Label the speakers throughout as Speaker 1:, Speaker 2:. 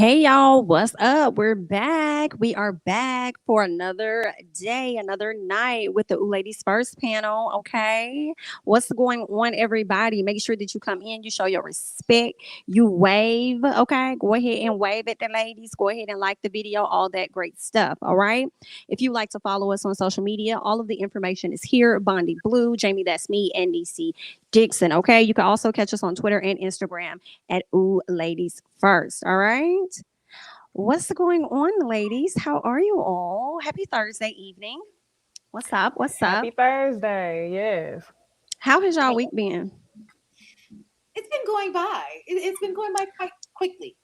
Speaker 1: Hey y'all, what's up? We're back. We are back for another day, another night with the Ladies First panel. Okay. What's going on, everybody? Make sure that you come in, you show your respect, you wave. Okay. Go ahead and wave at the ladies. Go ahead and like the video, all that great stuff. All right. If you like to follow us on social media, all of the information is here. Bondy Blue, Jami ThatsMe, and Necey Dixon. Okay. You can also catch us on Twitter and Instagram at Ladies First. All right. What's going on, ladies? How are you all? Happy Thursday evening. What's up? What's up?
Speaker 2: Happy Thursday. Yes.
Speaker 1: How has y'all week been?
Speaker 3: It's been going by. It's been going by quite quickly.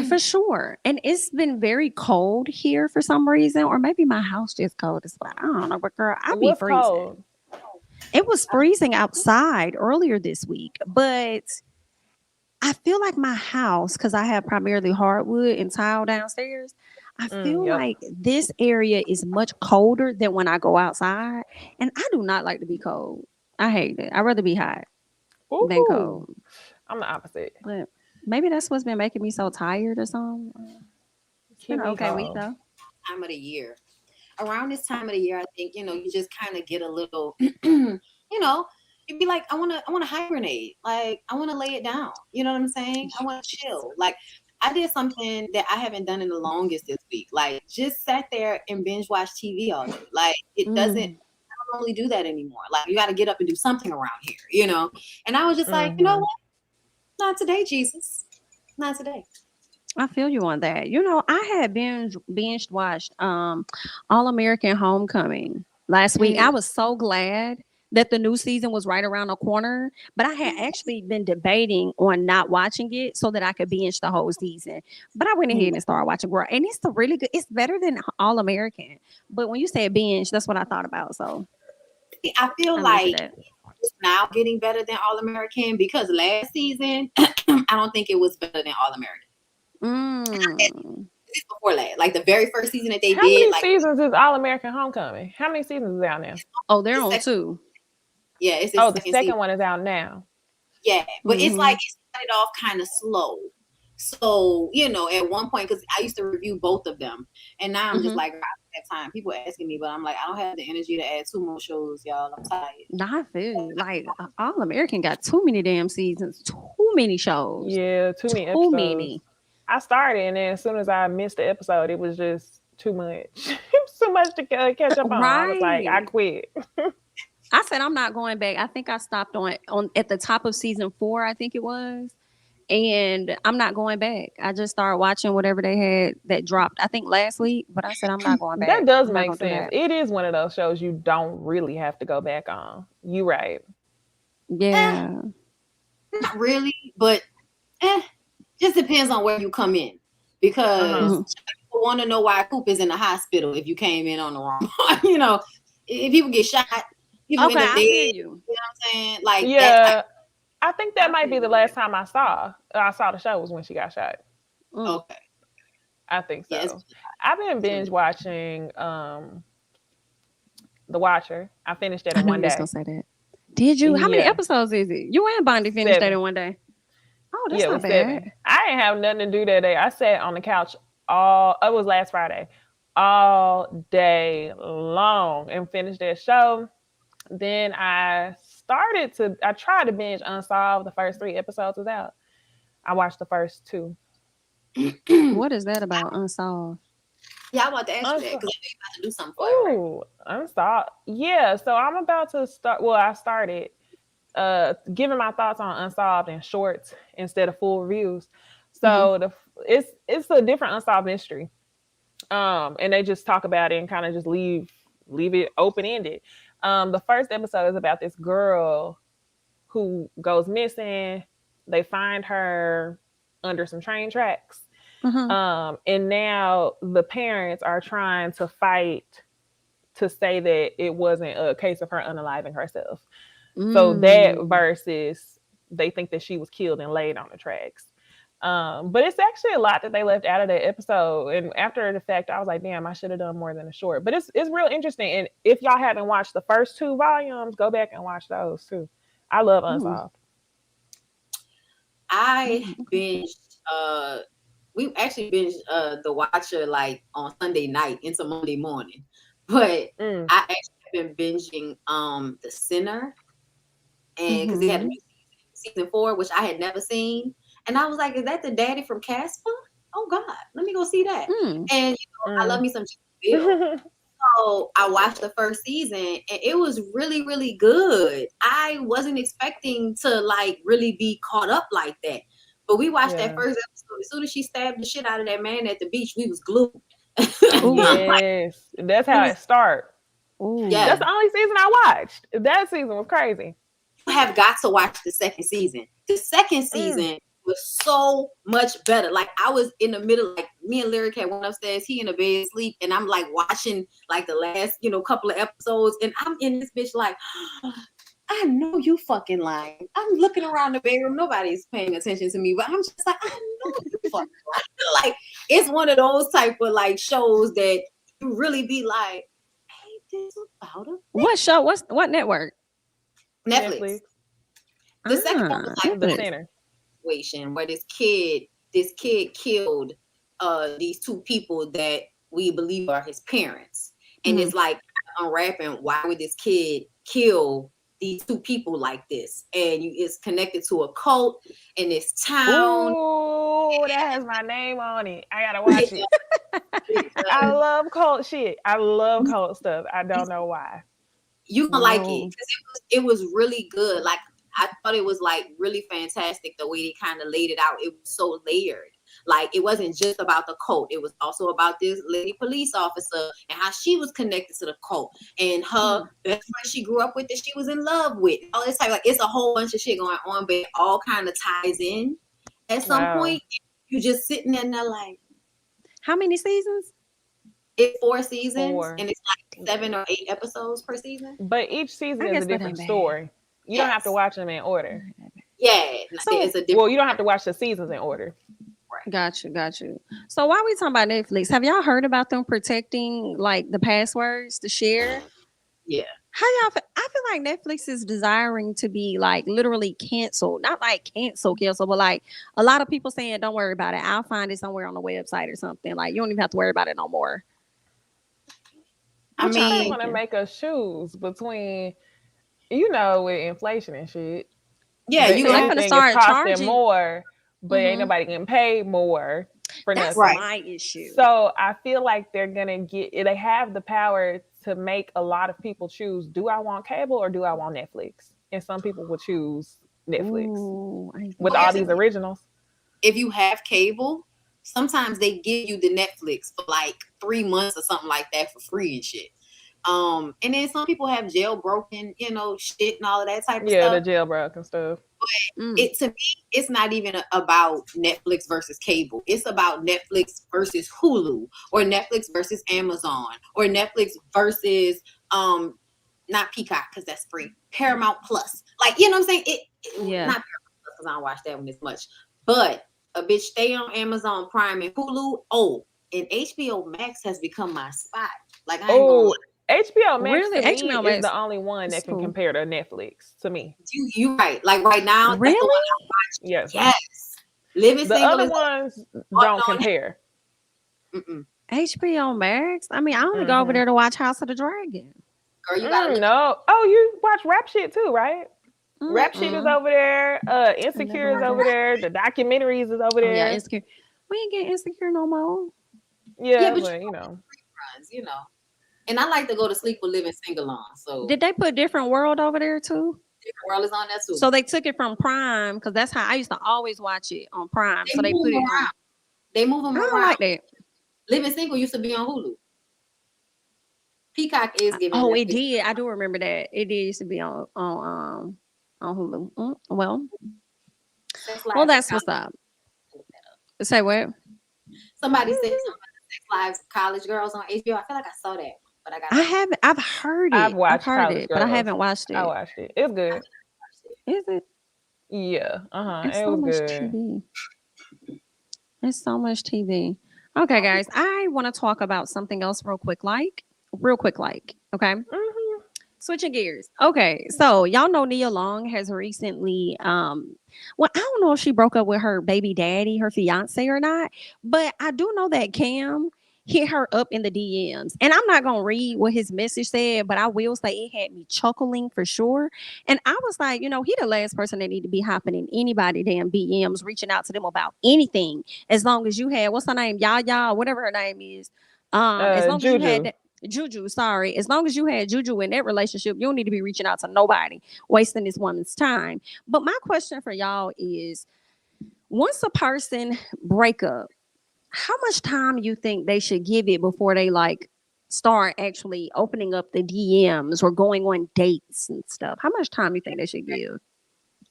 Speaker 1: For sure. And it's been very cold here for some reason, or maybe my house just cold as well. I don't know, but girl, I be
Speaker 2: What's
Speaker 1: freezing.
Speaker 2: cold?
Speaker 1: It was freezing outside earlier this week, but I feel like my house, because I have primarily hardwood and tile downstairs, I feel
Speaker 2: Yep.
Speaker 1: like this area is much colder than when I go outside. And I do not like to be cold. I hate it. I'd rather be hot than
Speaker 2: Ooh.
Speaker 1: cold.
Speaker 2: I'm the opposite.
Speaker 1: But maybe that's what's been making me so tired or something. It's been an okay week though.
Speaker 3: Time of the year. Around this time of the year, I think, you just kind of get a little, you'd be like, I want to hibernate. Like, I want to lay it down. You know what I'm saying? I want to chill. Like, I did something that I haven't done in the longest this week. Like, just sat there and binge watch TV all day. Like, I don't really do that anymore. Like, you got to get up and do something around here, And I was just like, you know what? Not today, Jesus. Not today.
Speaker 1: I feel you on that. I had binge watched All American Homecoming last week. I was so glad that the new season was right around the corner, but I had actually been debating on not watching it so that I could binge the whole season. But I went ahead and started watching Girl, and it's really good. It's better than All American. But when you said binge, that's what I thought about. So
Speaker 3: I feel like it's now getting better than All American because last season I don't think it was better than All American. It's before last, like the very first season that they did.
Speaker 2: How many
Speaker 3: like,
Speaker 2: seasons is All American Homecoming? How many seasons is out now?
Speaker 1: Oh, they're on 2.
Speaker 3: Yeah, it's
Speaker 2: the second one is out now.
Speaker 3: Yeah, but it's like it started off kind of slow. So, at one point, because I used to review both of them, and now I'm just like, I don't have time. People asking me, but I'm like, I don't have the energy to add 2 more shows, y'all. I'm tired.
Speaker 1: Nah, I feel like All American got too many damn seasons, too many shows.
Speaker 2: Yeah, too many episodes. Too many. I started, and then as soon as I missed the episode, it was just too much. It was too much to catch up on. Right. I was like, I quit.
Speaker 1: I said I'm not going back. I think I stopped on at the top of season 4, I think it was. And I'm not going back. I just started watching whatever they had that dropped, I think last week. But I said I'm not going back.
Speaker 2: That does make sense. It is one of those shows you don't really have to go back on. You right.
Speaker 1: Yeah.
Speaker 3: Not really, but just depends on where you come in. Because people want to know why Coop is in the hospital if you came in on the wrong. If people get shot, people end up dead. You know what I'm saying? Like,
Speaker 2: yeah. I think that might be the last time I saw the show was when she got shot.
Speaker 3: Okay.
Speaker 2: I think so. Yes. I've been binge watching The Watcher. I finished it in one day.
Speaker 1: I was gonna say that. Did you? How many episodes is it? You and Bondy finished that in one day. Oh, that's not bad.
Speaker 2: 7. I didn't have nothing to do that day. I sat on the couch it was last Friday, all day long and finished that show. Then I tried to binge Unsolved. The first 3 episodes was out. I watched the first 2.
Speaker 1: What is that about, Unsolved?
Speaker 3: Yeah, I want to ask you that because I'm about to do something for it.
Speaker 2: Ooh, Unsolved. Yeah, so I'm about to start. Well, I started giving my thoughts on Unsolved in shorts instead of full reviews. So it's a different unsolved mystery, and they just talk about it and kind of just leave it open ended. The first episode is about this girl who goes missing. They find her under some train tracks. And now the parents are trying to fight to say that it wasn't a case of her unaliving herself. So that versus they think that she was killed and laid on the tracks. But it's actually a lot that they left out of that episode. And after the fact, I was like, damn, I should have done more than a short. But it's real interesting. And if y'all haven't watched the first 2 volumes, go back and watch those too. I love Unsolved.
Speaker 3: I binged we actually binged The Watcher like on Sunday night into Monday morning. But I actually have been binging The Sinner, and because they had a new season 4, which I had never seen, and I was like, "Is that the daddy from Casper? Oh God, let me go see that." And I love me some Bill. So I watched the first season, and it was really, really good. I wasn't expecting to like really be caught up like that, but we watched that first episode. As soon as she stabbed the shit out of that man at the beach, we was glued.
Speaker 2: Yes, that's how it started.
Speaker 3: Yeah,
Speaker 2: That's the only season I watched. That season was crazy.
Speaker 3: You have got to watch the second season. The second season was so much better. Like I was in the middle, like me and Lyric had went upstairs, he in the bed asleep, and I'm like watching like the last, couple of episodes, and I'm in this bitch like, I know you fucking lying. I'm looking around the bedroom, nobody's paying attention to me, but I'm just like, I know you fucking lying. Like it's one of those type of like shows that you really be like, hey, this about a
Speaker 1: what show? What network?
Speaker 3: Netflix. The second one was like
Speaker 2: The Center
Speaker 3: situation where this kid killed these two people that we believe are his parents, and it's like unwrapping why would this kid kill these two people like this, and it's connected to a cult in this town.
Speaker 2: Oh, that has my name on it. I gotta watch it. I love cult shit. I love cult stuff. I don't know why.
Speaker 3: You gonna like it because it was really good. Like I thought it was like really fantastic the way they kind of laid it out. It was so layered. Like it wasn't just about the cult. It was also about this lady police officer and how she was connected to the cult, and her best friend she grew up with that she was in love with. All this type, like it's a whole bunch of shit going on, but it all kind of ties in. At some point, you just sitting there and they're like,
Speaker 1: how many seasons?
Speaker 3: It's 4 seasons, and it's like 7 or 8 episodes per season.
Speaker 2: But each season is a different story. You don't have to watch them in order.
Speaker 3: Yeah,
Speaker 2: it's a different. Well, you don't have to watch the seasons in order.
Speaker 1: Got you. So while we talking about Netflix, have y'all heard about them protecting like the passwords to share?
Speaker 3: Yeah.
Speaker 1: How y'all feel? I feel like Netflix is desiring to be like literally canceled. Not like cancel, but like a lot of people saying, don't worry about it. I'll find it somewhere on the website or something. Like you don't even have to worry about it no more.
Speaker 2: I mean, they want to make us choose between, with inflation and shit.
Speaker 3: Yeah,
Speaker 2: you're going to start charging more, but ain't nobody getting paid more for nothing.
Speaker 1: That's my issue.
Speaker 2: So I feel like they're going to they have the power to make a lot of people choose, do I want cable or do I want Netflix? And some people will choose Netflix with all these originals.
Speaker 3: If you have cable, sometimes they give you the Netflix for like 3 months or something like that for free and shit. And then some people have jailbroken, shit and all of that type of stuff.
Speaker 2: Yeah, the jailbroken stuff.
Speaker 3: But to me, it's not even about Netflix versus cable. It's about Netflix versus Hulu, or Netflix versus Amazon, or Netflix versus not Peacock because that's free. Paramount Plus. Like, you know what I'm saying? Not Paramount Plus because I don't watch that one as much. But a bitch stay on Amazon Prime and Hulu. Oh, and HBO Max has become my spot. Like I ain't gonna lie.
Speaker 2: HBO Max
Speaker 1: really?
Speaker 2: HBO Max is the only one that can compare to Netflix to me.
Speaker 3: You right. Like right now,
Speaker 1: really?
Speaker 3: That's the one I watch.
Speaker 2: Yes.
Speaker 3: Living
Speaker 2: the
Speaker 3: Single
Speaker 2: other ones don't compare.
Speaker 1: HBO Max? I mean, I only go over there to watch House of the Dragon.
Speaker 3: Girl, you gotta
Speaker 2: no. Oh, you watch rap shit too, right? Rap shit is over there. Insecure is over there. The documentaries is over there.
Speaker 1: Yeah, Insecure. We ain't getting Insecure no more.
Speaker 2: Yeah, but you know.
Speaker 3: And I like to go to sleep with Living Single on. So
Speaker 1: did they put Different World over there too?
Speaker 3: Different World is on that too.
Speaker 1: So they took it from Prime because that's how I used to always watch it on Prime. So they put it on.
Speaker 3: They move them around.
Speaker 1: I don't like that.
Speaker 3: Living Single used to be on Hulu. Peacock is giving.
Speaker 1: Oh, it did. I do remember that. It did used to be on Hulu. Well, that's what's up. Say what?
Speaker 3: Somebody said something about the Sex Lives of College Girls on HBO. I feel like I saw that, but
Speaker 1: I haven't. I've heard it. I've heard it, but I haven't watched it.
Speaker 2: I watched it. It's good.
Speaker 1: Is it?
Speaker 2: Yeah.
Speaker 1: It's
Speaker 2: it
Speaker 1: so
Speaker 2: was
Speaker 1: much
Speaker 2: good.
Speaker 1: TV. It's so much TV. Okay, guys. I want to talk about something else real quick. Okay. Switching gears. Okay, so y'all know Nia Long has recently well, I don't know if she broke up with her baby daddy, her fiance or not, but I do know that Cam hit her up in the DMs. And I'm not gonna read what his message said, but I will say it had me chuckling for sure. And I was like, he the last person that need to be hopping in anybody damn DMs, reaching out to them about anything. As long as you had what's her name, Yaya, whatever her name is. As long as you had
Speaker 2: Juju.
Speaker 1: that Juju, sorry. As long as you had Juju in that relationship, you don't need to be reaching out to nobody, wasting this woman's time. But my question for y'all is once a person break up, how much time you think they should give it before they like start actually opening up the DMs or going on dates and stuff? How much time you think they should give?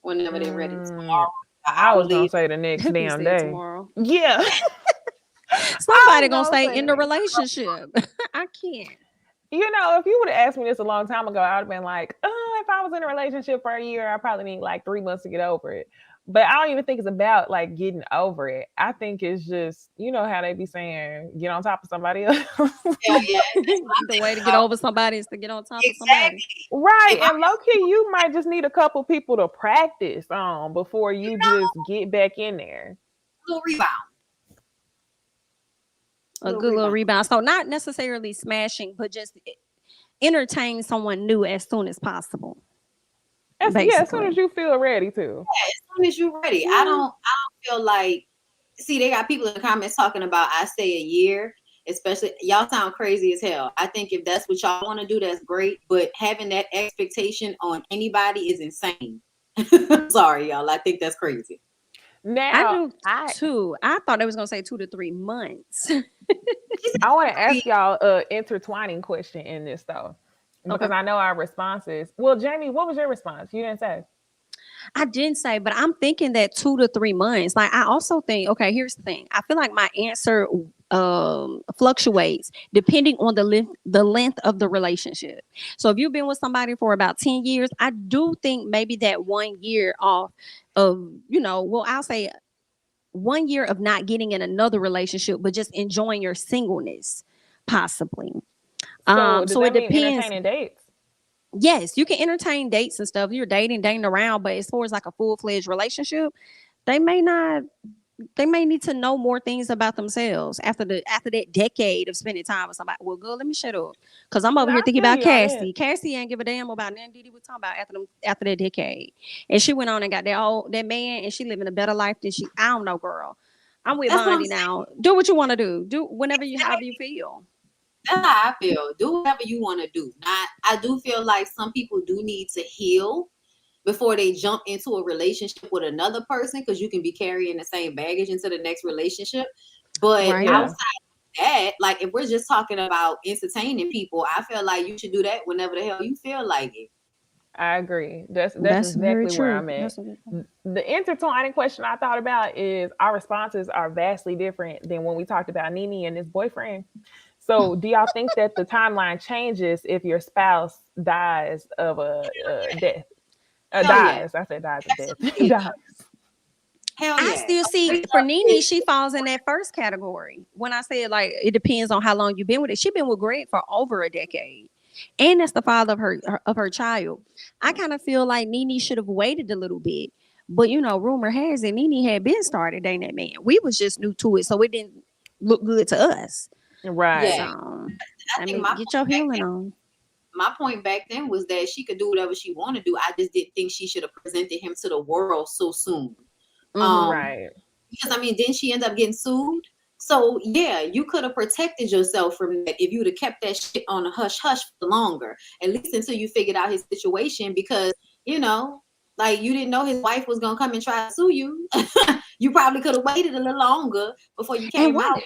Speaker 3: Whenever they're ready.
Speaker 2: Mm,
Speaker 3: Tomorrow,
Speaker 2: I was gonna
Speaker 3: leave.
Speaker 2: say the next
Speaker 1: He
Speaker 2: damn
Speaker 1: said
Speaker 2: day.
Speaker 1: tomorrow.
Speaker 2: Yeah.
Speaker 1: Somebody
Speaker 2: I'm
Speaker 1: gonna
Speaker 2: gonna
Speaker 1: stay
Speaker 2: say
Speaker 1: in
Speaker 2: the
Speaker 1: the
Speaker 2: next.
Speaker 1: relationship. I can't.
Speaker 2: If you would have asked me this a long time ago, I would have been like, oh, if I was in a relationship for a year, I probably need like 3 months to get over it. But I don't even think it's about like getting over it. I think it's just, how they be saying, get on top of somebody else.
Speaker 3: Yeah.
Speaker 1: The way to get over somebody is to get on top of somebody.
Speaker 3: Exactly.
Speaker 2: Right.
Speaker 3: If
Speaker 2: And low key, you might just need a couple people to practice on before you just get back in there.
Speaker 3: little rebound.
Speaker 1: A good little rebound. So not necessarily smashing, but just entertain someone new as soon as possible.
Speaker 2: As soon as you feel ready to.
Speaker 3: Yeah, as soon as you're ready. I don't feel like. See, they got people in the comments talking about I say a year. Especially, y'all sound crazy as hell. I think if that's what y'all want to do, that's great. But having that expectation on anybody is insane. Sorry, y'all. I think that's crazy.
Speaker 2: Now,
Speaker 1: I thought they was gonna say 2 to 3 months.
Speaker 2: I want to ask y'all a intertwining question in this though, because I know our responses. Well, Jami, what was your response? You didn't say.
Speaker 1: I didn't say, but I'm thinking that 2 to 3 months. Like I also think, okay, here's the thing. I feel like my answer fluctuates depending on the length of the relationship. So if you've been with somebody for about 10 years, I do think maybe that 1 year off of, I'll say 1 year of not getting in another relationship, but just enjoying your singleness, possibly.
Speaker 2: So, does
Speaker 1: so
Speaker 2: that
Speaker 1: it
Speaker 2: mean
Speaker 1: depends.
Speaker 2: entertaining dates?
Speaker 1: Yes, you can entertain dates and stuff. You're dating around, but as far as like a full-fledged relationship, they may not. They may need to know more things about themselves after that decade of spending time with somebody. Well, good, let me shut up because I'm over here thinking about Cassie. Cassie ain't give a damn about nothing Diddy was talking about after that decade, and she went on and got that man, and she living a better life than she. I don't know, girl. I'm with Bondy now. Do what you want to do. Do whenever however you feel.
Speaker 3: That's how I feel. Do whatever you want to do. I do feel like some people do need to heal before they jump into a relationship with another person, because you can be carrying the same baggage into the next relationship. But outside of that, like if we're just talking about entertaining people, I feel like you should do that whenever the hell you feel like it.
Speaker 2: I agree. That's exactly where I'm at. The intertwining question I thought about is our responses are vastly different than when we talked about Nene and his boyfriend. So do y'all think that the timeline changes if your spouse dies of a death? Dies. I said dies of death. Dies.
Speaker 3: Hell yeah.
Speaker 1: I still see for Nene, she falls in that first category. When I said like it depends on how long you've been with it. She's been with Greg for over a decade. And that's the father of her child. I kind of feel like Nene should have waited a little bit. But rumor has it Nene had been started dating that man. We was just new to it, so it didn't look good to us.
Speaker 2: Right.
Speaker 3: Yeah.
Speaker 1: So, I mean, get your healing on.
Speaker 3: My point back then was that she could do whatever she wanted to do. I just didn't think she should have presented him to the world so soon.
Speaker 2: Right.
Speaker 3: Because didn't she end up getting sued? So yeah, you could have protected yourself from that if you would have kept that shit on a hush hush for longer, at least until you figured out his situation. Because like you didn't know his wife was gonna come and try to sue you. You probably could have waited a little longer before you came out.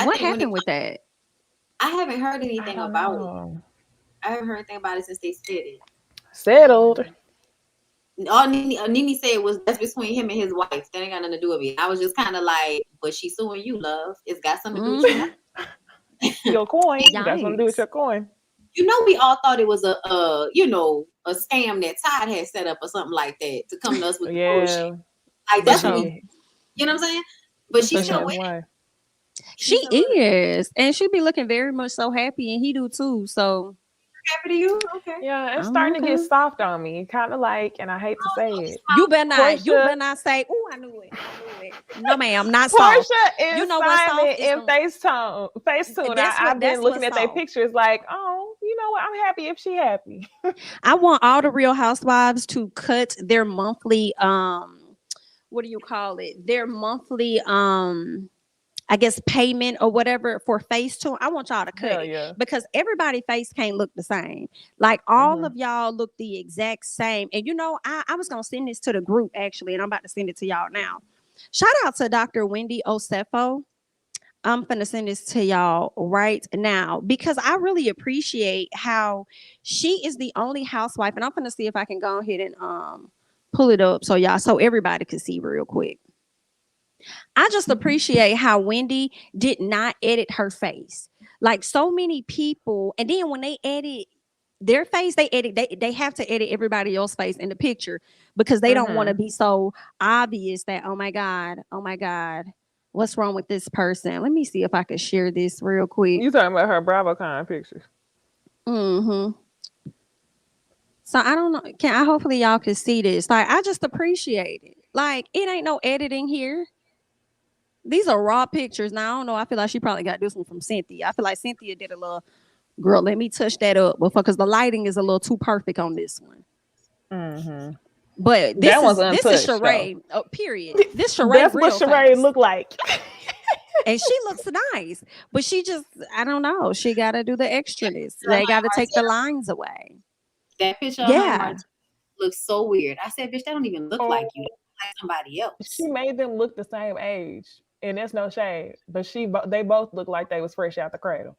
Speaker 1: What happened with that?
Speaker 3: I haven't heard anything about it. I haven't heard anything about it since they said it.
Speaker 2: Settled.
Speaker 3: All Nene said was that's between him and his wife. That ain't got nothing to do with me. I was just kind of like, but she's suing you, love. It's got something to do with you.
Speaker 2: Your coin. Got something to do with your coin.
Speaker 3: We all thought it was a scam that Todd had set up or something like that to come to us with bullshit. Like that's what we, you know what I'm saying? But she's still winning.
Speaker 1: She is, and she be looking very much so happy, and he do too. So
Speaker 3: happy to you? Okay.
Speaker 2: Yeah, it's
Speaker 1: Oh,
Speaker 2: starting to get
Speaker 1: okay.
Speaker 2: soft on me. Kind of like, and I hate to say it.
Speaker 1: You better not. You
Speaker 2: Portia,
Speaker 1: better not say, "Oh, I knew it. I knew it." No, ma'am, not soft.
Speaker 2: Portia
Speaker 1: You
Speaker 2: and
Speaker 1: know what
Speaker 2: Simon
Speaker 1: soft is?
Speaker 2: in Facetune. I've been
Speaker 1: That's
Speaker 2: looking
Speaker 1: what's
Speaker 2: at their
Speaker 1: soft.
Speaker 2: pictures like, oh, you know what? I'm happy if she happy.
Speaker 1: I want all the Real Housewives to cut their monthly what do you call it? Their monthly I guess payment or whatever for Facetune. I want y'all to cut
Speaker 2: Hell
Speaker 1: it
Speaker 2: yeah.
Speaker 1: because everybody face can't look the same. Like all
Speaker 2: Mhm.
Speaker 1: of y'all look the exact same. And you know, I was gonna send this to the group actually, and I'm about to send it to y'all now. Shout out to Dr. Wendy Osefo. I'm gonna send this to y'all right now because I really appreciate how she is the only housewife, and I'm gonna see if I can go ahead and pull it up so everybody can see real quick. I just appreciate how Wendy did not edit her face. Like so many people, and then when they edit their face, they have to edit everybody else's face in the picture because they don't want to
Speaker 2: Mhm.
Speaker 1: be so obvious that oh my God, what's wrong with this person? Let me see if I can share this real quick.
Speaker 2: You talking about her BravoCon pictures?
Speaker 1: Mm-hmm. So I don't know. I hopefully y'all can see this. Like I just appreciate it. Like it ain't no editing here. These are raw pictures. Now I don't know. I feel like she probably got this one from Cynthia. I feel like Cynthia did a little girl. Let me touch that up before because the lighting is a little too perfect on this one.
Speaker 2: Mhm.
Speaker 1: But
Speaker 2: That one's
Speaker 1: this is
Speaker 2: untouched though.
Speaker 1: Sheree. Oh, period. This Sheree
Speaker 2: That's what
Speaker 1: real
Speaker 2: Sheree
Speaker 1: face.
Speaker 2: look like.
Speaker 1: And she looks nice, but she just I don't know. She got to do the extraness. They got to take the lines away.
Speaker 3: That picture of her and
Speaker 1: Yeah.
Speaker 3: Martin looks so weird. I said, bitch, that don't even look like you. That looks like somebody else.
Speaker 2: She made them look the same age, and that's no shade. But they both look like they was fresh out the cradle.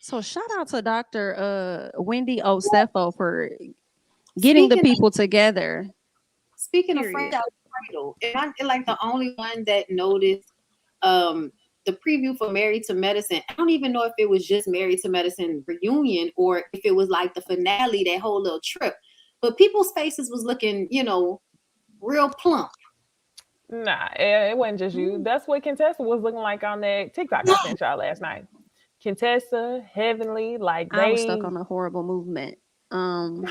Speaker 1: So shout out to Dr. Wendy Osefo for getting the people together.
Speaker 3: Speaking of fresh out the cradle, am I like the only one that noticed the preview for Married to Medicine? I don't even know if it was just Married to Medicine reunion or if it was like the finale, that whole little trip. But people's faces was looking, real plump.
Speaker 2: Nah, it wasn't just you. That's what Contessa was looking like on that TikTok I sent y'all last night. Contessa, Heavenly, like
Speaker 1: I was stuck on a horrible movement. I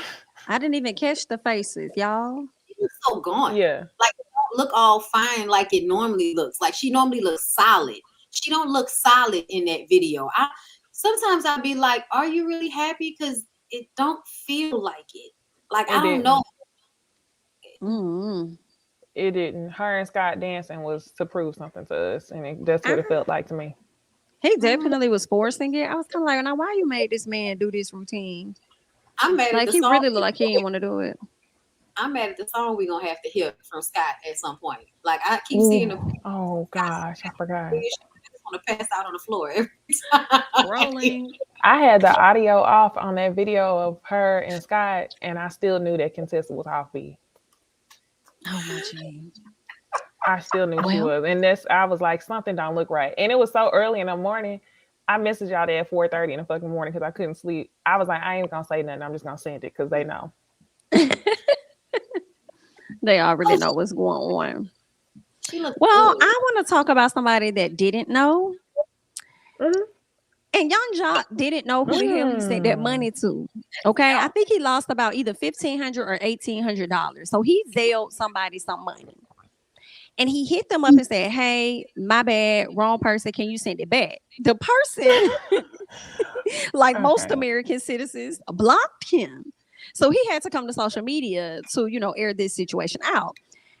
Speaker 1: didn't even catch the faces, y'all.
Speaker 3: She was so gone.
Speaker 2: Yeah.
Speaker 3: Like it don't look all fine like it normally looks. Like she normally looks solid. She don't look solid in that video. Sometimes I'll be like, are you really happy? Because it don't feel like it. Like I don't know.
Speaker 1: Mm-hmm.
Speaker 2: It didn't. Her and Scott dancing was to prove something to us, and that's what it felt like to me.
Speaker 1: He definitely was forcing it. I was kind of like, now why you made this man do this routine?
Speaker 3: I'm mad at
Speaker 1: like
Speaker 3: the
Speaker 1: he
Speaker 3: song.
Speaker 1: really looked like he didn't want to do it.
Speaker 3: I'm mad at the song we're gonna have to hear from Scott at some point. Like I keep seeing the
Speaker 2: oh gosh, I forgot.
Speaker 3: I just want to pass out on the floor every time.
Speaker 1: Rolling.
Speaker 2: I had the audio off on that video of her and Scott, and I still knew that Contessa was off beat.
Speaker 1: Oh my God.
Speaker 2: I still knew she was, and I was like, something don't look right. And it was so early in the morning. I messaged y'all there at 4:30 in the fucking morning because I couldn't sleep. I was like, I ain't gonna say nothing. I'm just gonna send it because they know.
Speaker 1: They already know what's going on. Well, I want to talk about somebody that didn't know.
Speaker 2: Mm-hmm.
Speaker 1: And Young Jock didn't know who the hell he sent that money to. Okay, I think he lost about either $1,500 or $1,800. So he Zelled somebody some money. And he hit them up and said, hey, my bad, wrong person. Can you send it back? The person, like most American citizens, blocked him. So he had to come to social media to, air this situation out.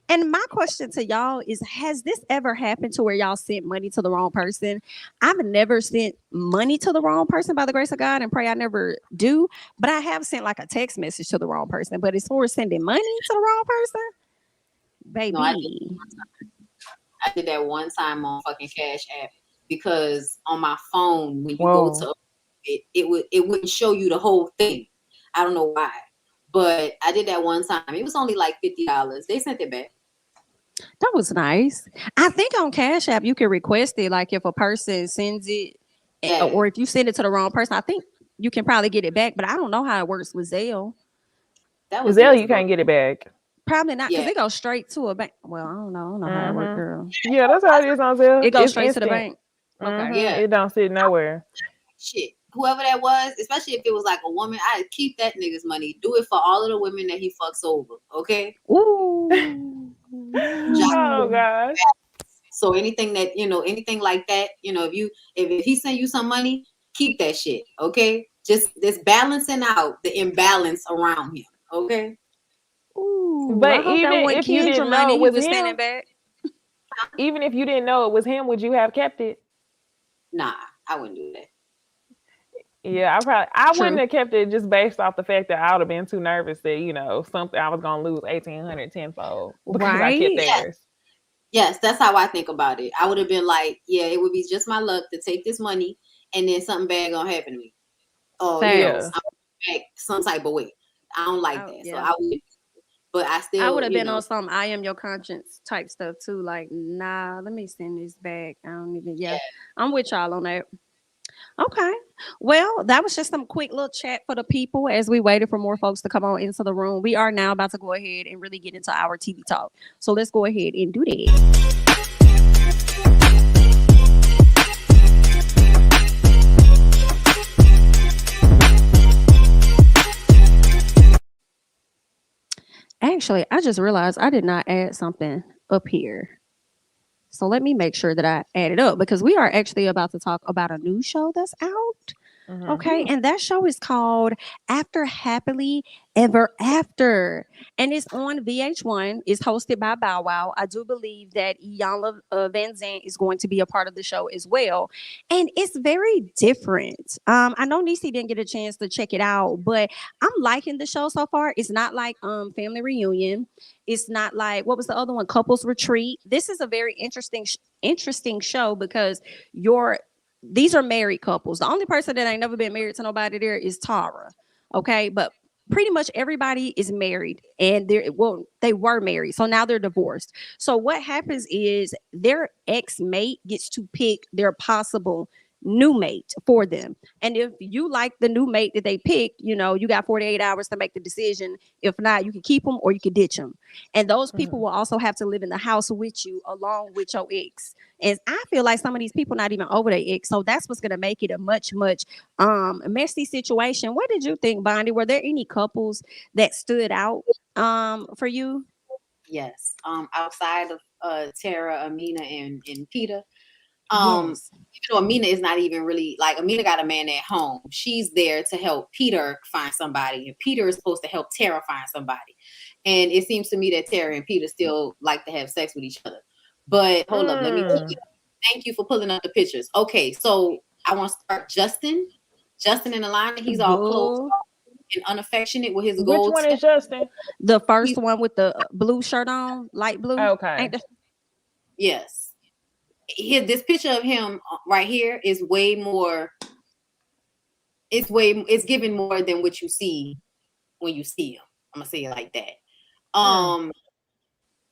Speaker 1: And my question to y'all is, has this ever happened to where y'all sent money to the wrong person? I've never sent money to the wrong person by the grace of God, and pray I never do. But I have sent like a text message to the wrong person. But as far as sending money to the wrong person, baby.
Speaker 3: No, I did that one time on fucking Cash App because on my phone, when you go to it wouldn't show you the whole thing. I don't know why. But I did that one time. It was only like $50. They sent it back.
Speaker 1: That was nice. I think on Cash App, you can request it. Like if a person sends it, or if you send it to the wrong person, I think you can probably get it back. But I don't know how it works with Zelle.
Speaker 2: With Zelle, you can't get it back.
Speaker 1: Probably not, because it goes straight to a bank. Well, I don't know how it works, girl.
Speaker 2: Yeah, that's how it is on Zelle.
Speaker 1: It goes straight to the bank.
Speaker 2: Okay. Yeah. It don't sit nowhere.
Speaker 3: Shit. whoever that was, especially if it was like a woman, I'd keep that nigga's money. Do it for all of the women that he fucks over. Okay.
Speaker 1: Ooh.
Speaker 2: Oh gosh.
Speaker 3: So anything that, anything like that, if he send you some money, keep that shit. Okay. Just this balancing out the imbalance around him. Okay.
Speaker 1: Ooh, I
Speaker 2: But
Speaker 1: hope that
Speaker 2: even
Speaker 1: wasn't
Speaker 2: if you
Speaker 1: Kendra
Speaker 2: didn't know
Speaker 1: money
Speaker 2: it
Speaker 1: he
Speaker 2: was
Speaker 1: was
Speaker 2: him,
Speaker 1: sending back.
Speaker 2: even if you didn't know it was him, would you have kept it?
Speaker 3: Nah, I wouldn't do that.
Speaker 2: Yeah, I
Speaker 1: True.
Speaker 2: wouldn't have kept it just based off the fact that I would have been too nervous that, something I was gonna lose 1,800 tenfold because I kept
Speaker 1: Right.
Speaker 2: theirs.
Speaker 3: Yes, that's how I think about it. I would have been like, yeah, it would be just my luck to take this money and then something bad gonna happen to me. Or,
Speaker 2: Yeah.
Speaker 3: back some type of way. I don't like
Speaker 1: Oh,
Speaker 3: that. So
Speaker 1: yeah.
Speaker 3: I would, but I
Speaker 1: I
Speaker 3: still,
Speaker 1: would have been on some I am your conscience type stuff too. Like, nah, let me send this back. I don't even, yeah. I'm with y'all on that. Okay. Well, that was just some quick little chat for the people as we waited for more folks to come on into the room. We are now about to go ahead and really get into our TV talk. So let's go ahead and do that. Actually, I just realized I did not add something up here. So let me make sure that I add it up because we are actually about to talk about a new show that's out. Okay, and that show is called After Happily Ever After, and it's on VH1. It's hosted by Bow Wow. I do believe that Iyanla Van Zant is going to be a part of the show as well, and it's very different. I know Necey didn't get a chance to check it out, but I'm liking the show so far. It's not like Family Reunion. It's not like what was the other one, Couples Retreat. This is a very interesting show because you're these are married couples. The only person that ain't never been married to nobody there is Tara. Okay. But pretty much everybody is married and they were married. So now they're divorced. So what happens is their ex-mate gets to pick their possible new mate for them. And if you like the new mate that they picked, you got 48 hours to make the decision. If not, you can keep them or you can ditch them. And those people will also have to live in the house with you along with your ex. And I feel like some of these people not even over their ex. So that's what's going to make it a much messy situation. What did you think, Bondy? Were there any couples that stood out for you?
Speaker 3: Yes. Outside of Tara, Amina, and Peter.
Speaker 1: Yes.
Speaker 3: Even though Amina is not even really like Amina got a man at home. She's there to help Peter find somebody, and Peter is supposed to help Tara find somebody. And it seems to me that Tara and Peter still like to have sex with each other. But hold up, let me thank you for pulling up the pictures. Okay, so I want to start Justin. Justin in the line, he's all close and unaffectionate with his gold.
Speaker 2: Which one is Justin?
Speaker 1: The first one with the blue shirt on, light blue.
Speaker 2: Okay.
Speaker 3: Yes. This picture of him right here is way more. It's giving more than what you see when you see him. I'm gonna say it like that.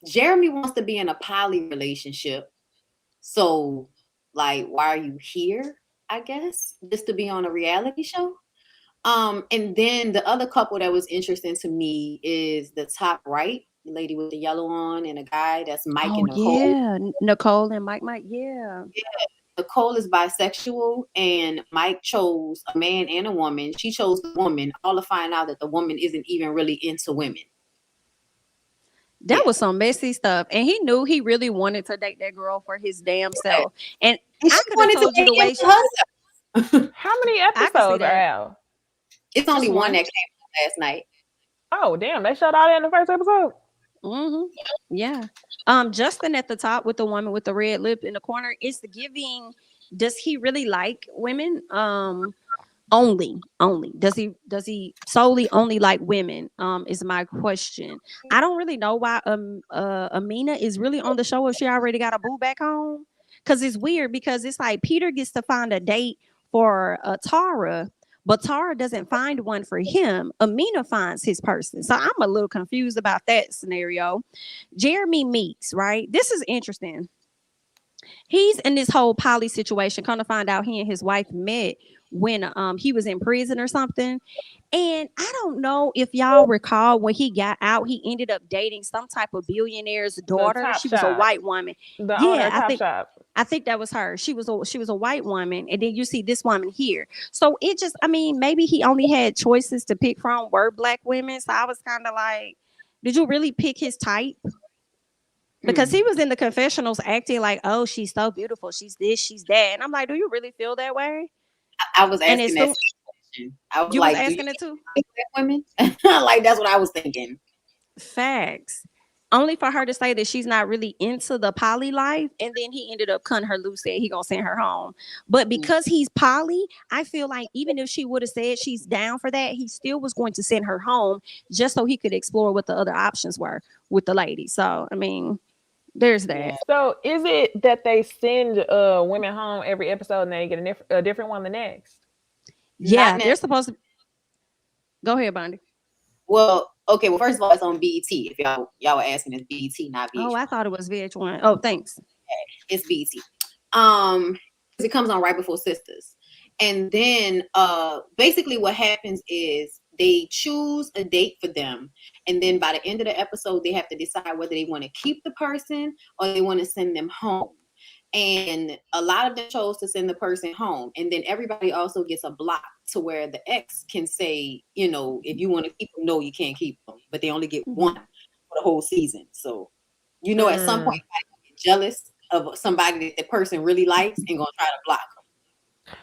Speaker 3: Jeremy wants to be in a poly relationship. So, like, why are you here? I guess just to be on a reality show. And then the other couple that was interesting to me is the top right, the lady with the yellow on, and a guy that's Mike and Nicole.
Speaker 1: Yeah, Nicole and Mike. Yeah.
Speaker 3: Nicole is bisexual, and Mike chose a man and a woman. She chose the woman, all to find out that the woman isn't even really into women.
Speaker 1: That was some messy stuff. And he knew he really wanted to date that girl for his damn self. And I could have told you the way
Speaker 2: How many episodes are out?
Speaker 3: It's only one that came out last night.
Speaker 2: Oh, damn. They showed all that in the first episode?
Speaker 1: Yeah. Justin at the top with the woman with the red lip in the corner is giving, does he really like women? Only does he solely only like women is my question. I don't really know why Amina is really on the show if she already got a boo back home, because it's weird because it's like Peter gets to find a date for Tara, but Tara doesn't find one for him. Amina finds his person, so I'm a little confused about that scenario. Jeremy meets, right? This is interesting. He's in this whole poly situation. Come to find out, he and his wife met when he was in prison or something. And I don't know if y'all recall when he got out, he ended up dating some type of billionaire's daughter. She was a white woman.
Speaker 2: The owner of Top Shop.
Speaker 1: I think that was her. She was a white woman, and then you see this woman here. So it just, I mean, maybe he only had choices to pick from were black women. So I was kind of like, did you really pick his type? Because he was in the confessionals acting like, oh, she's so beautiful, she's this, she's that, and I'm like, do you really feel that way?
Speaker 3: I was asking that question. I was
Speaker 1: you
Speaker 3: like,
Speaker 1: was asking it too?
Speaker 3: Women? Like, that's what I was thinking.
Speaker 1: Facts. Only for her to say that she's not really into the poly life, and then he ended up cutting her loose, said he gonna send her home. But because he's poly, I feel like even if she would have said she's down for that, he still was going to send her home just so he could explore what the other options were with the lady. So I mean, there's that.
Speaker 2: Yeah. So is it that they send women home every episode and they get a different one the next?
Speaker 1: Yeah, they're supposed to. Go ahead, Bondy.
Speaker 3: Well, okay. Well, first of all, it's on BET. If y'all were asking, it's BET, not VH1.
Speaker 1: Oh, I thought it was VH1. Oh, thanks.
Speaker 3: It's BET. It comes on right before Sisters, and then basically what happens is they choose a date for them, and then by the end of the episode, they have to decide whether they want to keep the person or they want to send them home. And a lot of them chose to send the person home. And then everybody also gets a block to where the ex can say, you know, if you want to keep them, no, you can't keep them. But they only get one for the whole season. So, you know, at some point, you get jealous of somebody that the person really likes and going to try to block them.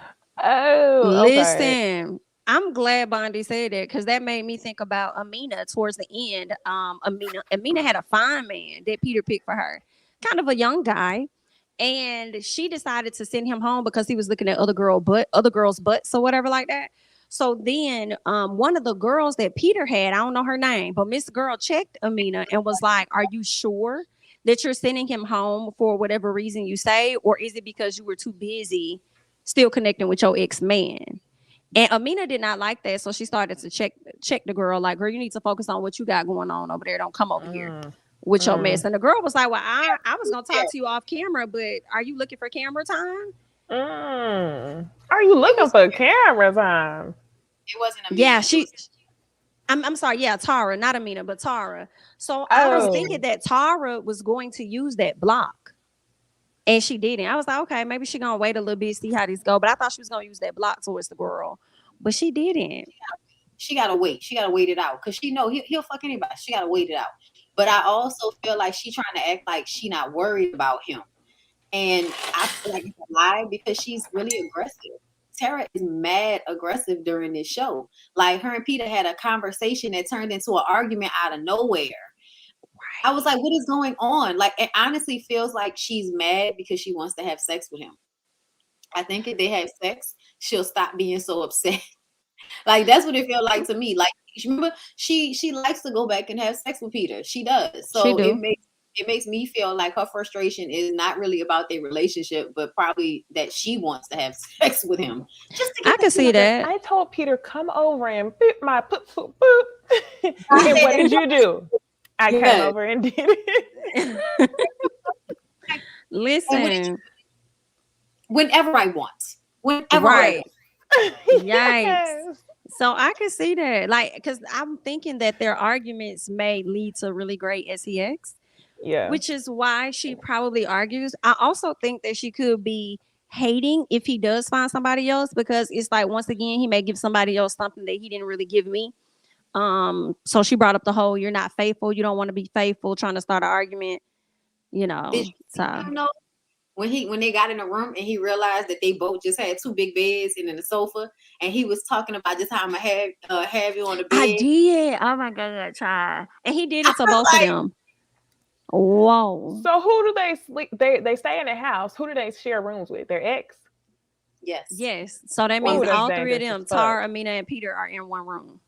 Speaker 2: Oh,
Speaker 1: listen. I'm glad Bondy said that, because that made me think about Amina towards the end. Amina had a fine man that Peter picked for her, kind of a young guy. And she decided to send him home because he was looking at other girls' butts or whatever like that. So then one of the girls that Peter had, I don't know her name, but Miss Girl checked Amina and was like, are you sure that you're sending him home for whatever reason you say? Or is it because you were too busy still connecting with your ex-man? And Amina did not like that. So she started to check the girl, like, girl, you need to focus on what you got going on over there. Don't come over here with your mess. And the girl was like, well, I was gonna talk to you off camera, but are you looking for camera time?
Speaker 2: Are you looking for camera time?
Speaker 3: It wasn't Amina.
Speaker 1: Yeah, I'm sorry, yeah, Tara, not Amina, but Tara. So I was thinking that Tara was going to use that block, and she didn't. I was like, okay, maybe she gonna wait a little bit, see how these go. But I thought she was gonna use that block towards the girl, but she didn't.
Speaker 3: She gotta wait. She gotta wait it out, because she know he'll fuck anybody. She gotta wait it out. But I also feel like she's trying to act like she not worried about him. And I feel like it's a lie, because she's really aggressive. Tara is mad aggressive during this show. Like, her and Peter had a conversation that turned into an argument out of nowhere. I was like, what is going on? Like, it honestly feels like she's mad because she wants to have sex with him. I think if they have sex, she'll stop being so upset. Like, that's what it felt like to me. Like, remember, she likes to go back and have sex with Peter. She does. So it makes me feel like her frustration is not really about their relationship, but probably that she wants to have sex with him.
Speaker 1: I can see that.
Speaker 2: I told Peter, come over and boop my poop, poop, boop. And what did you do? I came over and did it.
Speaker 1: Listen.
Speaker 3: Whenever I want. Whenever I want.
Speaker 1: Yikes. So I can see that, like, because I'm thinking that their arguments may lead to really great sex, which is why she probably argues. I also think that she could be hating if he does find somebody else, because it's like, once again, he may give somebody else something that he didn't really give me. So she brought up the whole, you're not faithful, you don't want to be faithful, trying to start an argument, you know.
Speaker 3: When they got in the room and he realized that they both just had two big beds and then the sofa, and he was talking about just how I'm gonna have you on the bed.
Speaker 1: I did. Oh my god, try. And he did it to both of them. Whoa.
Speaker 2: So who do they sleep? They stay in the house. Who do they share rooms with? Their ex?
Speaker 3: Yes.
Speaker 1: So that means all three of them, Tara, Amina, and Peter, are in one room.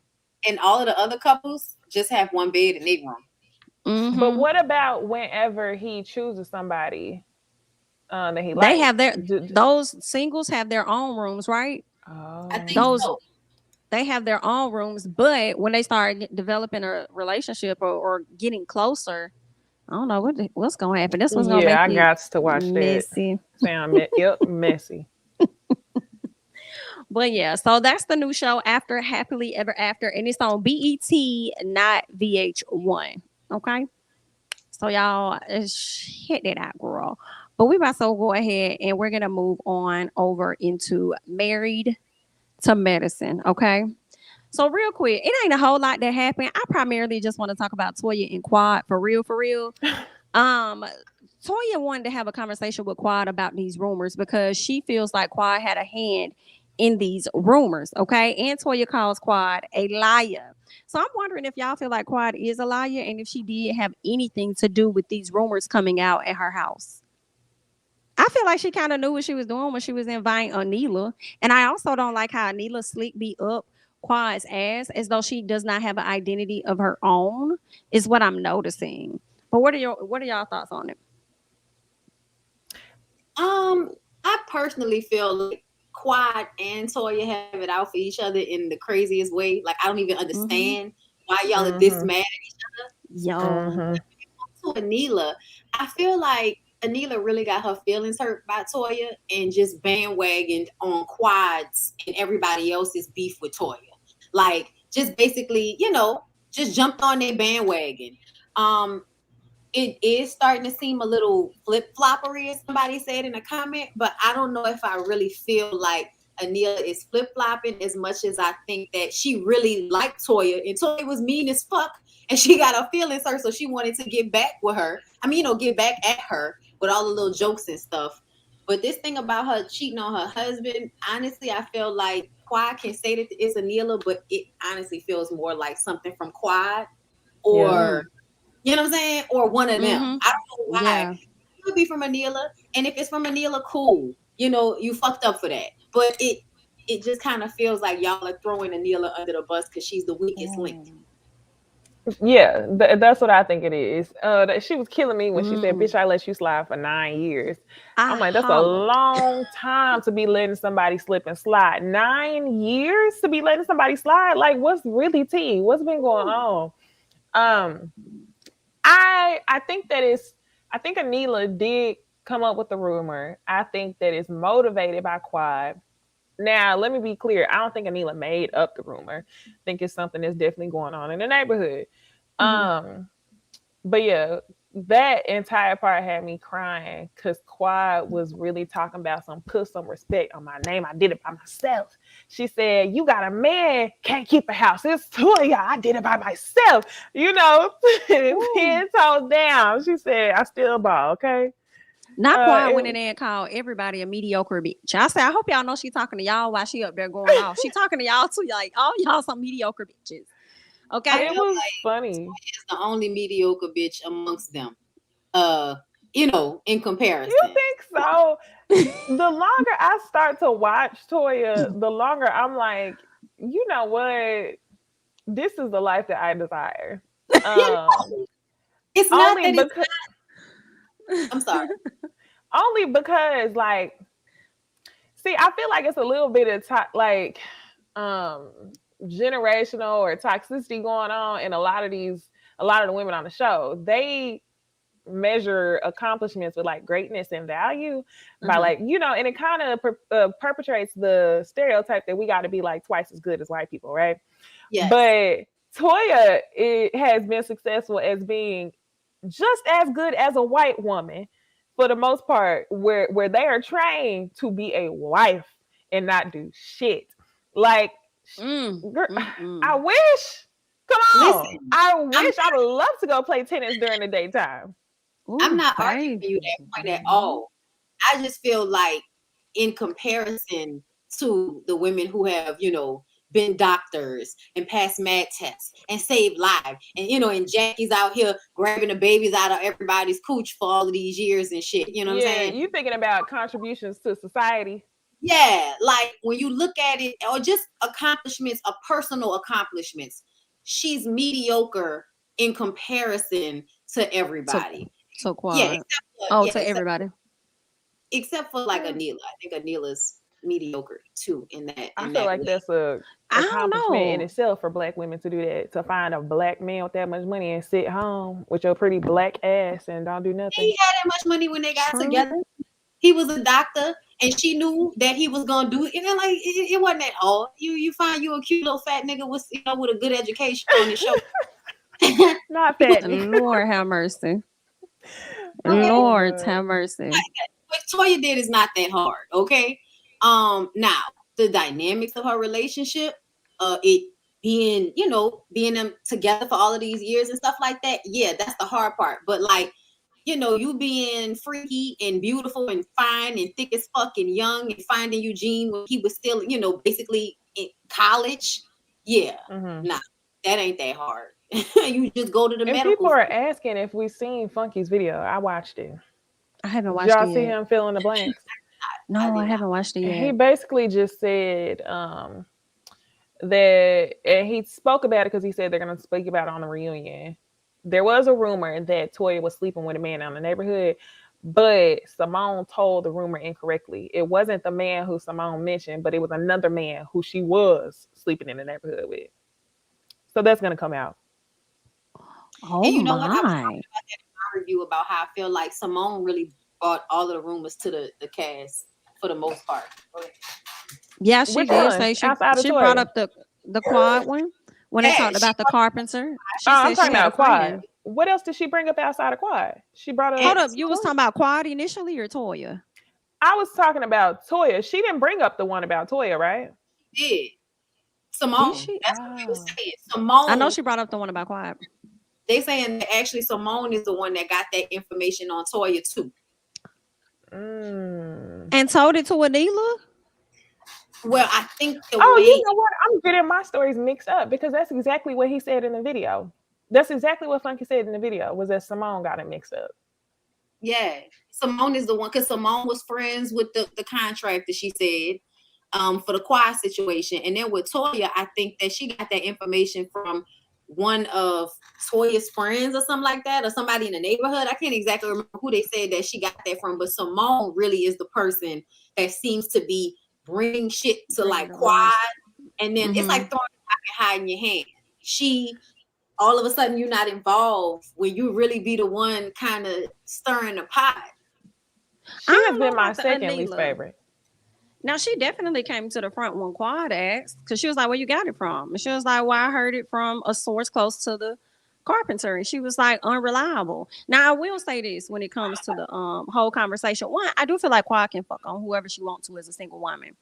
Speaker 3: And all of the other couples just have one bed in their room.
Speaker 2: But what about whenever he chooses somebody that he likes?
Speaker 1: They have those singles have their own rooms, right?
Speaker 3: Oh, I think so.
Speaker 1: They have their own rooms, but when they start developing a relationship or getting closer, I don't know what's gonna happen. This one's gonna make
Speaker 2: I got to watch
Speaker 1: messy.
Speaker 2: That. Messy.
Speaker 1: But yeah, so that's the new show, After Happily Ever After, and it's on BET, not VH1. Okay. So y'all hit that out, girl. But we about to go ahead and we're gonna move on over into married to medicine. Okay. So real quick, it ain't a whole lot that happened. I primarily just want to talk about Toya and Quad for real, for real. Um, Toya wanted to have a conversation with Quad about these rumors because she feels like Quad had a hand in these rumors. Okay. And Toya calls Quad a liar. So I'm wondering if y'all feel like Quad is a liar and if she did have anything to do with these rumors coming out at her house. I feel like she kind of knew what she was doing when she was inviting Anila. And I also don't like how Anila slick beat up Quad's ass as though she does not have an identity of her own, is what I'm noticing. But what are y'all thoughts on it?
Speaker 3: I personally feel like Quad and Toya have it out for each other in the craziest way. Like I don't even understand why y'all are this mad at each other.
Speaker 1: Yo.
Speaker 3: To Anila, I feel like Anila really got her feelings hurt by Toya and just bandwagoned on Quads and everybody else's beef with Toya. Like just basically, just jumped on their bandwagon. It is starting to seem a little flip-floppery, as somebody said in a comment, but I don't know if I really feel like Anila is flip-flopping as much as I think that she really liked Toya, and Toya was mean as fuck, and she got her feelings hurt, so she wanted to get back with her. I mean, get back at her with all the little jokes and stuff. But this thing about her cheating on her husband, honestly, I feel like Quad can say that it's Anila, but it honestly feels more like something from Quad or... You know what I'm saying? Or one of them. I don't know why. Yeah. It could be from Anila. And if it's from Anila, cool. You fucked up for that. But it just kind of feels like y'all are throwing Anila under the bus because she's the weakest link.
Speaker 2: Yeah, that's what I think it is. She was killing me when she said, "Bitch, I let you slide for 9 years." I'm like, that's a long time to be letting somebody slip and slide. 9 years to be letting somebody slide? Like, what's really tea? What's been going on? I think I think Anila did come up with the rumor. I think that it's motivated by Quad. Now, let me be clear. I don't think Anila made up the rumor. I think it's something that's definitely going on in the neighborhood. But yeah, that entire part had me crying because Quad was really talking about put some respect on my name. I did it by myself. She said, "You got a man, can't keep a house. It's two of y'all. I did it by myself." 10 toes down. She said, "I still ball, okay?"
Speaker 1: Not Quad went in there and called everybody a mediocre bitch. I said, I hope y'all know she talking to y'all while she up there going off. She talking to y'all too, like all y'all some mediocre bitches. Okay,
Speaker 2: it was funny.
Speaker 3: She's the only mediocre bitch amongst them. In comparison.
Speaker 2: You think so? The longer I start to watch Toya, the longer I'm like, you know what? This is the life that I desire.
Speaker 3: It's not that because I'm sorry.
Speaker 2: Only because, like, see, I feel like it's a little bit of generational or toxicity going on in a lot of the women on the show. They measure accomplishments with like greatness and value by and it kind of perpetrates the stereotype that we got to be like twice as good as white people, right?
Speaker 3: Yes.
Speaker 2: But Toya, it has been successful as being just as good as a white woman for the most part, where they are trained to be a wife and not do shit. Like, I wish. Come on. Listen, I would love to go play tennis during the daytime.
Speaker 3: Ooh, I'm not arguing you that point at all. I just feel like in comparison to the women who have, been doctors and passed mad tests and saved lives. And, and Jackie's out here grabbing the babies out of everybody's cooch for all of these years and shit. You know what I'm saying?
Speaker 2: You thinking about contributions to society.
Speaker 3: Yeah, like when you look at it, or just accomplishments, personal accomplishments, she's mediocre in comparison to everybody.
Speaker 1: So Quad. To everybody.
Speaker 3: Except for like Anila. I think Anila's mediocre too in that.
Speaker 2: I feel like that's a accomplishment in itself for Black women to do that, to find a Black man with that much money and sit home with your pretty Black ass and don't do nothing.
Speaker 3: He had that much money when they got together. He was a doctor and she knew that he was gonna do it. And then like it wasn't that hard. You find you a cute little fat nigga with with a good education on the show.
Speaker 2: Not fat.
Speaker 1: Lord have mercy. Lord have mercy.
Speaker 3: What Toya did is not that hard, okay? Now the dynamics of her relationship, it being, being them together for all of these years and stuff like that. Yeah, that's the hard part. But like, you being freaky and beautiful and fine and thick as fuck and young and finding Eugene when he was still, basically in college. Yeah, nah, that ain't that hard. You just go to the medical.
Speaker 2: People are asking if we've seen Funky's video. I watched it.
Speaker 1: I haven't watched
Speaker 2: Did y'all
Speaker 1: it
Speaker 2: see
Speaker 1: yet.
Speaker 2: him fill in the blanks?
Speaker 1: No, I haven't watched it yet.
Speaker 2: He basically just said that, and he spoke about it because he said they're going to speak about it on the reunion. There was a rumor that Toya was sleeping with a man out in the neighborhood, but Simone told the rumor incorrectly. It wasn't the man who Simone mentioned, but it was another man who she was sleeping in the neighborhood with. So that's going to come out.
Speaker 1: Oh,
Speaker 3: and you know what? I was talking about that in my review about how I feel like Simone really brought all of the rumors to the cast for the most part.
Speaker 1: Yeah, she did say she brought up the quad one when they talked about the carpenter.
Speaker 2: I'm talking about quad. What else did she bring up outside of quad? She brought up.
Speaker 1: Hold up, you was talking about quad initially or Toya?
Speaker 2: I was talking about Toya. She didn't bring up the one about Toya, right?
Speaker 3: She did. Simone. That's what we were saying. Simone.
Speaker 1: I know she brought up the one about quad.
Speaker 3: They saying that actually Simone is the one that got that information on Toya too.
Speaker 1: And told it to Anila?
Speaker 3: Well, I think
Speaker 2: you know what? I'm getting my stories mixed up because that's exactly what he said in the video. That's exactly what Funky said in the video, was that Simone got it mixed up.
Speaker 3: Yeah. Simone is the one, because Simone was friends with the contractor, she said, for the quad situation. And then with Toya, I think that she got that information from one of Toya's friends or something like that, or somebody in the neighborhood. I can't exactly remember who they said that she got that from, but Simone really is the person that seems to be bringing shit to like quad, and then it's like throwing a pocket high in your hand. She, all of a sudden, you're not involved when you really be the one kind of stirring the pot.
Speaker 2: She has been my second least favorite.
Speaker 1: Now, she definitely came to the front when Quad asked, because she was like, where you got it from? And she was like, well, I heard it from a source close to the carpenter. And she was like, unreliable. Now, I will say this when it comes to the whole conversation. One, I do feel like Quad can fuck on whoever she wants to as a single woman.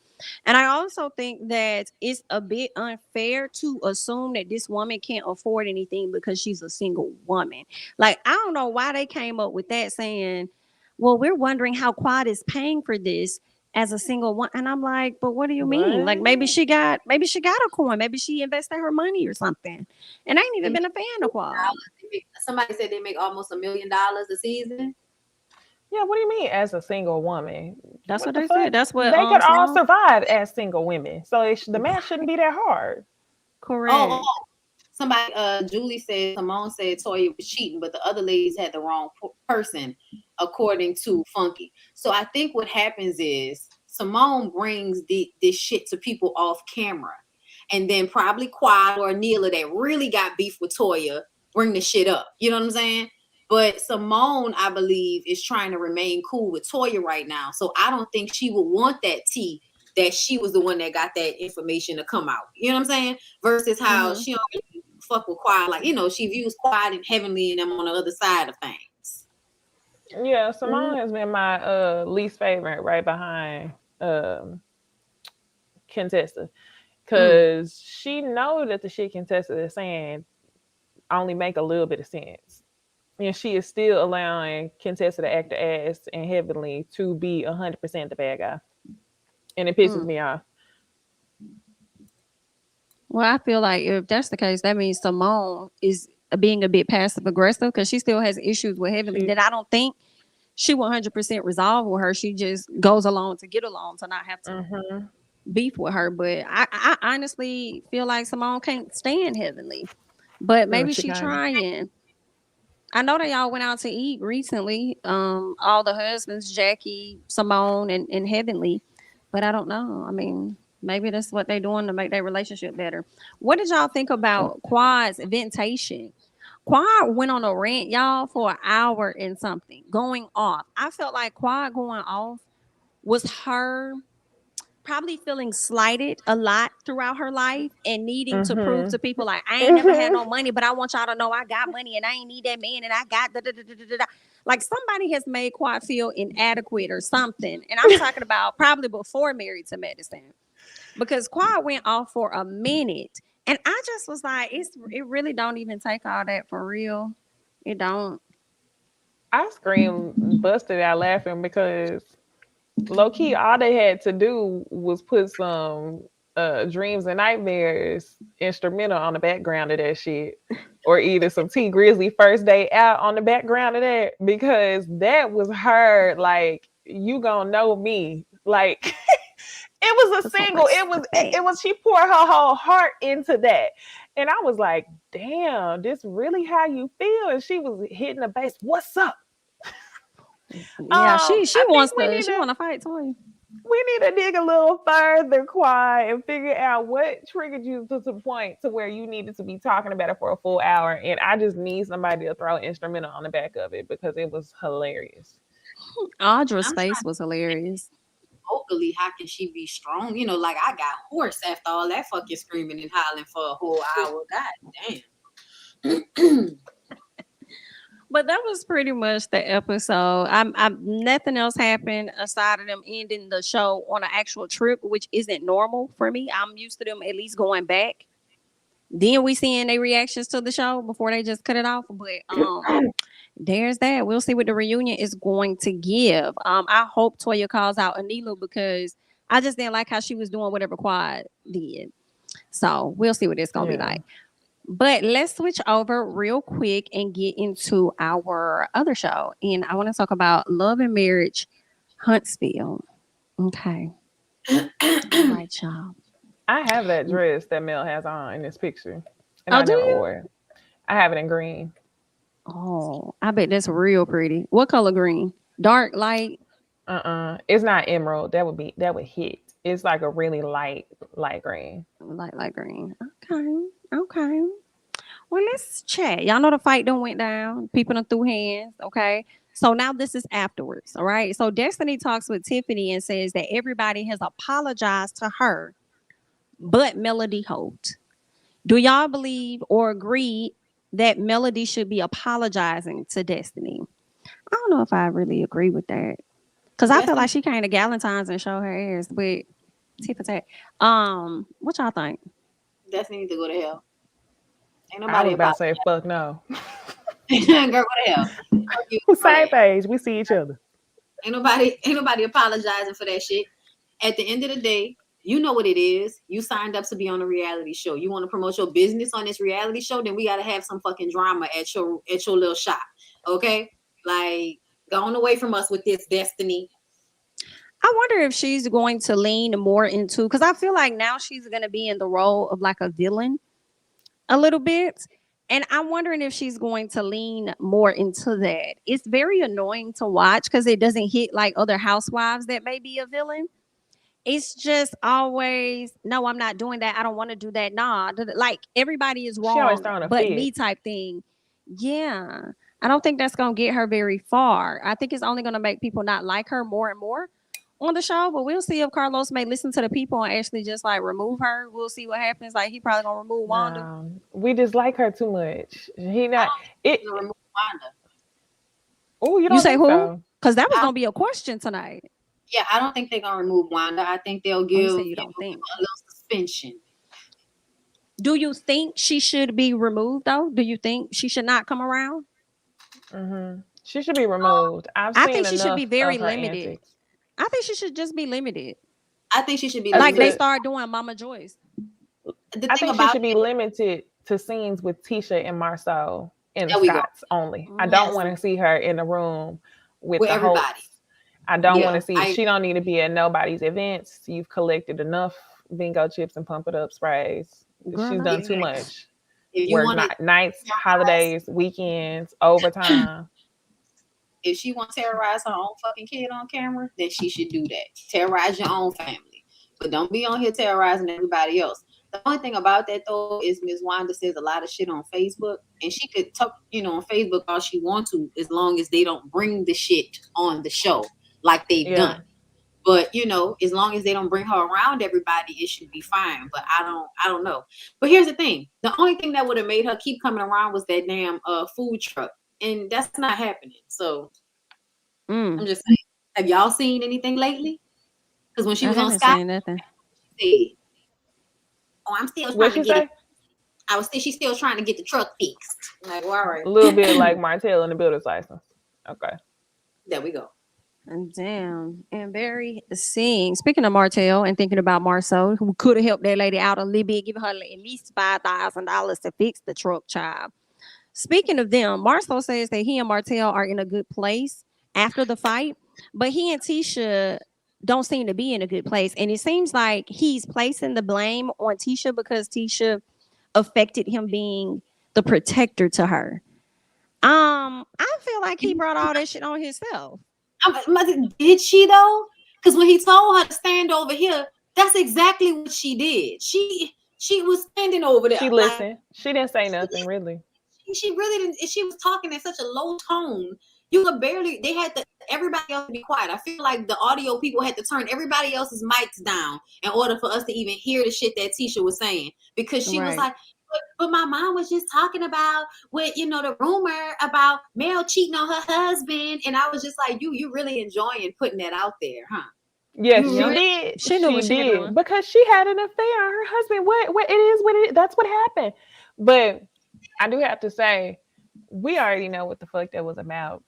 Speaker 1: And I also think that it's a bit unfair to assume that this woman can't afford anything because she's a single woman. Like, I don't know why they came up with that saying, well, we're wondering how Quad is paying for this as a single one. And I'm like, but what do you mean? Like, maybe she got a coin. Maybe she invested her money or something. And I ain't even been a fan of Quad.
Speaker 3: Somebody said they make almost $1 million a season.
Speaker 2: Yeah, what do you mean as a single woman?
Speaker 1: That's what they said. That's what
Speaker 2: they could all survive as single women. So the math shouldn't be that hard.
Speaker 1: Correct.
Speaker 3: Somebody, Julie said, Simone said Toya was cheating, but the other ladies had the wrong person, according to Funky. So I think what happens is Simone brings this shit to people off camera, and then probably Quad or Neela that really got beef with Toya bring the shit up. You know what I'm saying? But Simone, I believe, is trying to remain cool with Toya right now. So I don't think she would want that tea that she was the one that got that information to come out. You know what I'm saying? Versus how she don't fuck with Quad. Like, she views Quad and Heavenly and them on the other side of things.
Speaker 2: Yeah, Simone has been my least favorite, right behind Contessa. Because she knows that the shit Contessa is saying only make a little bit of sense. And she is still allowing Contessa to act the ass and Heavenly to be 100% the bad guy. And it pisses me off.
Speaker 1: Well, I feel like if that's the case, that means Simone is being a bit passive aggressive because she still has issues with Heavenly that I don't think she 100% resolve with her. She just goes along to get along to not have to beef with her. But I honestly feel like Simone can't stand Heavenly. But maybe she's trying. I know they all went out to eat recently. All the husbands, Jackie, Simone, and Heavenly. But I don't know. I mean, maybe that's what they're doing to make their relationship better. What did y'all think about Quad's ventation? Quad went on a rant, y'all, for an hour and something, going off. I felt like Quad going off was her probably feeling slighted a lot throughout her life and needing to prove to
Speaker 2: Mm-hmm.
Speaker 1: people like I ain't never had no money, but I want y'all to know I got money and I ain't need that man and I got da da da da da da. Like somebody has made Quad feel inadequate or something, and I'm talking about probably before Married to Medicine, because Quad went off for a minute, and I just was like, it really don't even take all that for real. It don't.
Speaker 2: I screamed, busted out laughing because low key, all they had to do was put some Dreams and Nightmares instrumental on the background of that shit. Or either some T Grizzly First Day Out on the background of that, because that was her like, you gonna know me. Like it was a
Speaker 1: Put some
Speaker 2: single.
Speaker 1: respect.
Speaker 2: It was she poured her whole heart into that. And I was like, damn, this really how you feel? And she was hitting the bass. What's up?
Speaker 1: Yeah, she
Speaker 2: I think
Speaker 1: wants to she want to fight Toya.
Speaker 2: we need to dig a little further, Quad, and figure out what triggered you to the point to where you needed to be talking about it for a full hour. And I just need somebody to throw an instrumental on the back of it because it was hilarious.
Speaker 1: Audra's
Speaker 3: I'm
Speaker 1: face was hilarious.
Speaker 3: vocally, how can she be strong? You know, like I got hoarse after all that fucking screaming and hollering for a whole hour. God damn.
Speaker 1: But that was pretty much the episode. I'm nothing else happened aside of them ending the show on an actual trip, which isn't normal for me. I'm used to them at least going back. Then we seeing their reactions to the show before they just cut it off. But there's that. We'll see what the reunion is going to give. I hope Toya calls out Anila because I just didn't like how she was doing whatever Quad did. So we'll see what it's gonna be like. But let's switch over real quick and get into our other show. And I want to talk about Love and Marriage Huntsville. Okay. All right, y'all.
Speaker 2: I have that dress that Mel has on in this picture, and
Speaker 1: Oh,
Speaker 2: I
Speaker 1: do
Speaker 2: never
Speaker 1: you?
Speaker 2: wore it. I have it in green.
Speaker 1: Oh, I bet that's real pretty. What color green? Dark, light?
Speaker 2: It's not emerald. That would hit. It's like a really light green.
Speaker 1: Light green. Okay. Okay. Well, let's chat. Y'all know the fight done went down. People done threw hands. Okay. So now this is afterwards. All right. So Destiny talks with Tiffany and says that everybody has apologized to her, but Melody Holt. Do y'all believe or agree that Melody should be apologizing to Destiny? I don't know if I really agree with that. Because I feel like she came to Galentine's and showed her ass, but tip for tat. What y'all think?
Speaker 3: Destiny need to go to hell. Ain't
Speaker 2: I
Speaker 3: nobody
Speaker 2: was about to
Speaker 3: about
Speaker 2: say, fuck no.
Speaker 3: girl, go to hell.
Speaker 2: Same page. We see each other.
Speaker 3: Ain't nobody apologizing for that shit. At the end of the day, you know what it is. You signed up to be on a reality show. You want to promote your business on this reality show, then we gotta have some fucking drama at your little shop. Okay? Like, going away from us with this, Destiny.
Speaker 1: I wonder if she's going to lean more into, because I feel like now she's going to be in the role of like a villain a little bit. And I'm wondering if she's going to lean more into that. It's very annoying to watch because it doesn't hit like other housewives that may be a villain. It's just always, no, I'm not doing that. I don't want to do that. Nah, like everybody is
Speaker 2: She always
Speaker 1: wrong,
Speaker 2: throwing a
Speaker 1: but
Speaker 2: fit.
Speaker 1: me type thing. Yeah. I don't think that's going to get her very far. I think it's only going to make people not like her more and more on the show, but we'll see if Carlos may listen to the people and actually just like remove her. We'll see what happens. Like he probably gonna remove Wanda.
Speaker 2: We just like her too much. He not it.
Speaker 3: Remove Wanda.
Speaker 2: Oh, you
Speaker 1: You
Speaker 2: don't
Speaker 1: say
Speaker 2: think
Speaker 1: who?
Speaker 2: so?
Speaker 1: Because that was gonna be a question tonight.
Speaker 3: Yeah, I don't think they're gonna remove Wanda. I think they'll give,
Speaker 1: you say you don't think.
Speaker 3: a little suspension.
Speaker 1: Do you think she should be removed though? Do you think she should not come around?
Speaker 2: She should be removed. I've
Speaker 1: I
Speaker 2: seen
Speaker 1: think she should be
Speaker 2: enough
Speaker 1: very
Speaker 2: of her
Speaker 1: limited.
Speaker 2: antics.
Speaker 1: I think she should just be limited.
Speaker 3: I think she should be
Speaker 1: Like they
Speaker 3: limited.
Speaker 1: start doing Mama Joyce.
Speaker 2: I think she should be limited to scenes with Tisha and Marceau and the Scotts only. I don't want to see her in the room with the
Speaker 3: everybody.
Speaker 2: hosts. I don't want to see. She don't need to be at nobody's events. You've collected enough bingo chips and pump it up sprays. Girl, she's done too much.
Speaker 3: If you want
Speaker 2: nights, holidays, weekends, overtime.
Speaker 3: If she wants to terrorize her own fucking kid on camera, then she should do that. Terrorize your own family. But don't be on here terrorizing everybody else. The only thing about that, though, is Ms. Wanda says a lot of shit on Facebook. And she could talk, on Facebook all she wants to, as long as they don't bring the shit on the show like they've done. But as long as they don't bring her around everybody, it should be fine. But I don't know. But here's the thing: the only thing that would have made her keep coming around was that damn food truck, and that's not happening. So I'm just saying. Have y'all seen anything lately? Because when she
Speaker 1: I
Speaker 3: was on
Speaker 1: haven't
Speaker 3: Sky,
Speaker 1: seen nothing.
Speaker 3: she said, "Oh, I'm still trying
Speaker 2: What
Speaker 3: to
Speaker 2: she
Speaker 3: get it."
Speaker 2: say?
Speaker 3: She's still trying to get the truck fixed. I'm like, well, all right,
Speaker 2: A little bit like Martell in the builder's license. Okay.
Speaker 3: there we go.
Speaker 1: Damn. And Barry seeing, speaking of Martell and thinking about Marceau, who could have helped that lady out a little bit, giving her at least $5,000 to fix the truck, child. Speaking of them, Marceau says that he and Martell are in a good place after the fight, but he and Tisha don't seem to be in a good place. And it seems like he's placing the blame on Tisha because Tisha affected him being the protector to her. I feel like he brought all that shit on himself.
Speaker 3: Did she though? Because when he told her to stand over here, that's exactly what she did. She was standing over there.
Speaker 2: She
Speaker 3: Like
Speaker 2: listened. She didn't say nothing really.
Speaker 3: she really didn't. She was talking in such a low tone. You could barely. They had to. Everybody else to be quiet. I feel like the audio people had to turn everybody else's mics down in order for us to even hear the shit that Tisha was saying, because she was
Speaker 1: Right.
Speaker 3: like, but my mom was just talking about what the rumor about Mel cheating on her husband, and I was just like, you really enjoying putting that out there, huh?
Speaker 2: Yes,
Speaker 3: You
Speaker 2: she
Speaker 1: Yep.
Speaker 3: really,
Speaker 2: did.
Speaker 1: She knew
Speaker 2: She
Speaker 1: what she was
Speaker 2: did
Speaker 1: doing.
Speaker 2: because she had an affair on her husband. What it is, what it is. That's what happened. But I do have to say, we already know what the fuck that was about.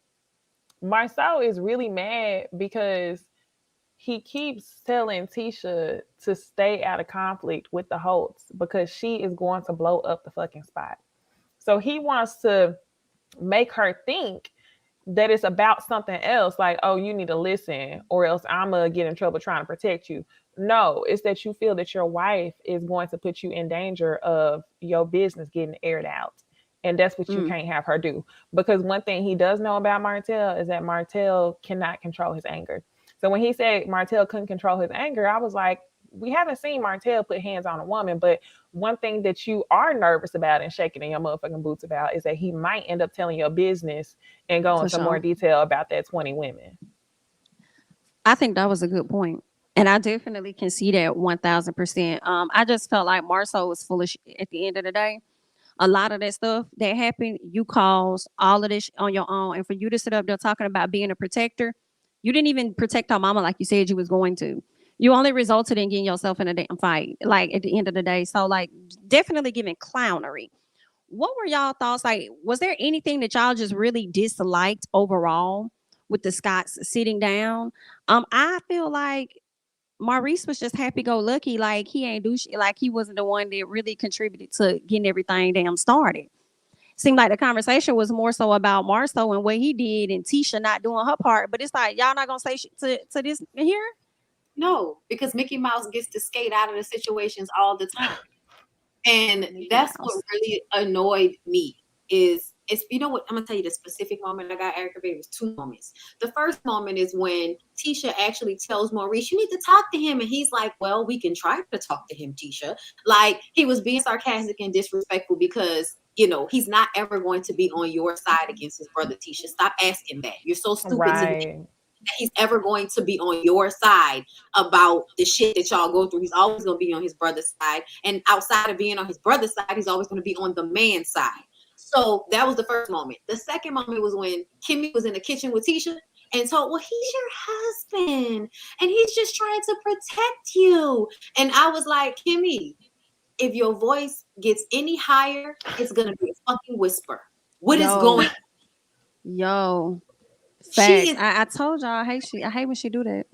Speaker 2: Marceau is really mad because he keeps telling Tisha to stay out of conflict with the Holts because she is going to blow up the fucking spot. So he wants to make her think that it's about something else, like, oh, you need to listen or else I'm gonna get in trouble trying to protect you. No, it's that you feel that your wife is going to put you in danger of your business getting aired out. And that's what you can't have her do. Because one thing he does know about Martell is that Martell cannot control his anger. So when he said Martell couldn't control his anger, I was like, we haven't seen Martell put hands on a woman, but one thing that you are nervous about and shaking in your motherfucking boots about is that he might end up telling your business and go
Speaker 1: For
Speaker 2: into more
Speaker 1: sure.
Speaker 2: detail about that 20 women.
Speaker 1: I think that was a good point. And I definitely can see that 1000%. I just felt like Marceau was foolish at the end of the day. A lot of that stuff that happened, you caused all of this on your own. And for you to sit up there talking about being a protector, you didn't even protect our mama like you said you was going to. You only resulted in getting yourself in a damn fight, like at the end of the day. So, like, definitely giving clownery. What were y'all thoughts? Like, was there anything that y'all just really disliked overall with the Scots sitting down? I feel like Maurice was just happy go lucky, like he ain't do shit, like he wasn't the one that really contributed to getting everything damn started. Seemed like the conversation was more so about Marceau and what he did and Tisha not doing her part. But it's like y'all not gonna say shit to this here?
Speaker 3: no, because Mickey Mouse gets to skate out of the situations all the time. And
Speaker 1: Mickey
Speaker 3: that's what
Speaker 1: Mouse.
Speaker 3: really annoyed me is it's what I'm gonna tell you the specific moment I got aggravated was two moments. The first moment is when Tisha actually tells Maurice, you need to talk to him. And he's like, well, we can try to talk to him, Tisha. Like he was being sarcastic and disrespectful because he's not ever going to be on your side against his brother, Tisha. Stop asking that. You're so stupid to think
Speaker 2: Right.
Speaker 3: that he's ever going to be on your side about the shit that y'all go through. He's always going to be on his brother's side. And outside of being on his brother's side, he's always going to be on the man's side. So that was the first moment. The second moment was when Kimmy was in the kitchen with Tisha and told, well, he's your husband and he's just trying to protect you. And I was like, Kimmy, if your voice gets any higher, it's going to be a fucking whisper. What is going on?
Speaker 1: Yo,
Speaker 3: She
Speaker 1: facts.
Speaker 3: is,
Speaker 1: I told y'all I hate when she do that.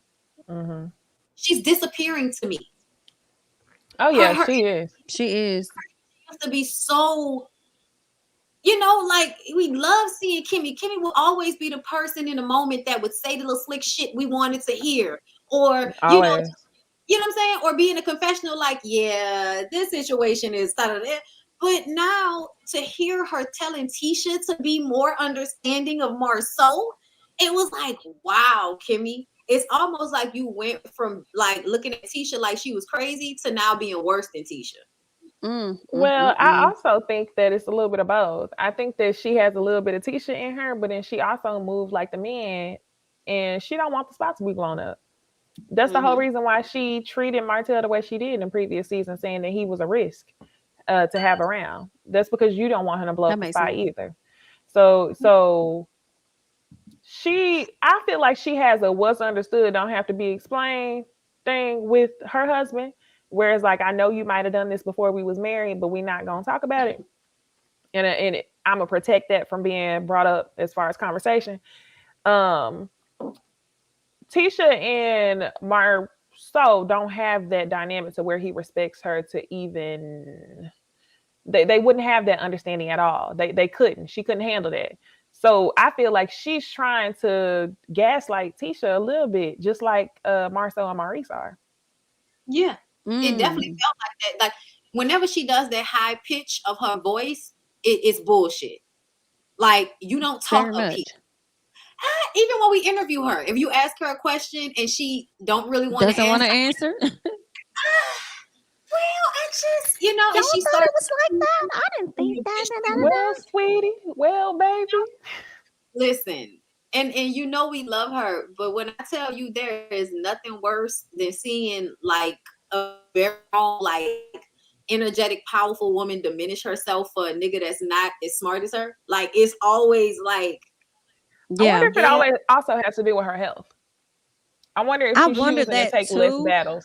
Speaker 2: Mm-hmm.
Speaker 3: she's disappearing to me.
Speaker 2: Oh
Speaker 3: Her,
Speaker 2: yeah,
Speaker 3: her
Speaker 2: she is.
Speaker 1: She is.
Speaker 3: has to be so, like we love seeing Kimmy. Kimmy will always be the person in the moment that would say the little slick shit we wanted to hear. Or,
Speaker 2: Always.
Speaker 3: what I'm saying? Or be in a confessional like, yeah, this situation is but now to hear her telling Tisha to be more understanding of Marceau, it was like, wow, Kimmy. It's almost like you went from like looking at Tisha like she was crazy to now being worse than Tisha.
Speaker 1: Mm, mm,
Speaker 2: Well,
Speaker 1: mm,
Speaker 2: I
Speaker 1: mm.
Speaker 2: also think that it's a little bit of both. I think that she has a little bit of Tisha in her, but then she also moves like the man, and she don't want the spot to be blown up. That's the whole reason why she treated Martell the way she did in previous seasons, saying that he was a risk to have around. That's because you don't want him to blow up the spot either. So I feel like she has a what's understood don't have to be explained thing with her husband. Whereas, like, I know you might have done this before we was married, but we're not gonna talk about it. And I'm gonna protect that from being brought up as far as conversation. Tisha and Marceau don't have that dynamic to where he respects her to even. They wouldn't have that understanding at all. They couldn't. She couldn't handle that. So I feel like she's trying to gaslight Tisha a little bit, just like Marceau and Maurice are.
Speaker 3: Yeah, it definitely felt like that. Like whenever she does that high pitch of her voice, it's bullshit. Like you don't talk up here. Even when we interview her, if you ask her a question and she don't really want
Speaker 1: to answer.
Speaker 3: Well, I just, and she
Speaker 1: started. It was like that. I didn't think that.
Speaker 2: Well, sweetie. Well, baby.
Speaker 3: Listen, and we love her, but when I tell you there is nothing worse than seeing like a very like energetic, powerful woman diminish herself for a nigga that's not as smart as her. Like it's always like.
Speaker 2: Yeah. I wonder if it always also has to do with her health. I wonder if she's choosing to take less battles.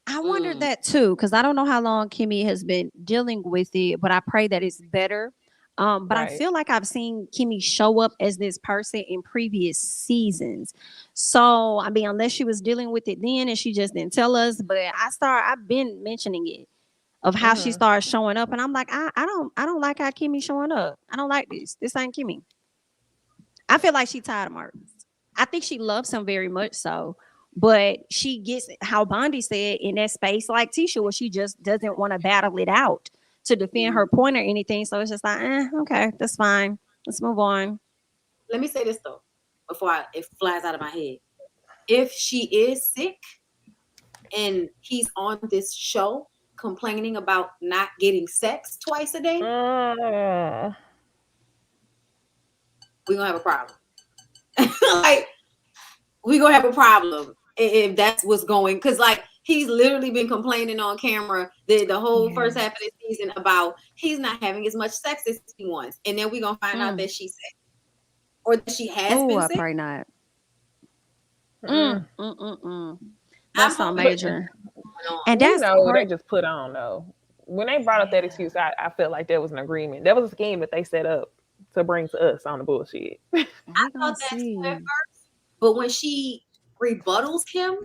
Speaker 1: I wondered that too, because I don't know how long Kimmy has been dealing with it, but I pray that it's better. But right. I feel like I've seen Kimmy show up as this person in previous seasons. So, I mean, unless she was dealing with it then and she just didn't tell us, but I've been mentioning it of how she started showing up. And I'm like, I don't like how Kimmy's showing up. I don't like this. This ain't Kimmy. I feel like she's tired of Martin. I think she loves him very much so. But she gets how Bondy said in that space like Tisha, where she just doesn't want to battle it out to defend her point or anything. So it's just like, okay, that's fine. Let's move on.
Speaker 3: Let me say this though, before it flies out of my head. If she is sick and he's on this show complaining about not getting sex twice a day, we're gonna have a problem. Like, we're gonna have a problem. If that's what's going, because like he's literally been complaining on camera the whole first half of this season about he's not having as much sex as he wants, and then we're gonna find out that she's sick or that she has been sick.
Speaker 1: Probably not. That's not major.
Speaker 2: And that's they just put on though. When they brought up that excuse, I felt like there was an agreement. That was a scheme that they set up to bring to us on the bullshit.
Speaker 3: I thought that too at first, but when she rebuttals him,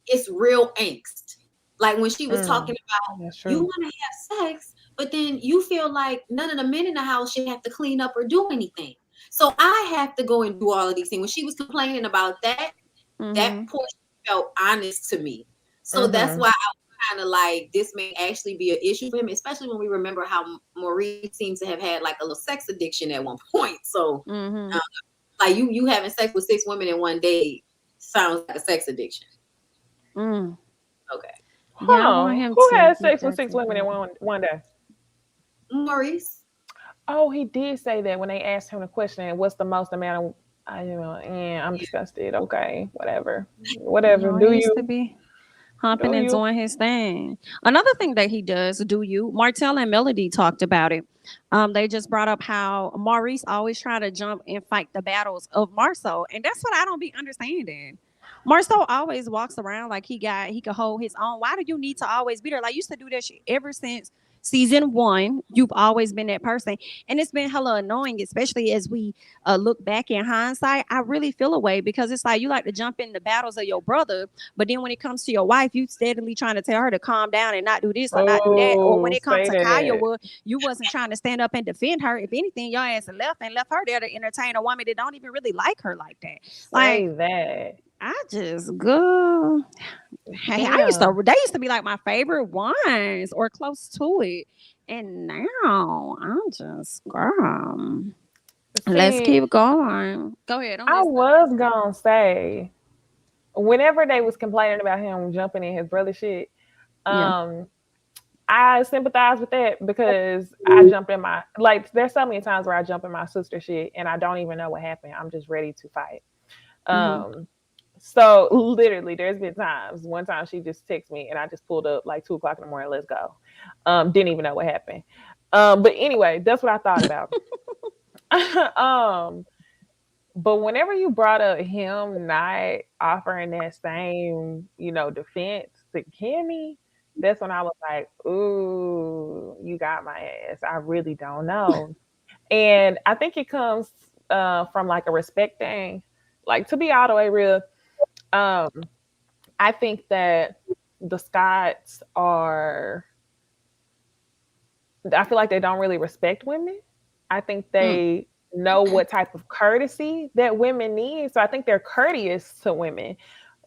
Speaker 3: it's real angst. Like when she was talking about you want to have sex, but then you feel like none of the men in the house should have to clean up or do anything. So I have to go and do all of these things. When she was complaining about that, that portion felt honest to me. So that's why I was kind of like, this may actually be an issue for him, especially when we remember how Maurice seems to have had like a little sex addiction at one point. So like you having sex with 6 women in one day sounds like a sex addiction. Okay.
Speaker 2: Who had sex with 6 women in one day?
Speaker 3: Maurice.
Speaker 2: Oh, he did say that when they asked him the question, what's the most amount of I'm disgusted. Okay, whatever. Do you
Speaker 1: used to be humping and doing his thing. Another thing that he does, Martell and Melody talked about it. They just brought up how Maurice always try to jump and fight the battles of Marceau, and that's what I don't be understanding. Marceau always walks around like he could hold his own. Why do you need to always be there? Like, you used to do that shit ever since season 1. You've always been that person, and it's been hella annoying, especially as we look back in hindsight. I really feel a way because it's like you like to jump in the battles of your brother, but then when it comes to your wife, you steadily trying to tell her to calm down and not do this or not do that. Or when it comes to Kaya, you wasn't trying to stand up and defend her. If anything, your ass left her there to entertain a woman that don't even really like her like that.
Speaker 2: That.
Speaker 1: I just go. Hey, they used to be like my favorite ones or close to it, and now I'm just girl. Let's keep going. Go ahead.
Speaker 2: I was gonna say, whenever they was complaining about him jumping in his brother shit, I sympathize with that because I jump in my there's so many times where I jump in my sister shit and I don't even know what happened. I'm just ready to fight. So literally, there's been times. One time she just texted me, and I just pulled up like 2 o'clock in the morning. Let's go. Didn't even know what happened. But anyway, that's what I thought about. um, but whenever you brought up him not offering that same, defense to Kimmy, that's when I was like, "Ooh, you got my ass." I really don't know, and I think it comes from like a respect thing. Like, to be all the way real, um, I think that the Scots are. I feel like they don't really respect women. I think they know what type of courtesy that women need. So I think they're courteous to women.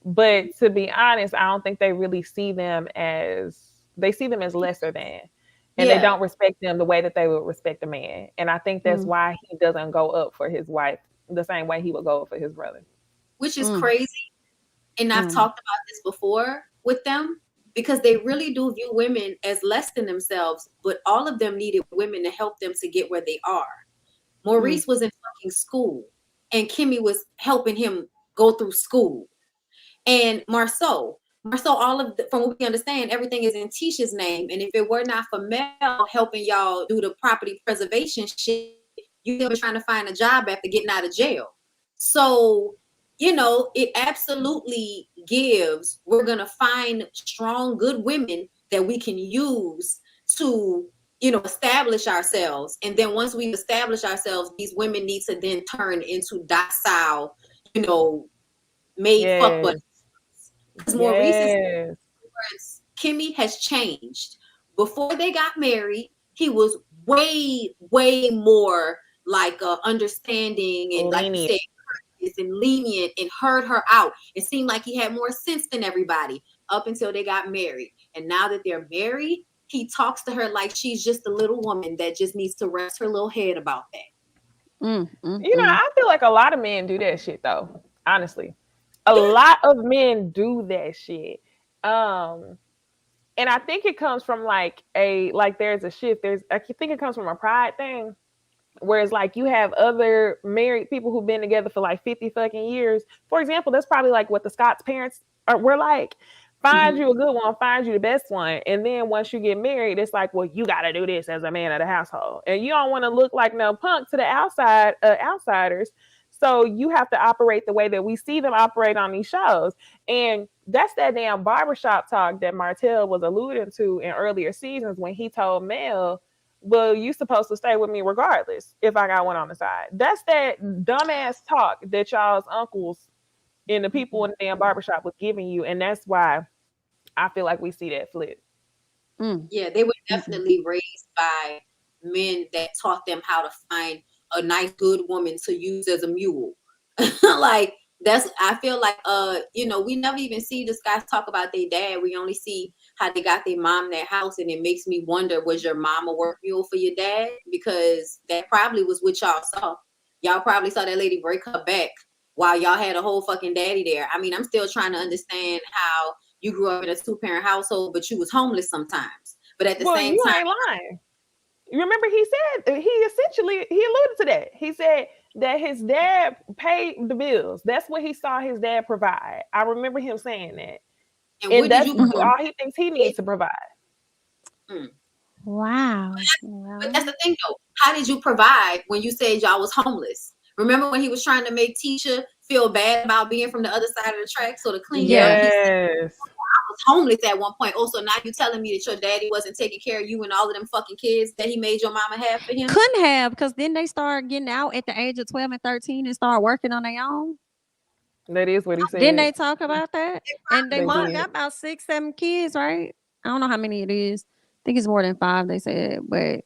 Speaker 2: But to be honest, I don't think they really see them as lesser than. And they don't respect them the way that they would respect a man. And I think that's why he doesn't go up for his wife the same way he would go up for his brother.
Speaker 3: Which is crazy. And I've talked about this before with them, because they really do view women as less than themselves, but all of them needed women to help them to get where they are. Maurice was in fucking school, and Kimmy was helping him go through school. And Marceau, from what we understand, everything is in Tisha's name. And if it were not for Mel helping y'all do the property preservation shit, you'd be trying to find a job after getting out of jail. So, it absolutely gives, we're going to find strong, good women that we can use to, establish ourselves. And then once we establish ourselves, these women need to then turn into docile, made fuck buddies. Because Maurice's Kimmy has changed. Before they got married, he was way, way more like understanding and like you said, and lenient, and heard her out. It seemed like he had more sense than everybody up until they got married. And now that they're married, he talks to her like she's just a little woman that just needs to rest her little head about that.
Speaker 2: I feel like a lot of men do that shit though. Honestly, a lot of men do that shit. And I think it comes from there's a shift. I think it comes from a pride thing. Whereas, like, you have other married people who've been together for like 50 fucking years. For example, that's probably like what the Scott's parents were like. Find you a good one, find you the best one. And then once you get married, it's like, well, you got to do this as a man of the household. And you don't want to look like no punk to the outsiders. So you have to operate the way that we see them operate on these shows. And that's that damn barbershop talk that Martell was alluding to in earlier seasons when he told Mel, well, you supposed to stay with me regardless if I got one on the side. That's that dumbass talk that y'all's uncles and the people in the damn barbershop was giving you. And that's why I feel like we see that flip.
Speaker 3: Yeah, they were definitely raised by men that taught them how to find a nice, good woman to use as a mule. I feel like, we never even see this guys talk about their dad. We only see how they got their mom their house. And it makes me wonder, was your mom a work mule for your dad? Because that probably was what y'all saw. Y'all probably saw that lady break her back while y'all had a whole fucking daddy there. I mean, I'm still trying to understand how you grew up in a 2-parent household, but you was homeless sometimes. But at the same time,
Speaker 2: you ain't lying. You remember he alluded to that. He said that his dad paid the bills. That's what he saw his dad provide. I remember him saying that. And that's all he thinks he needs to provide.
Speaker 1: Wow.
Speaker 3: But that's the thing though. How did you provide when you said y'all was homeless? Remember when he was trying to make Tisha feel bad about being from the other side of the track? So to clean up, he said, I was homeless at one point. Oh, so now you telling me that your daddy wasn't taking care of you and all of them fucking kids that he made your mama have for him?
Speaker 1: Couldn't have, because then they start getting out at the age of 12 and 13 and start working on their own.
Speaker 2: That is what he said.
Speaker 1: Didn't they talk about that? And they got about 6, 7 kids, right? I don't know how many it is. I think it's more than 5, they said, but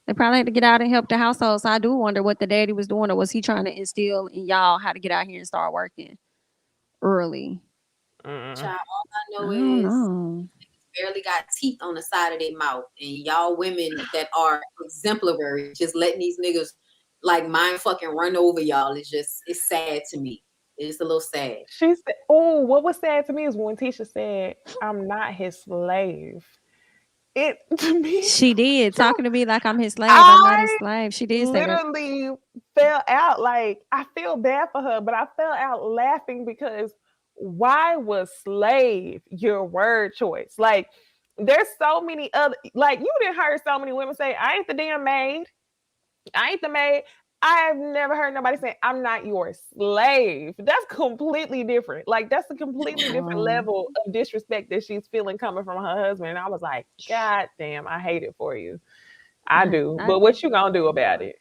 Speaker 1: they probably had to get out and help the household. So I do wonder what the daddy was doing, or was he trying to instill in y'all how to get out here and start working early?
Speaker 3: Child, all I know is barely got teeth on the side of their mouth, and y'all women that are exemplary just letting these niggas like mind fucking run over y'all. It's sad to me. It's a little sad.
Speaker 2: She said, "Oh, what was sad to me is when Tisha said, I'm not his slave." It to me,
Speaker 1: she did talking to me like I'm his slave. I'm not his slave. She did say that.
Speaker 2: Literally fell out. Like, I feel bad for her, but I fell out laughing because why was slave your word choice? Like, there's so many other, like, you didn't hear so many women say, I ain't the damn maid. I ain't the maid. I've never heard nobody say, I'm not your slave. That's completely different. Like, that's a completely different level of disrespect that she's feeling coming from her husband. And I was like, God damn, I hate it for you. I do. But what you gonna do about it?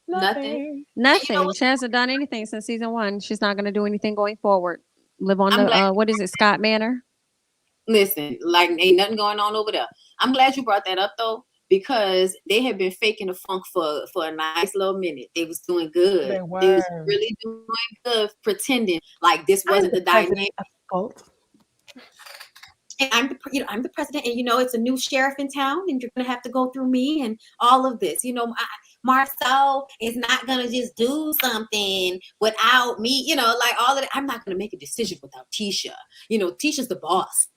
Speaker 3: Nothing.
Speaker 1: Nothing. She hasn't done anything since season 1. She's not going to do anything going forward. Live on what is it, Scott Manor?
Speaker 3: Listen, like ain't nothing going on over there. I'm glad you brought that up though, because they had been faking the funk for a nice little minute. They was doing good. They was really doing good, pretending like this wasn't the dynamic. And I'm the president, and it's a new sheriff in town, and you're gonna have to go through me and all of this. Marcel is not gonna just do something without me. Like all of that. I'm not gonna make a decision without Tisha. Tisha's the boss.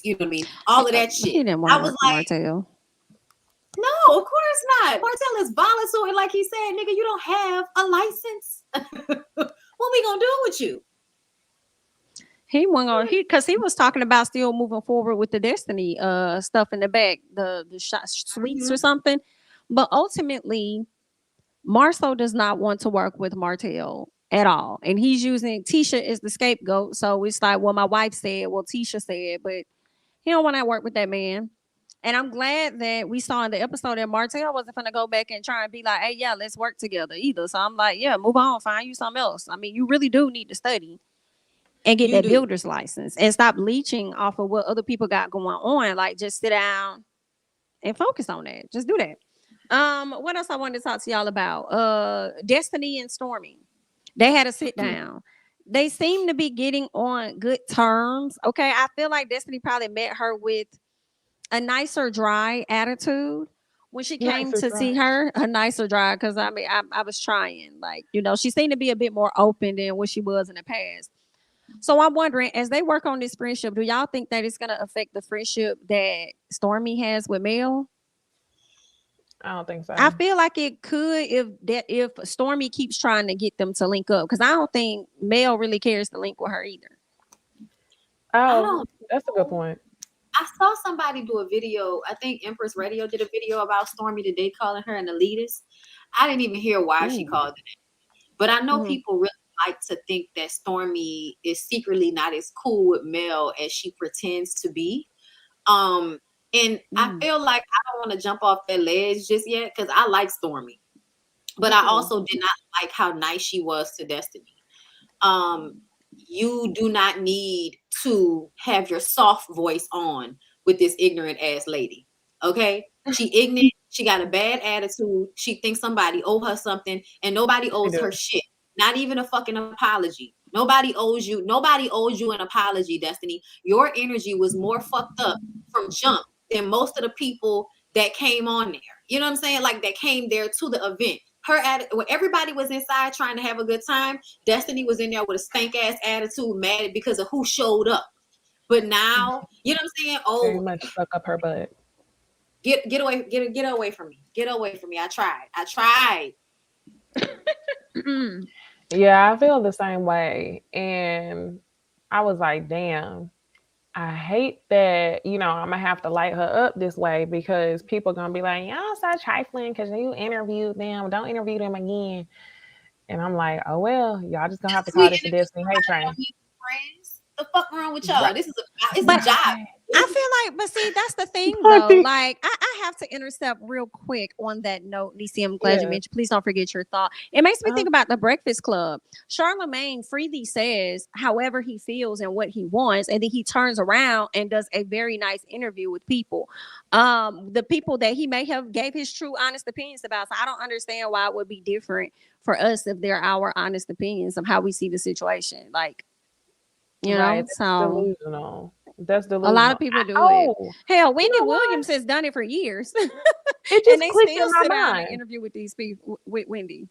Speaker 3: You know what I mean? All of that shit.
Speaker 1: He didn't want to work with Martell.
Speaker 3: No, of course not. Martell is volatile, like he said, nigga, you don't have a license. What we gonna do with you?
Speaker 1: He went on because he was talking about still moving forward with the Destiny stuff in the back, the suites or something. But ultimately, Marceau does not want to work with Martell at all. And he's using Tisha as the scapegoat. So it's like, well, my wife said, well, Tisha said, but he don't want to work with that man. And I'm glad that we saw in the episode that Martell wasn't going to go back and try and be like, hey, yeah, let's work together either. So I'm like, yeah, move on, find you something else. I mean, you really do need to study and get that builder's license and stop leeching off of what other people got going on. Like, just sit down and focus on that. Just do that. What else I wanted to talk to y'all about? Destiny and Stormy. They had a sit down. They seem to be getting on good terms. Okay, I feel like Destiny probably met her with a nicer dry attitude when she came to see her. A nicer dry, because I mean, I was trying. Like, she seemed to be a bit more open than what she was in the past. So I'm wondering, as they work on this friendship, do y'all think that it's going to affect the friendship that Stormy has with Mel?
Speaker 2: I don't think so.
Speaker 1: I feel like it could if Stormy keeps trying to get them to link up, because I don't think Mel really cares to link with her either.
Speaker 2: Oh, that's a good point.
Speaker 3: I saw somebody do a video. I think Empress Radio did a video about Stormy today, calling her an elitist. I didn't even hear why she called it, but I know people really like to think that Stormy is secretly not as cool with Mel as she pretends to be. And I feel like I don't want to jump off that ledge just yet, because I like Stormy, but I also did not like how nice she was to Destiny. You do not need to have your soft voice on with this ignorant ass lady. Okay? She ignorant. She got a bad attitude. She thinks somebody owe her something, and nobody owes her shit. Not even a fucking apology. Nobody owes you an apology, Destiny. Your energy was more fucked up from jump than most of the people that came on there. You know what I'm saying? Like, that came there to the event. When everybody was inside trying to have a good time, Destiny was in there with a stank ass attitude, mad because of who showed up. But now, you know what I'm saying? Oh,
Speaker 2: very much stuck up her butt.
Speaker 3: Get away from me. Get away from me. I tried.
Speaker 2: Yeah, I feel the same way. And I was like, damn, I hate that, I'm going to have to light her up this way, because people going to be like, y'all stop trifling because you interviewed them. Don't interview them again. And I'm like, oh, well, y'all just going to have to call this a Destiny hate train.
Speaker 3: The fuck wrong with y'all? Right. This is a job.
Speaker 1: I feel like, but see, that's the thing though. Like, I have to intercept real quick on that note. Necey, I'm glad you mentioned. Please don't forget your thought. It makes me think about the Breakfast Club. Charlamagne freely says however he feels and what he wants, and then he turns around and does a very nice interview with people. The people that he may have gave his true honest opinions about. So I don't understand why it would be different for us if they're our honest opinions of how we see the situation. Like,
Speaker 2: right.
Speaker 1: So
Speaker 2: delusional. That's delusional.
Speaker 1: A lot of people do it. Hell, Wendy Williams has done it for years.
Speaker 2: It just clicked in my mind.
Speaker 1: An interview with these people, with Wendy.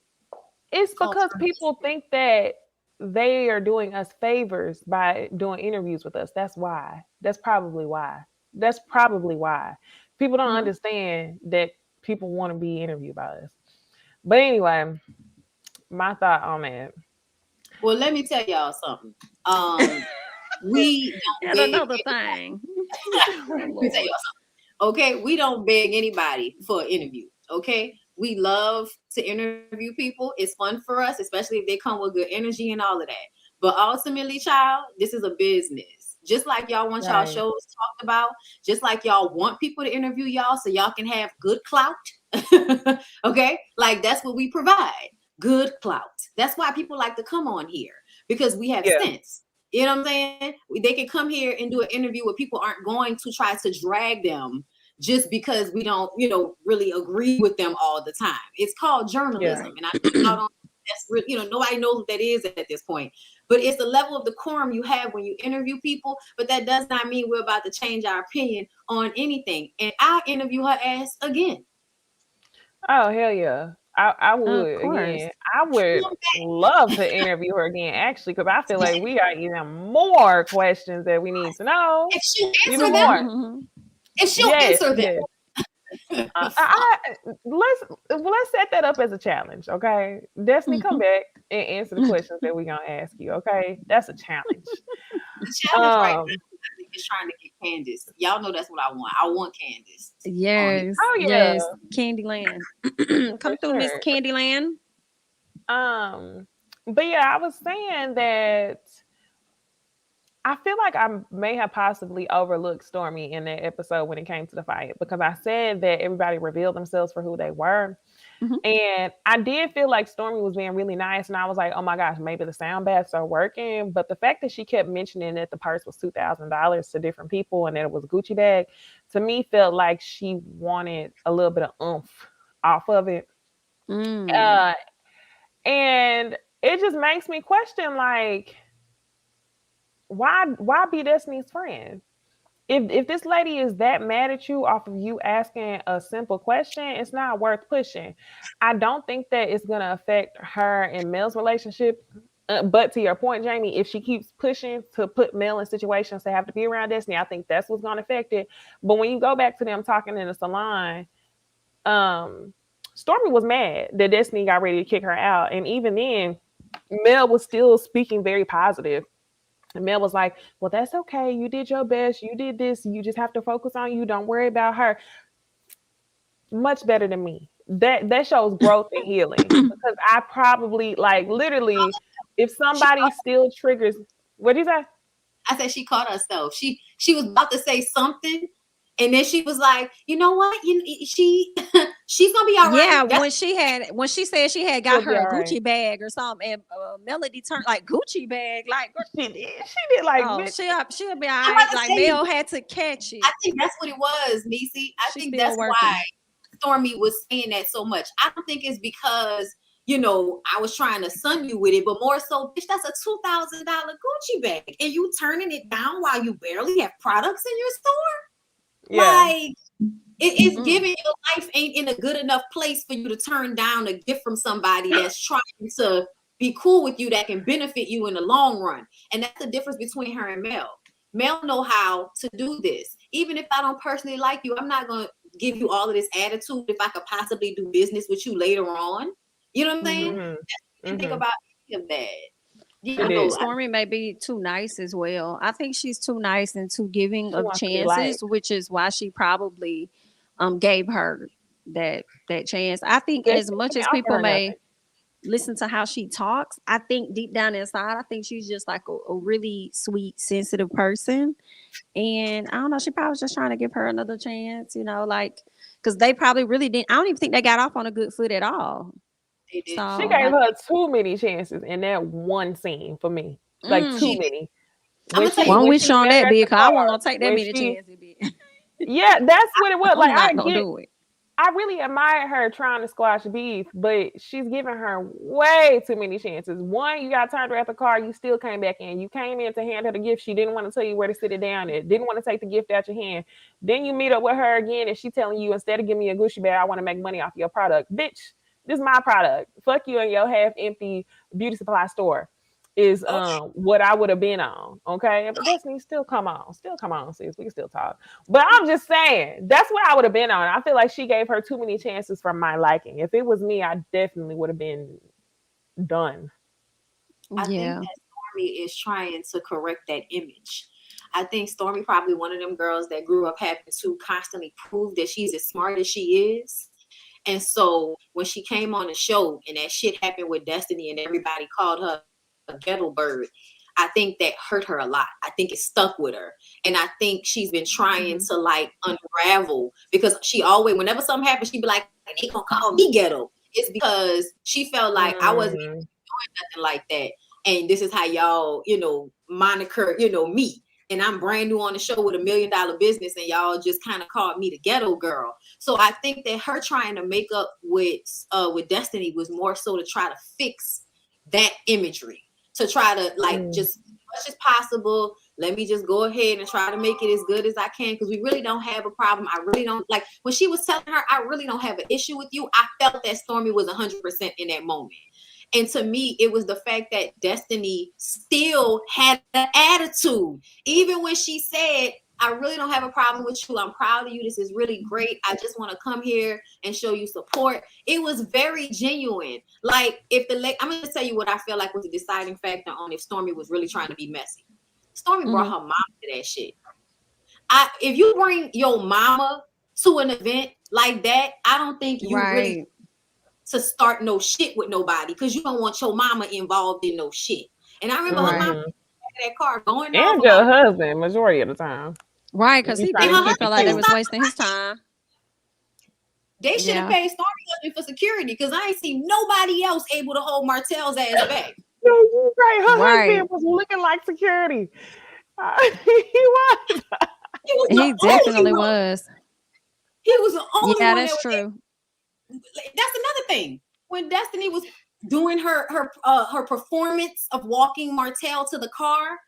Speaker 2: It's because people think that they are doing us favors by doing interviews with us. That's why. That's probably why. People don't understand that people want to be interviewed by us. But anyway, my thought on that.
Speaker 3: Well, let me tell y'all something. We don't
Speaker 1: And
Speaker 3: beg
Speaker 1: another thing.
Speaker 3: Let me tell y'all something. Okay, we don't beg anybody for an interview. Okay, we love to interview people. It's fun for us, especially if they come with good energy and all of that. But ultimately, child, this is a business. Just like y'all want y'all
Speaker 2: Right.
Speaker 3: shows talked about, just like y'all want people to interview y'all so y'all can have good clout. Okay, like that's what we provide. Good clout. That's why people like to come on here because we have
Speaker 2: Yeah.
Speaker 3: sense. You know what I'm saying? They can come here and do an interview where people aren't going to try to drag them just because we don't, really agree with them all the time. It's called journalism. And I don't, that's really, nobody knows what that is at this point. But it's the level of decorum you have when you interview people. But that does not mean we're about to change our opinion on anything. And I'll interview her ass again.
Speaker 2: Oh, hell yeah. I
Speaker 1: Of
Speaker 2: would
Speaker 1: course.
Speaker 2: again. I would love to interview her again, actually, because I feel like we got even more questions that we need to know.
Speaker 3: If she'll
Speaker 2: Even
Speaker 3: answer them,
Speaker 2: more.
Speaker 1: Mhm.
Speaker 3: if she'll
Speaker 2: Yes,
Speaker 3: answer them.
Speaker 2: yes. Let's set that up as a challenge, okay? Destiny, come back and answer the questions that we're gonna ask you, okay? That's a challenge.
Speaker 3: The challenge right now,
Speaker 2: Um,
Speaker 3: I think, is trying to get Candace. Y'all know that's what I want. I want Candace on here.
Speaker 1: Yes,
Speaker 2: oh yeah,
Speaker 1: yes. Candyland.
Speaker 2: for
Speaker 1: Come through, Miss
Speaker 2: sure.
Speaker 1: Candyland.
Speaker 2: But yeah, I was saying that I feel like I may have possibly overlooked Stormy in that episode when it came to the fight because I said that everybody revealed themselves for who they were.
Speaker 1: Mhm.
Speaker 2: And I did feel like Stormy was being really nice. And I was like, oh my gosh, maybe the sound baths are working. But the fact that she kept mentioning that the purse was $2,000 to different people and that it was a Gucci bag, to me felt like she wanted a little bit of oomph off of it.
Speaker 1: Mm.
Speaker 2: Uh, and it just makes me question, like, why be Destiny's friend? If this lady is that mad at you off of you asking a simple question, it's not worth pushing. I don't think that it's gonna affect her and Mel's relationship. But to your point, Jamie, if she keeps pushing to put Mel in situations to have to be around Destiny, I think that's what's gonna affect it. But when you go back to them talking in the salon, um, Stormy was mad that Destiny got ready to kick her out, and even then, Mel was still speaking very positive. And Mel was like, well, that's okay. You did your best. You did this. You just have to focus on you. Don't worry about her. Much better than me. That shows growth and healing. Because I probably like literally, if
Speaker 3: She
Speaker 2: somebody still triggers, what do you say?
Speaker 3: I said she caught herself. She was about to say something, and then she was like, you know what? She's gonna be all right.
Speaker 1: Yeah,
Speaker 3: That's
Speaker 1: when she said she had got
Speaker 2: She'll be
Speaker 1: her a
Speaker 2: all right.
Speaker 1: Gucci bag or something, and Melody turned like Gucci bag, like
Speaker 2: She did. She did like,
Speaker 1: oh
Speaker 2: bitch.
Speaker 1: she'll be all
Speaker 3: I'm
Speaker 1: right.
Speaker 3: about to
Speaker 1: Like
Speaker 3: say.
Speaker 1: Mel had to catch
Speaker 3: I
Speaker 1: it.
Speaker 3: think that's what it was, Necey. I
Speaker 1: She's
Speaker 3: think
Speaker 1: still
Speaker 3: that's why
Speaker 1: working.
Speaker 3: Stormy was saying that so much. I don't think it's because I was trying to sun you with it, but more so, bitch, that's a $2,000 Gucci bag, and you turning it down while you barely have products in your store.
Speaker 2: Yeah.
Speaker 3: Like it's
Speaker 1: Mm.
Speaker 3: giving your life ain't in a good enough place for you to turn down a gift from somebody that's trying to be cool with you that can benefit you in the long run. And that's the difference between her and Mel. Mel know how to do this. Even if I don't personally like you, I'm not gonna give you all of this attitude if I could possibly do business with you later on. You know what I'm saying?
Speaker 1: Mhm.
Speaker 2: Mm-hmm.
Speaker 3: I didn't think
Speaker 2: Mm-hmm.
Speaker 3: about any of that.
Speaker 2: She
Speaker 1: I
Speaker 3: You
Speaker 1: think
Speaker 2: did.
Speaker 3: know,
Speaker 1: Stormy may be too nice as well. I think she's too nice and too giving
Speaker 2: She
Speaker 1: of
Speaker 2: wants to be liked.
Speaker 1: chances, which is why she probably gave her that chance. I think
Speaker 2: Yeah,
Speaker 1: as
Speaker 2: she
Speaker 1: much
Speaker 2: didn't
Speaker 1: as
Speaker 2: offer
Speaker 1: people
Speaker 2: her
Speaker 1: may
Speaker 2: nothing.
Speaker 1: listen to how she talks, I think deep down inside, I think she's just like a really sweet, sensitive person. And I don't know, she probably was just trying to give her another chance, like because they probably really didn't. I don't even think they got off on a good foot at all.
Speaker 3: they
Speaker 1: So
Speaker 3: did.
Speaker 2: She
Speaker 1: I,
Speaker 2: gave her too many chances in that one scene for me. Like too
Speaker 1: mm,
Speaker 3: She did.
Speaker 2: many.
Speaker 3: I'm
Speaker 2: When
Speaker 3: gonna tell
Speaker 2: she
Speaker 3: you.
Speaker 1: One
Speaker 2: when
Speaker 1: wish
Speaker 2: she
Speaker 1: on
Speaker 2: met her
Speaker 1: that,
Speaker 2: at the
Speaker 1: because I
Speaker 2: car,
Speaker 1: wasn't gonna take that
Speaker 2: when
Speaker 1: many
Speaker 2: she
Speaker 1: chances.
Speaker 2: yeah, that's what it was. Like
Speaker 1: I'm not gonna do it.
Speaker 2: I really admired her trying to squash beef, but she's giving her way too many chances. One, you got turned her at the car, you still came back in. You came in to hand her the gift. She didn't want to tell you where to sit it down at, didn't want to take the gift out your hand. Then you meet up with her again and she telling you instead of giving me a Gucci bag, I want to make money off your product. Bitch, this is my product. Fuck you and your half empty beauty supply store is
Speaker 3: Okay.
Speaker 2: what I would have been on. Okay. But Destiny, still come on. Still come on, sis. We can still talk. But I'm just saying, that's what I would have been on. I feel like she gave her too many chances for my liking. If it was me, I definitely would have been done.
Speaker 3: I think
Speaker 1: Yeah.
Speaker 3: that Stormy is trying to correct that image. I think Stormy probably one of them girls that grew up having to constantly prove that she's as smart as she is. And so when she came on the show and that shit happened with Destiny and everybody called her a ghetto bird, I think that hurt her a lot. I think it stuck with her. And I think she's been trying to like unravel, because she always, whenever something happens, she'd be like, they gonna call me ghetto. It's because she felt like I wasn't even doing nothing like that. And this is how y'all, moniker, me. And I'm brand new on the show with $1 million business, and y'all just kind of called me the ghetto girl. So I think that her trying to make up with Destiny was more so to try to fix that imagery, to try to like just as much as possible. Let me just go ahead and try to make it as good as I can, because we really don't have a problem. I really don't, like when she was telling her, I really don't have an issue with you. I felt that Stormy was 100% in that moment. And to me, it was the fact that Destiny still had the attitude. Even when she said, I really don't have a problem with you. I'm proud of you. This is really great. I just want to come here and show you support. It was very genuine. Like, I'm going to tell you what I feel like was the deciding factor on if Stormy was really trying to be messy. Stormy brought her mama to that shit. If you bring your mama to an event like that, I don't think you really to start no shit with nobody, because you don't want your mama involved in no shit. And I remember her mama in that car going off
Speaker 2: and your husband majority of the time.
Speaker 1: Right, because he felt like they was wasting his time.
Speaker 3: They should have paid Stormy husband for security, because I ain't seen nobody else able to hold Martell's ass back.
Speaker 2: No, you're right. Her husband was looking like security.
Speaker 1: He definitely was.
Speaker 3: He was the only one.
Speaker 1: Yeah, that's true.
Speaker 3: That's another thing. When Destiny was doing her performance of walking Martell to the car,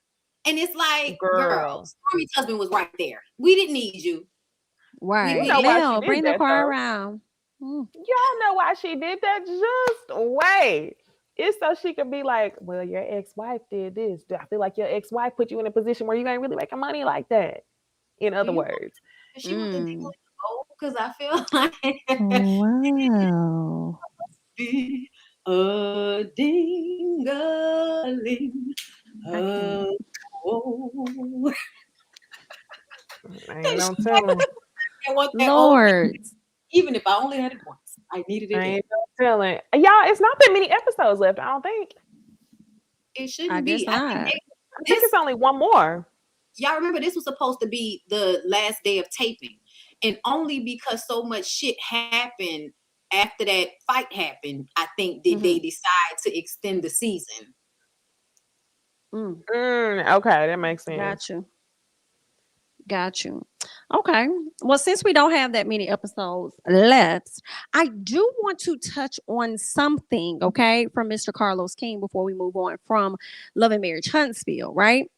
Speaker 3: and it's like, girl, Stormy's husband was right there. We didn't need you.
Speaker 1: Right. Lil, bring the car around.
Speaker 2: Y'all know why she did that? Just wait. It's so she could be like, well, your ex-wife did this. I feel like your ex-wife put you in a position where you ain't really making money like that. In other words.
Speaker 3: She was because I feel like
Speaker 1: wow.
Speaker 3: A ding-a-ling.
Speaker 2: Ain't no telling.
Speaker 1: Lord.
Speaker 3: Even if I only had it once, I needed it.
Speaker 2: Ain't no telling. Y'all, it's not that many episodes left, I don't think.
Speaker 3: It shouldn't be.
Speaker 2: I think it's only one more.
Speaker 3: Y'all remember this was supposed to be the last day of taping. And only because so much shit happened after that fight happened, I think did they decide to extend the season.
Speaker 2: Okay, that makes sense.
Speaker 1: Got you. Okay. Well, since we don't have that many episodes left, I do want to touch on something, okay, from Mr. Carlos King before we move on from Love and Marriage Huntsville, right?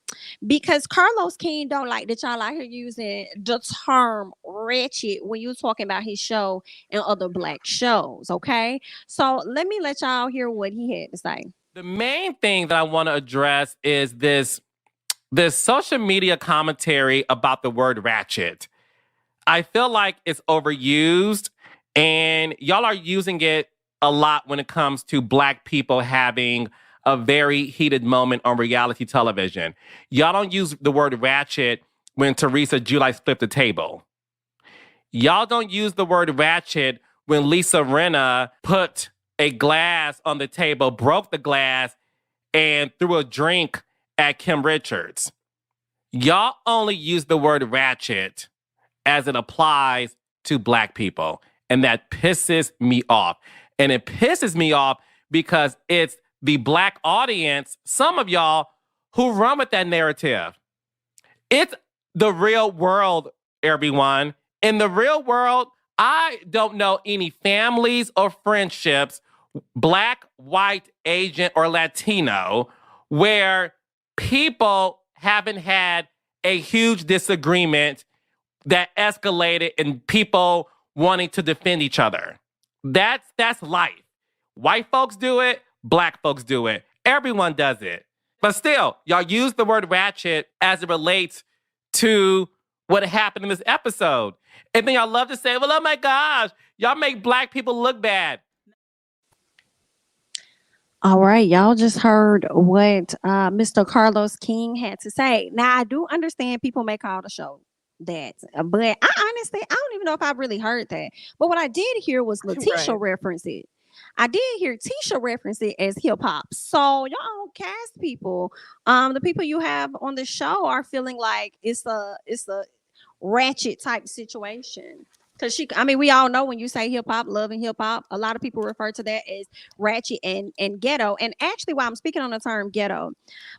Speaker 1: Because Carlos King don't like that y'all out here using the term ratchet when you're talking about his show and other black shows, okay? So let me let y'all hear what he had to say.
Speaker 4: The main thing that I want to address is this social media commentary about the word ratchet. I feel like it's overused, and y'all are using it a lot when it comes to black people having a very heated moment on reality television. Y'all don't use the word ratchet when Teresa Giudice flipped the table. Y'all don't use the word ratchet when Lisa Rinna put a glass on the table, broke the glass, and threw a drink at Kim Richards. Y'all only use the word ratchet as it applies to black people. And that pisses me off. And it pisses me off because it's the black audience, some of y'all, who run with that narrative. It's the real world, everyone. In the real world, I don't know any families or friendships, black, white, Asian, or Latino, where people haven't had a huge disagreement that escalated in people wanting to defend each other. That's life. White folks do it. Black folks do it. Everyone does it. But still, y'all use the word ratchet as it relates to what happened in this episode. And then y'all love to say, well, oh my gosh, y'all make black people look bad.
Speaker 1: All right, y'all just heard what Mr. Carlos King had to say. Now, I do understand people may call the show that, but I honestly, I don't even know if I really heard that. But what I did hear was Letitia
Speaker 2: Right.
Speaker 1: reference it. I did hear Tisha reference it as hip hop. So y'all cast people, the people you have on the show are feeling like it's a ratchet type situation. Cause I mean, we all know when you say hip hop, loving hip hop, a lot of people refer to that as ratchet and ghetto. And actually, while I'm speaking on the term ghetto,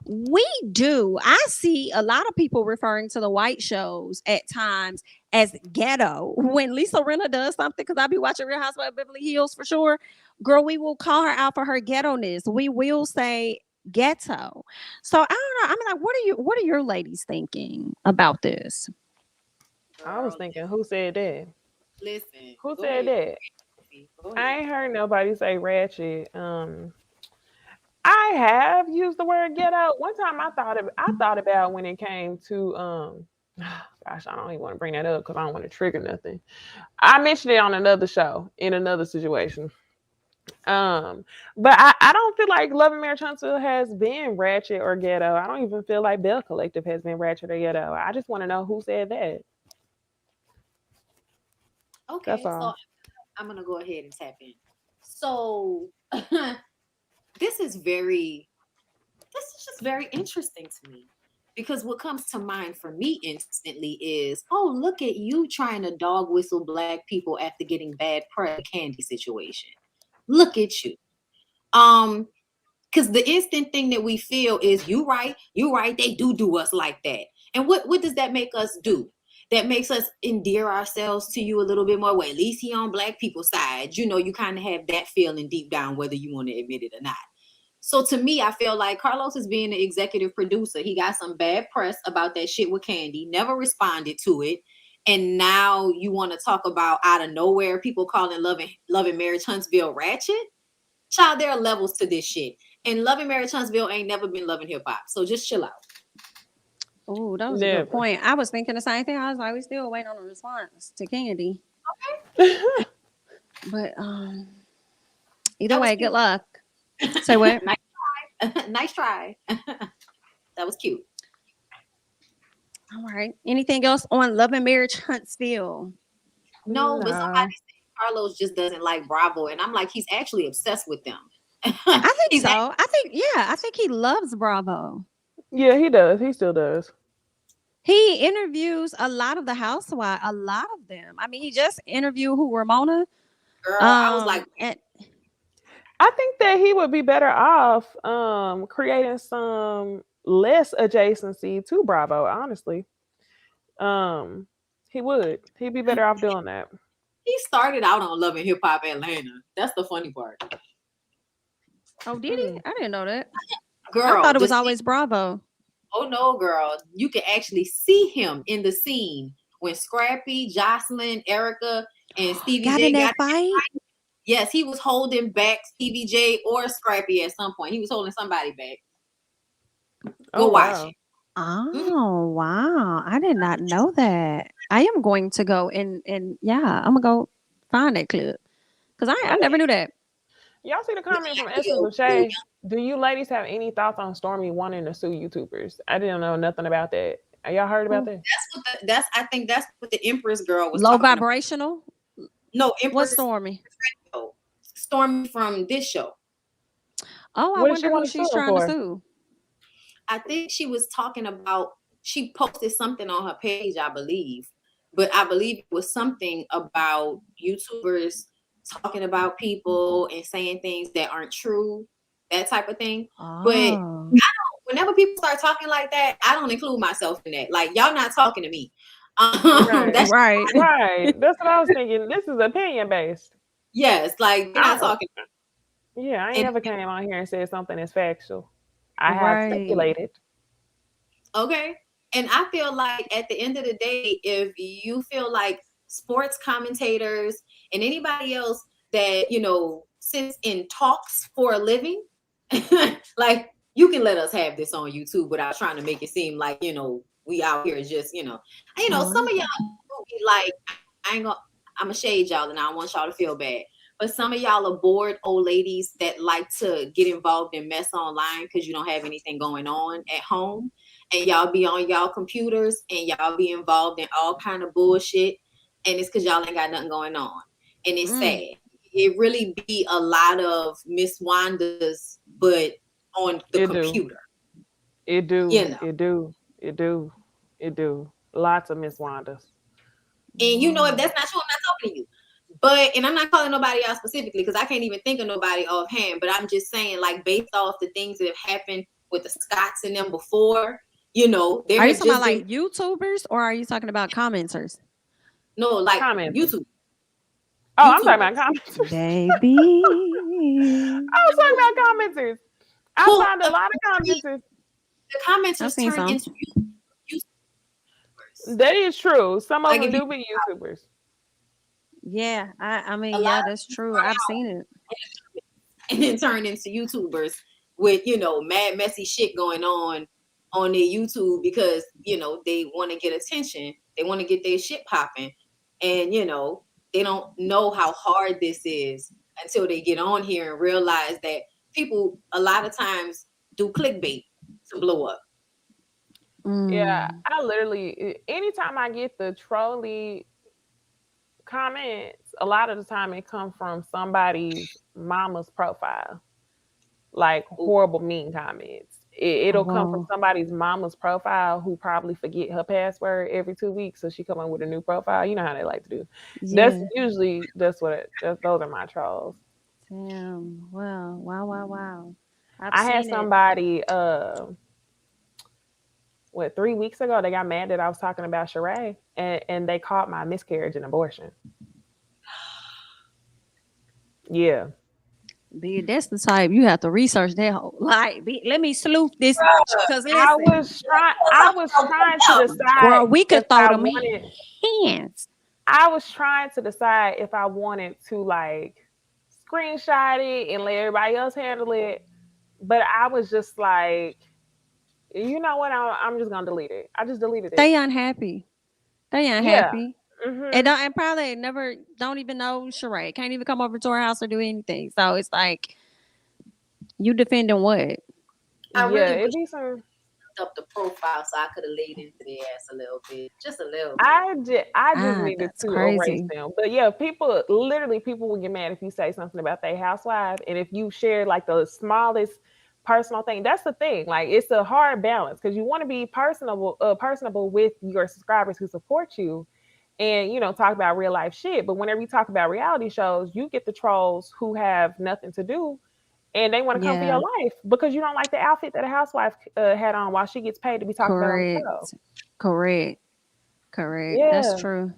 Speaker 1: I see a lot of people referring to the white shows at times as ghetto. When Lisa Rinna does something, because I be watching Real Housewives of Beverly Hills for sure, girl, we will call her out for her ghetto ness. We will say ghetto. So I don't know. I mean, like, what are your ladies thinking about this?
Speaker 2: I was
Speaker 3: Girl,
Speaker 2: thinking, who said that?
Speaker 3: listen.
Speaker 2: Who
Speaker 3: Go
Speaker 2: said
Speaker 3: ahead.
Speaker 2: that?
Speaker 3: Go
Speaker 2: I
Speaker 3: ahead.
Speaker 2: ain't heard nobody say ratchet. I have used the word ghetto. One time I thought about when it came to gosh, I don't even want to bring that up because I don't want to trigger nothing. I mentioned it on another show in another situation. Um, but I don't feel like Love and Marriage Huntsville has been ratchet or ghetto. I don't even feel like Bell Collective has been ratchet or ghetto. I just want to know who said that. That's
Speaker 3: Okay, so
Speaker 2: all.
Speaker 3: I'm gonna go ahead and tap in. So this is very this is just very interesting to me because what comes to mind for me instantly is, oh, look at you trying to dog whistle black people after getting bad press, Candy situation. Look at you. Um, because the instant thing that we feel is, you right, they do us like that. And what does that make us do? That makes us endear ourselves to you a little bit more. Well, at least he on black people's side. You know, you kind of have that feeling deep down, whether you want to admit it or not. So to me, I feel like Carlos is being the executive producer. He got some bad press about that shit with Candy, never responded to it. And now you want to talk about out of nowhere people calling Love and Marriage Huntsville ratchet? Child, there are levels to this shit. And Love and Marriage Huntsville ain't never been loving hip hop. So just chill out.
Speaker 1: Oh, that was a good
Speaker 2: Never.
Speaker 1: point. I was thinking the same thing. I was like, we still waiting on a response to Candy. But either
Speaker 3: That was
Speaker 1: way, good
Speaker 3: cute.
Speaker 1: luck. Say what?
Speaker 3: nice try. Nice try. That was cute.
Speaker 1: All right. Anything else on Love and Marriage Huntsville?
Speaker 3: No, but
Speaker 2: No.
Speaker 3: somebody said Carlos just doesn't like Bravo. And I'm like, he's actually obsessed with them.
Speaker 1: I think
Speaker 3: he's
Speaker 1: so. I think he loves Bravo.
Speaker 2: Yeah, he does. He still does.
Speaker 1: He interviews a lot of the housewives, a lot of them. I mean, he just interviewed who Ramona.
Speaker 3: girl. I was like,
Speaker 1: And
Speaker 2: I think that he would be better off creating some less adjacency to Bravo, honestly. Um he would. He'd be better off doing that.
Speaker 3: he started out on Love and Hip Hop Atlanta. That's the funny part.
Speaker 1: oh, did he?
Speaker 2: Hmm.
Speaker 1: I didn't know that. I
Speaker 3: Girl,
Speaker 1: thought it
Speaker 3: the
Speaker 1: was always Bravo.
Speaker 3: oh no, girl. You can actually see him in the scene when Scrappy, Jocelyn, Erica, and Stevie
Speaker 1: Got in
Speaker 3: J got
Speaker 1: that fight.
Speaker 3: yes, he was holding back Stevie J or Scrappy at some point. He was holding somebody back.
Speaker 2: Oh
Speaker 3: Go watch
Speaker 2: wow.
Speaker 3: it. Mhm.
Speaker 1: Oh wow! I did not know that. I am going to go and yeah, I'm gonna go find that clip because I
Speaker 3: Okay.
Speaker 1: never knew that.
Speaker 2: Y'all see the
Speaker 3: But
Speaker 2: comment from
Speaker 3: yeah,
Speaker 2: Essence of Shay? Do you ladies have any thoughts on Stormy wanting to sue YouTubers? I didn't know nothing about that. Y'all heard about
Speaker 1: Who?
Speaker 2: that?
Speaker 3: that's I think that's what the Empress girl was
Speaker 1: Low
Speaker 3: talking about.
Speaker 1: vibrational.
Speaker 3: No,
Speaker 1: What's
Speaker 3: Empress
Speaker 1: Stormy?
Speaker 3: Radio. Stormy from this show.
Speaker 1: Oh, I
Speaker 2: What did she
Speaker 1: wonder who
Speaker 2: want to
Speaker 1: she's
Speaker 2: sue her
Speaker 1: trying to
Speaker 2: for?
Speaker 1: sue.
Speaker 3: I think she was talking about, she posted something on her page, I believe, but I believe it was something about YouTubers talking about people and saying things that aren't true, that type of thing. But
Speaker 1: Oh,
Speaker 3: whenever people start talking like that, I don't include myself in that. Like, y'all not talking to me.
Speaker 2: Right.
Speaker 3: That's
Speaker 1: right.
Speaker 2: Right. That's what I was thinking. This is opinion based.
Speaker 3: yes, like you're
Speaker 2: I
Speaker 3: not
Speaker 2: don't
Speaker 3: talking.
Speaker 2: yeah, I ain't
Speaker 3: And
Speaker 2: never came on here and said something that's factual. I have
Speaker 1: Right.
Speaker 2: speculated.
Speaker 3: okay. And I feel like at the end of the day, if you feel like sports commentators and anybody else that, sits in talks for a living, like you can let us have this on YouTube without trying to make it seem like, we out here just, some
Speaker 1: Oh,
Speaker 3: of y'all be like, I ain't gonna, I'm gonna shade y'all and I don't want y'all to feel bad. But some of y'all are bored old ladies that like to get involved in mess online because you don't have anything going on at home. And y'all be on y'all computers and y'all be involved in all kind of bullshit. And it's because y'all ain't got nothing going on. And it's sad. It really be a lot of Miss Wandas, but on the computer.
Speaker 2: It do.
Speaker 3: You know.
Speaker 2: It do. Lots of Miss Wandas.
Speaker 3: And you know, if that's not true, I'm not talking to you. But, and I'm not calling nobody out specifically because I can't even think of nobody offhand. But I'm just saying, like, based off the things that have happened with the Scotts and them before, you know,
Speaker 1: are you talking about like YouTubers or are you talking about commenters?
Speaker 3: No, like
Speaker 2: YouTube.
Speaker 3: Oh,
Speaker 2: I'm talking about commenters.
Speaker 1: Baby.
Speaker 2: I was talking about commenters. I found a lot of commenters.
Speaker 3: The commenters turn into YouTubers.
Speaker 2: That is true. Some of them do be YouTubers.
Speaker 1: Yeah, I mean, yeah, that's true. I've seen it.
Speaker 3: And then turn into YouTubers with, you know, mad, messy shit going on their YouTube because, you know, they want to get attention. They want to get their shit popping. And, you know, they don't know how hard this is until they get on here and realize that people a lot of times do clickbait to blow up.
Speaker 2: Yeah, I literally, anytime I get the trolly comments, a lot of the time it comes from somebody's mama's profile, like horrible mean comments. It'll come from somebody's mama's profile who probably forget her password every 2 weeks, so she come on with a new profile. You know how they like to do. Yeah. Those are my trolls.
Speaker 1: Damn. Wow.
Speaker 2: I had somebody 3 weeks ago, they got mad that I was talking about Sheree, and they called my miscarriage and abortion. Yeah.
Speaker 1: That's the type you have to research that whole. Like, let me sleuth this because
Speaker 2: I was trying to decide.
Speaker 1: Girl, we could throw them hands.
Speaker 2: I was trying to decide if I wanted to like screenshot it and let everybody else handle it, but I was just like, you know what? I'm just gonna delete it. I just deleted it.
Speaker 1: They unhappy.
Speaker 2: Yeah.
Speaker 1: And probably don't even know Sheree. Can't even come over to her house or do anything. So it's like, you defending what?
Speaker 3: I really wish up the profile so I could have laid into their ass a little bit, just a little bit.
Speaker 2: I just needed to erase them. But yeah, people will get mad if you say something about their housewife, and if you share like the smallest personal thing. That's the thing. Like, it's a hard balance because you want to be personable with your subscribers who support you, and you know, talk about real life shit. But whenever you talk about reality shows, you get the trolls who have nothing to do. And they want to come for your life because you don't like the outfit that a housewife had on while she gets paid to be talking about on the show.
Speaker 1: Correct. Yeah. That's true.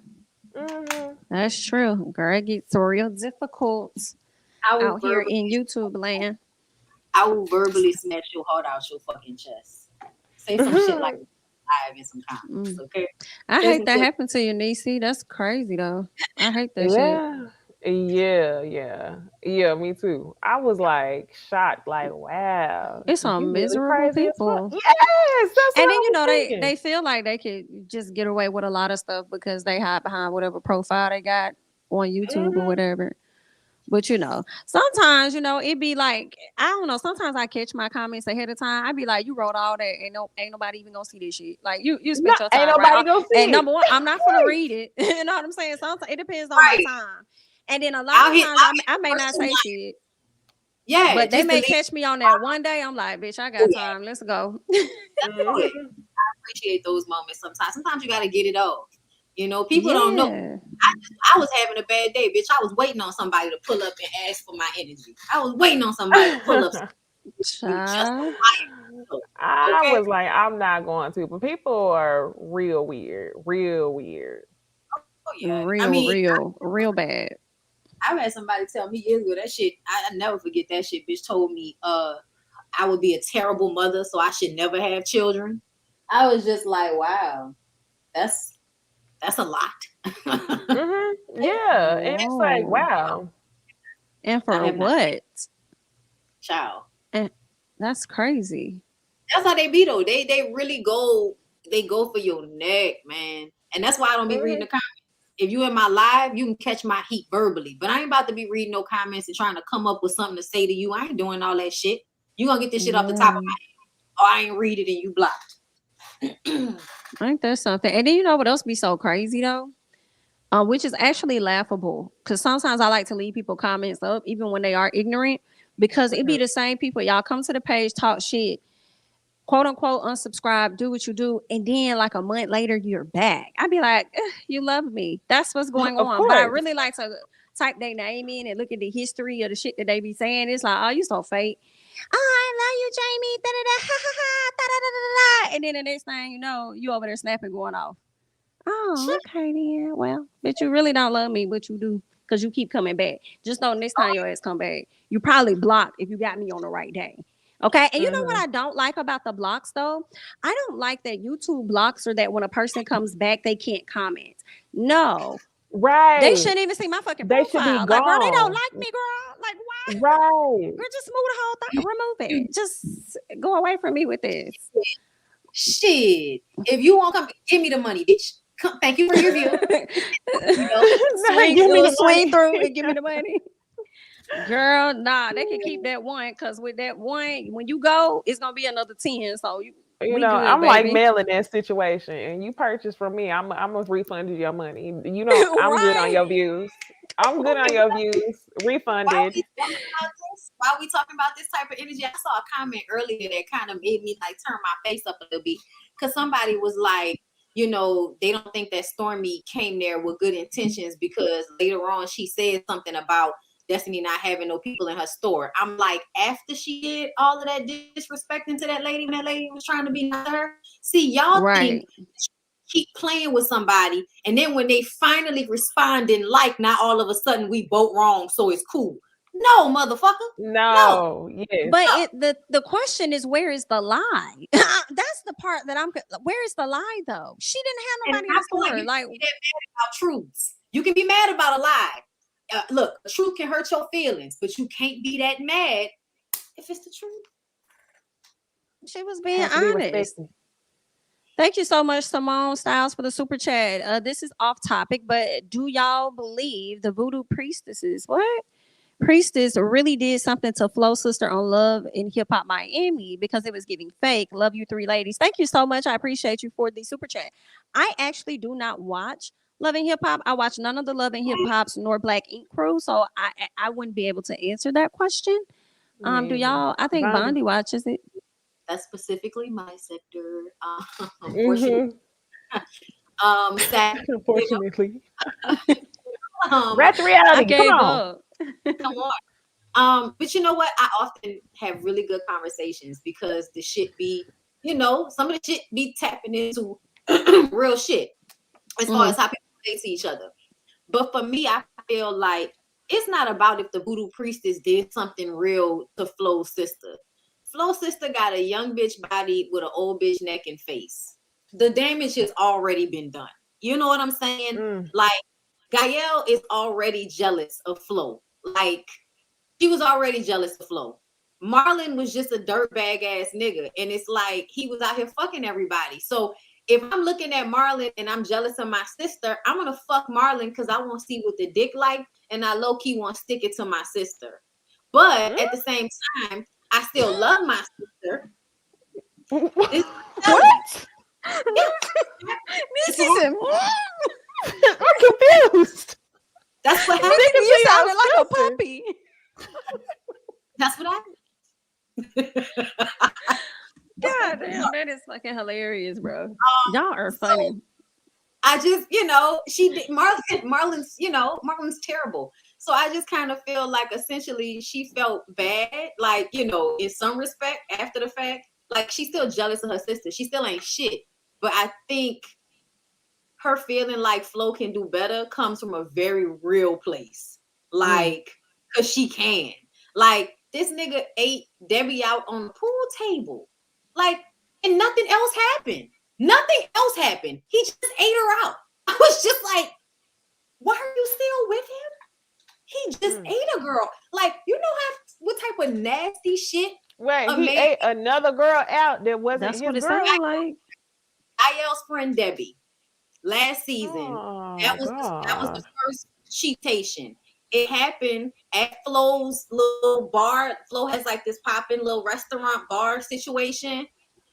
Speaker 1: That's true. Girl, it gets real difficult out here in YouTube land.
Speaker 3: I will verbally snatch your heart out your fucking chest. Say some shit like live in some comments, okay?
Speaker 1: I hate that happened to you, Necey. That's crazy though. I hate that shit.
Speaker 2: Yeah, me too. I was like shocked, like, wow.
Speaker 1: It's some miserable people.
Speaker 2: Yes, that's
Speaker 1: and then you know they feel like they could just get away with a lot of stuff because they hide behind whatever profile they got on YouTube or whatever. But you know, sometimes it be like, I don't know. Sometimes I catch my comments ahead of time. I be like, you wrote all that, ain't nobody even gonna see this shit. Like you spent your time.
Speaker 2: Ain't nobody gonna see
Speaker 1: it. Number one, I'm not gonna read it. You know what I'm saying? Sometimes it depends on my time. And then a lot of times I may not say shit.
Speaker 3: Yeah,
Speaker 1: but they may catch me on that one day. I'm like, bitch, I got time. Let's go.
Speaker 3: I appreciate those moments sometimes. Sometimes you gotta get it off. You know, people don't know. I was having a bad day, bitch. I was waiting on somebody to pull up and ask for my energy. I was waiting on somebody to pull up.
Speaker 2: I was like, I'm not going to. But people are real weird.
Speaker 3: Oh, yeah.
Speaker 1: Real bad.
Speaker 3: I've had somebody tell me years ago that shit. I never forget that shit. Bitch told me I would be a terrible mother, so I should never have children. I was just like, wow, that's a lot.
Speaker 2: Yeah, and it's like, wow.
Speaker 1: And for what?
Speaker 3: Child.
Speaker 1: And that's crazy.
Speaker 3: That's how they be though. They really go. They go for your neck, man. And that's why I don't be reading the comments. If you in my live, you can catch my heat verbally. But I ain't about to be reading no comments and trying to come up with something to say to you. I ain't doing all that shit. You gonna get this shit off the top of my head, or I ain't read it and you blocked.
Speaker 1: Ain't that something? And then you know what else be so crazy though? Which is actually laughable. Because sometimes I like to leave people comments up, even when they are ignorant, because it be the same people. Y'all come to the page, talk shit, quote unquote, unsubscribe, do what you do, and then like a month later, you're back. I'd be like, you love me. That's what's going
Speaker 2: Of
Speaker 1: on.
Speaker 2: course.
Speaker 1: But I really like to type their name in and look at the history of the shit that they be saying. It's like, oh, you so fake. Oh, I love you, Jami. Da, da, da, ha, ha, ha, da, da, da, da, da. And then the next thing you know, you over there snapping, going off. Oh, okay then. Well, but you really don't love me, but you do, because you keep coming back. Just know next time your ass come back, you probably blocked if you got me on the right day. Okay. And you know what I don't like about the blocks though? I don't like that YouTube blocks or that when a person comes back, they can't comment. No.
Speaker 2: Right.
Speaker 1: They shouldn't even see my fucking profile.
Speaker 2: They should be
Speaker 1: like, bro, they don't
Speaker 2: gone.
Speaker 1: like me, girl. Like, why?
Speaker 2: Right.
Speaker 1: Girl, just move the whole thing. Remove it. Just go away from me with this.
Speaker 3: Shit. If you won't come, give me the money, bitch. Come, thank you for your view.
Speaker 1: Swing through and give me the money. Girl, nah, they can keep that one, because with that one, when you go, it's gonna be another 10. So
Speaker 2: you know, good, I'm baby. Like Mel in that situation, and you purchase from me, I'm gonna refund you your money. You know, I'm good on your views. I'm good on your views. Refunded.
Speaker 3: While we talking about this type of energy, I saw a comment earlier that kind of made me like turn my face up a little bit, because somebody was like, you know, they don't think that Stormy came there with good intentions, because later on she said something about Destiny not having no people in her store. I'm like, after she did all of that disrespecting to that lady, when that lady was trying to be nice to her. See, y'all think keep playing with somebody, and then when they finally respond in like, now all of a sudden we both wrong, so it's cool. No, motherfucker.
Speaker 2: No. Yes.
Speaker 1: But the question is, where is the lie? That's the part that where is the lie though? She didn't have nobody in the store. Like,
Speaker 3: you get mad about truths. You can be mad about a lie. Look, the truth can hurt your feelings, but you can't be that mad if it's the truth.
Speaker 1: She was being honest. Thank you so much, Simone Styles, for the super chat. This is off topic, but do y'all believe the voodoo priestesses really did something to Flow Sister on Love in Hip Hop Miami, because it was giving fake? Love you, 3 ladies. Thank you so much. I appreciate you for the super chat. I actually do not watch Love and Hip Hop. I watch none of the Love and Hip Hops nor Black Ink Crew, so I wouldn't be able to answer that question. Do y'all? I think Bondy watches it.
Speaker 3: That's specifically my sector. Unfortunately.
Speaker 2: Unfortunately. Ratchet reality. Come
Speaker 3: on. But you know what? I often have really good conversations, because the shit be, you know, some of the shit be tapping into real shit as far as how people relate to each other. But for me, I feel like it's not about if the voodoo priestess did something real to Flo's sister. Flo's sister got a young bitch body with an old bitch neck and face. The damage has already been done. You know what I'm saying? Like, Gael is already jealous of Flo. Like, she was already jealous of Flo. Marlon was just a dirtbag ass nigga. And it's like, he was out here fucking everybody. So if I'm looking at Marlon and I'm jealous of my sister, I'm going to fuck Marlon because I want to see what the dick like. And I low-key want to stick it to my sister. But at the same time, I still love my sister.
Speaker 2: What? I'm confused.
Speaker 3: That's what happened.
Speaker 1: You sounded like a puppy.
Speaker 3: That's what happened.
Speaker 1: God damn, that is fucking hilarious, bro. Y'all are funny.
Speaker 3: So I just, you know, she did Marlon's, you know, Marlon's terrible. So I just kind of feel like essentially she felt bad, like, you know, in some respect after the fact. Like, she's still jealous of her sister. She still ain't shit. But I think her feeling like Flo can do better comes from a very real place. Like, because she can. Like, this nigga ate Debbie out on the pool table. Like, and nothing else happened. Nothing else happened. He just ate her out. I was just like, why are you still with him? He just ate a girl. Like, you know what type of nasty shit?
Speaker 2: Wait, he ate another girl out that wasn't
Speaker 1: That's
Speaker 2: his
Speaker 1: what it
Speaker 2: girl?
Speaker 1: sounded like.
Speaker 3: IL's friend Debbie. last season.
Speaker 2: Oh,
Speaker 3: That was
Speaker 2: God.
Speaker 3: the first cheatation. It happened at Flo's little bar. Flo has like this popping little restaurant bar situation,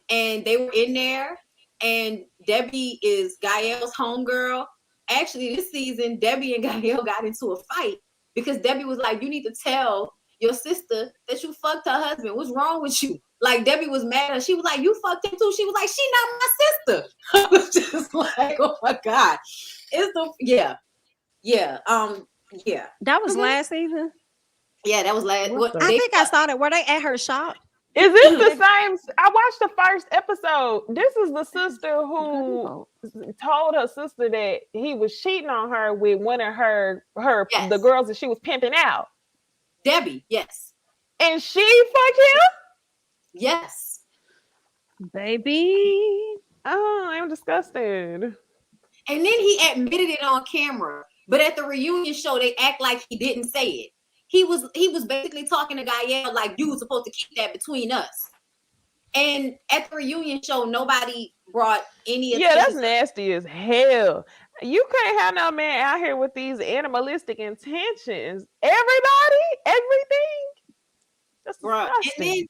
Speaker 3: and they were in there. And Debbie is Gael's homegirl. Actually, this season, Debbie and Gael got into a fight because Debbie was like, "You need to tell your sister that you fucked her husband. What's wrong with you?" Like Debbie was mad at her. She was like, "You fucked him too." She was like, "She not my sister." I was just like, "Oh my God." It's the yeah. Yeah.
Speaker 1: That was last season.
Speaker 3: Yeah, that was last.
Speaker 1: I think I saw that. Were they at her shop?
Speaker 2: Is this the same? I watched the first episode. This is the sister who told her sister that he was cheating on her with one of her
Speaker 3: Yes.
Speaker 2: the girls that she was pimping out.
Speaker 3: Debbie, yes.
Speaker 2: And she fucked him?
Speaker 3: Yes.
Speaker 1: Baby.
Speaker 2: Oh, I'm disgusted.
Speaker 3: And then he admitted it on camera. But at the reunion show, they act like he didn't say it. He was basically talking to Gael like, "You were supposed to keep that between us." And at the reunion show, nobody brought any attention.
Speaker 2: Yeah, that's nasty as hell. You can't have no man out here with these animalistic intentions. Everybody, everything. That's disgusting.
Speaker 3: And then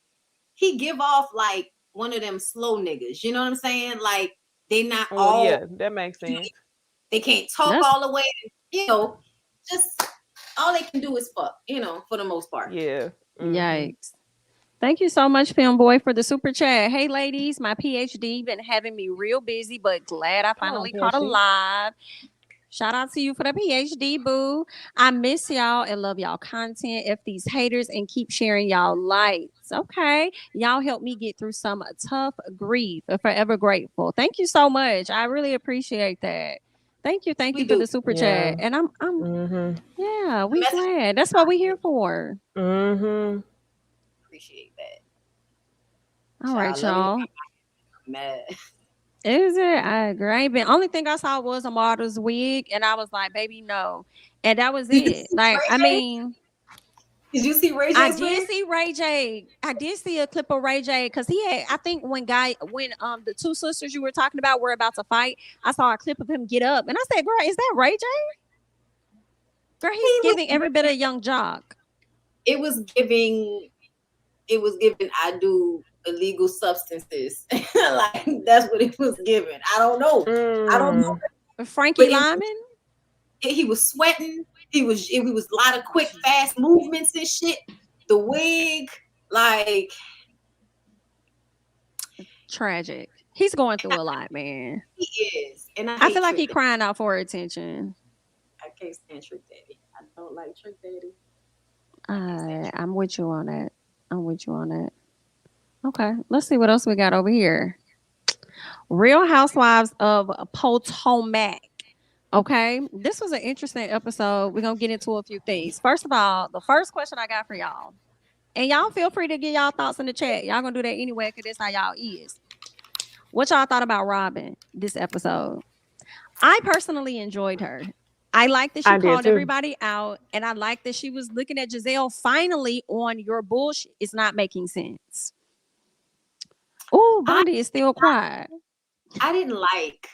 Speaker 3: he give off like one of them slow niggas. You know what I'm saying? Like they not all.
Speaker 2: Yeah, that makes sense.
Speaker 3: They can't talk all the way. You know, just all they can do is fuck. You know, for the most part.
Speaker 2: Yeah.
Speaker 1: Mm-hmm. Yikes. Thank you so much, Film Boy, for the super chat. Hey, ladies, my PhD been having me real busy, but glad I finally caught a live. Shout out to you for the PhD, boo. I miss y'all and love y'all content. F these haters and keep sharing y'all lights. Okay. Y'all help me get through some tough grief. Forever grateful. Thank you so much. I really appreciate that. Thank you for the super chat. And I'm yeah, we glad. That's what we're here for.
Speaker 3: Appreciate that.
Speaker 1: All right, y'all.
Speaker 3: Mad.
Speaker 1: Is it? I agree. The only thing I saw was a model's wig, and I was like, "Baby, no," and that was it. Like, I mean,
Speaker 3: did you see Ray J?
Speaker 1: I did see Ray J. I did see a clip of Ray J because he had. I think when the two sisters you were talking about were about to fight, I saw a clip of him get up, and I said, "Girl, is that Ray J?" Girl, he's giving every bit of Young Jock.
Speaker 3: It was giving. I do illegal substances. Like that's what it was giving. I don't know. I don't know.
Speaker 1: Frankie Lyman.
Speaker 3: He was sweating. It was a lot of quick, fast movements and shit. The wig, like
Speaker 1: tragic. He's going through a lot, man.
Speaker 3: He is, and
Speaker 1: I feel like he's crying out for attention.
Speaker 3: I can't stand Trick Daddy. I don't like Trick Daddy.
Speaker 1: I'm with you on that. Okay, let's see what else we got over here. Real Housewives of Potomac. Okay, this was an interesting episode. We're gonna get into a few things. First of all, the first question I got for y'all, and y'all feel free to get y'all thoughts in the chat. Y'all gonna do that anyway because that's how y'all is. What y'all thought about Robin this episode? I personally enjoyed her. I like that she called everybody out, and I like that she was looking at Giselle finally on your bullshit. It's not making sense. Oh, Bondy is still quiet.
Speaker 3: I didn't like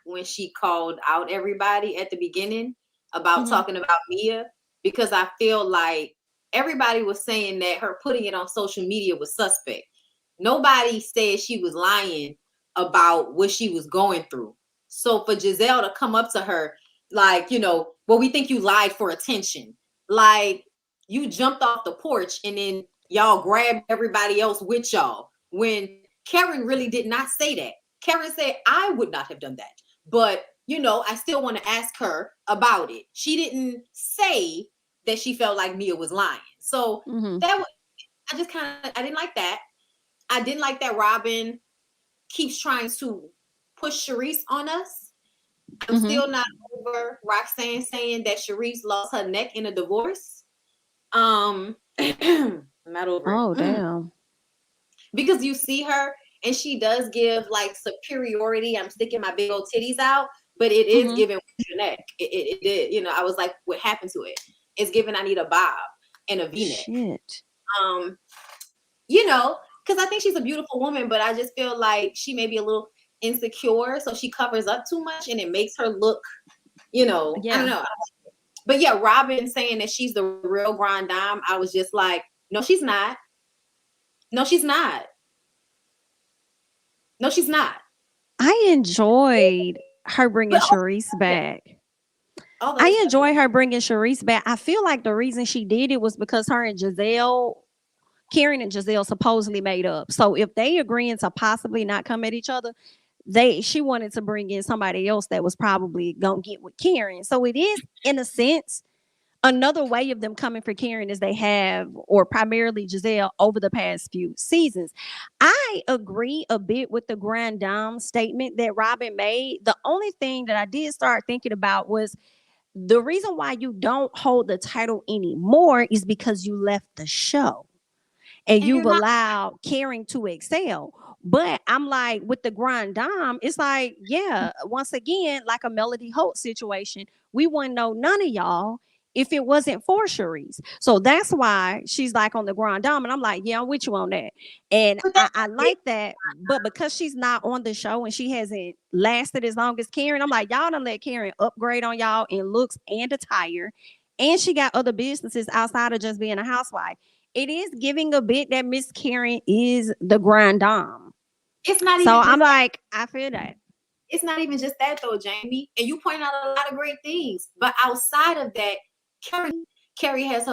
Speaker 3: when she called out everybody at the beginning about talking about Mia, because I feel like everybody was saying that her putting it on social media was suspect. Nobody said she was lying about what she was going through. So for Giselle to come up to her like, well, we think you lied for attention. Like, you jumped off the porch and then y'all grabbed everybody else with y'all. When Karen really did not say that. Karen said, I would not have done that. But, I still want to ask her about it. She didn't say that she felt like Mia was lying. So I didn't like that. I didn't like that Robin keeps trying to push Charisse on us. I'm still not over Roxanne saying that Charisse lost her neck in a divorce. I'm not over it.
Speaker 1: Oh, damn.
Speaker 3: Because you see her and she does give like superiority. I'm sticking my big old titties out, but it is giving your neck. It did. I was like, what happened to it? It's giving I need a bob and a V-neck.
Speaker 1: Shit.
Speaker 3: Because I think she's a beautiful woman, but I just feel like she may be a little insecure, so she covers up too much, and it makes her look, I don't know. But yeah, Robin saying that she's the real grand dame, I was just like, no, she's not. No, she's not. No, she's not.
Speaker 1: I enjoyed her bringing Charisse back. I enjoy her bringing Charisse back. I feel like the reason she did it was because her and Karen and Giselle supposedly made up. So if they agreeing to possibly not come at each other, she wanted to bring in somebody else that was probably gonna get with Karen. So it is, in a sense, another way of them coming for Karen as they have, or primarily Giselle, over the past few seasons. I agree a bit with the Grand Dame statement that Robin made. The only thing that I did start thinking about was the reason why you don't hold the title anymore is because you left the show and you've allowed Karen to excel. But I'm like, with the Grand Dame, it's like, yeah, once again, like a Melody Holt situation, we wouldn't know none of y'all if it wasn't for Charisse. So that's why she's like on the Grand Dame. And I'm like, yeah, I'm with you on that. And I like that. But because she's not on the show and she hasn't lasted as long as Karen, I'm like, y'all done let Karen upgrade on y'all in looks and attire. And she got other businesses outside of just being a housewife. It is giving a bit that Miss Karen is the Grand Dame.
Speaker 3: It's not even.
Speaker 1: So I'm like, I feel that.
Speaker 3: It's not even just that though, Jami. And you point out a lot of great things. But outside of that, Karen has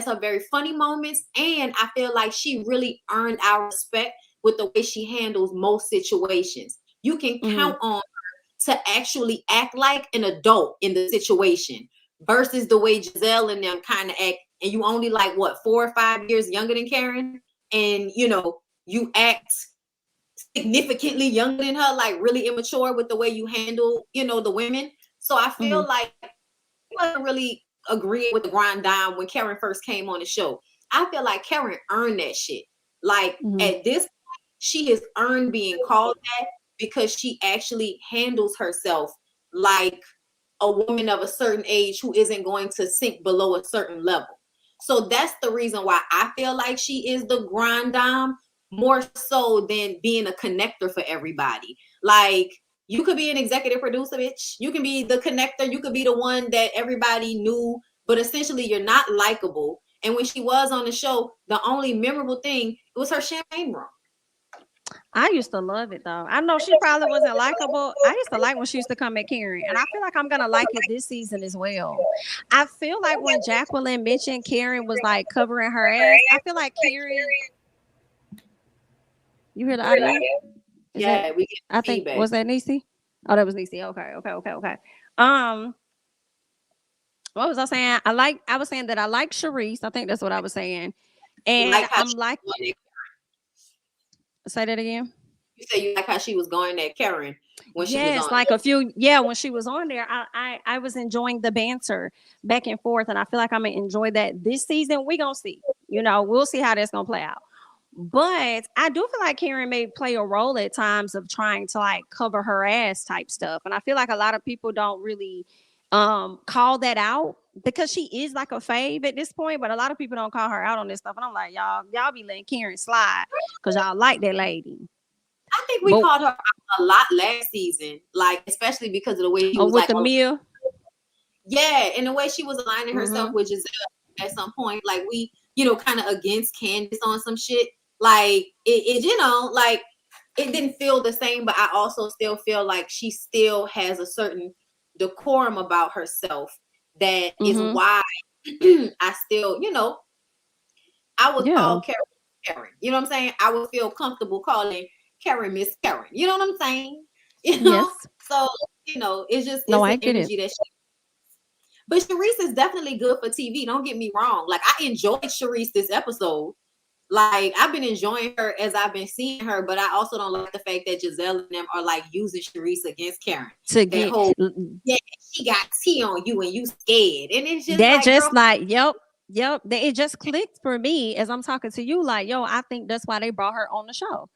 Speaker 3: her very funny moments, and I feel like she really earned our respect with the way she handles most situations. You can count on her to actually act like an adult in the situation versus the way Giselle and them kind of act. And you only like 4 or 5 years younger than Karen, and you act significantly younger than her, like really immature with the way you handle, the women. So I feel like I wasn't really agreeing with the Grand Dame when Karen first came on the show. I feel like Karen earned that shit. Like at this point, she has earned being called that because she actually handles herself like a woman of a certain age who isn't going to sink below a certain level. So that's the reason why I feel like she is the Grand Dame, more so than being a connector for everybody. Like, you could be an executive producer, bitch. You can be the connector. You could be the one that everybody knew, but essentially you're not likable. And when she was on the show, the only memorable thing, it was her champagne room.
Speaker 1: I used to love it though. I know she probably wasn't likable. I used to like when she used to come at Karen, and I feel like I'm gonna like it this season as well. I feel like when Jacqueline mentioned Karen was like covering her ass, I feel like Karen. You hear the audio?
Speaker 3: Yeah, we get
Speaker 1: I think
Speaker 3: feedback.
Speaker 1: Was that Necey? Oh, that was Necey. Okay. What was I saying? I was saying that I like Charisse. I think that's what I was saying. And I'm like, say that again.
Speaker 3: You say you like how she was going at Karen when she was on.
Speaker 1: Like when she was on there, I was enjoying the banter back and forth, and I feel like I'm gonna enjoy that this season. We gonna see. We'll see how that's gonna play out. But I do feel like Karen may play a role at times of trying to like cover her ass type stuff. And I feel like a lot of people don't really call that out because she is like a fave at this point. But a lot of people don't call her out on this stuff. And I'm like, y'all be letting Karen slide because y'all like that lady.
Speaker 3: I think we called her a lot last season, like especially because of the way she was
Speaker 1: with the meal.
Speaker 3: Yeah, and the way she was aligning herself with Giselle at some point, like we, kind of against Candace on some shit. Like it, like it didn't feel the same, but I also still feel like she still has a certain decorum about herself that is why I still, I would call Karen. You know what I'm saying? I would feel comfortable calling Karen Miss Karen. You know what I'm saying?
Speaker 1: Yes.
Speaker 3: So, it's just
Speaker 1: I
Speaker 3: an
Speaker 1: get
Speaker 3: energy that she. But Charisse is definitely good for TV. Don't get me wrong. Like, I enjoyed Charisse this episode. Like, I've been enjoying her as I've been seeing her, but I also don't like the fact that Giselle and them are like using Charisse against Karen. She got tea on you and you scared. And it's just
Speaker 1: yep. It just clicked for me as I'm talking to you. Like, I think that's why they brought her on the show.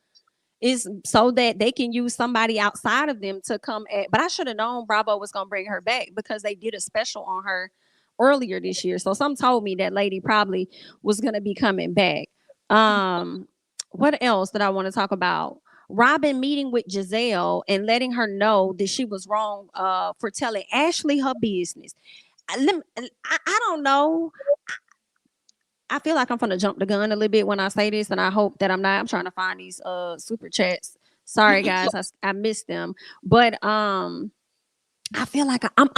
Speaker 1: Is so that they can use somebody outside of them to come at. But I should have known Bravo was going to bring her back because they did a special on her earlier this year. So some told me that lady probably was going to be coming back. What else did I want to talk about? Robin meeting with Giselle and letting her know that she was wrong for telling Ashley her business. I don't know. I feel like I'm gonna jump the gun a little bit when I say this, and I hope that I'm not. I'm trying to find these super chats. Sorry guys, I missed them. But I feel like I'm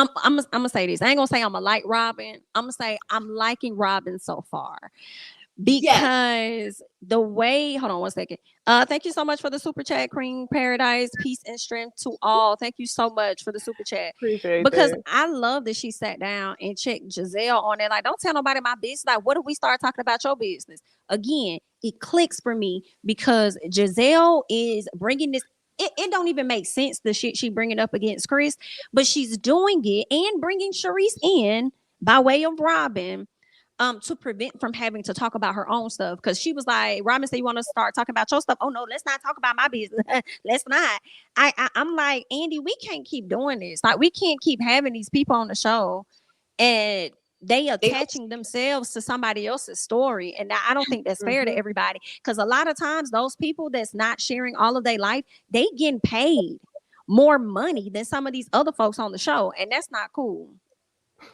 Speaker 1: gonna say this. I ain't gonna say I'm gonna like Robin. I'm gonna say I'm liking Robin so far. Because the way, hold on one second. Thank you so much for the super chat, Cream Paradise. Peace and strength to all. Thank you so much for the super chat.
Speaker 2: Appreciate
Speaker 1: because
Speaker 2: that.
Speaker 1: I love that she sat down and checked Giselle on it. Like, don't tell nobody my business. Like, what if we start talking about your business? Again, it clicks for me because Giselle is bringing this. It don't even make sense, the shit she bringing up against Chris, but she's doing it and bringing Charisse in by way of Robin to prevent from having to talk about her own stuff. Because she was like, Robin said, you want to start talking about your stuff? Oh no, let's not talk about my business. Let's not. I'm like, Andy, we can't keep doing this. Like, we can't keep having these people on the show and they attaching themselves to somebody else's story. And I don't think that's fair to everybody. Because a lot of times those people that's not sharing all of their life, they getting paid more money than some of these other folks on the show. And that's not cool.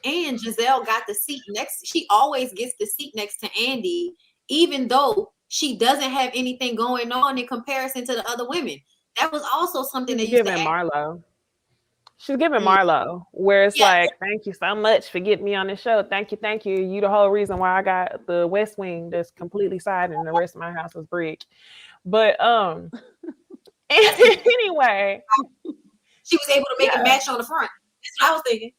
Speaker 3: And Giselle got the seat next. She always gets the seat next to Andy, even though she doesn't have anything going on in comparison to the other women. That was also something they used to ask.
Speaker 2: Marlo. She's giving Marlo, where it's like, thank you so much for getting me on the show. Thank you, thank you. You the whole reason why I got the West Wing that's completely sided and the rest of my house is brick. But anyway,
Speaker 3: she was able to make a match on the front. That's what I was thinking.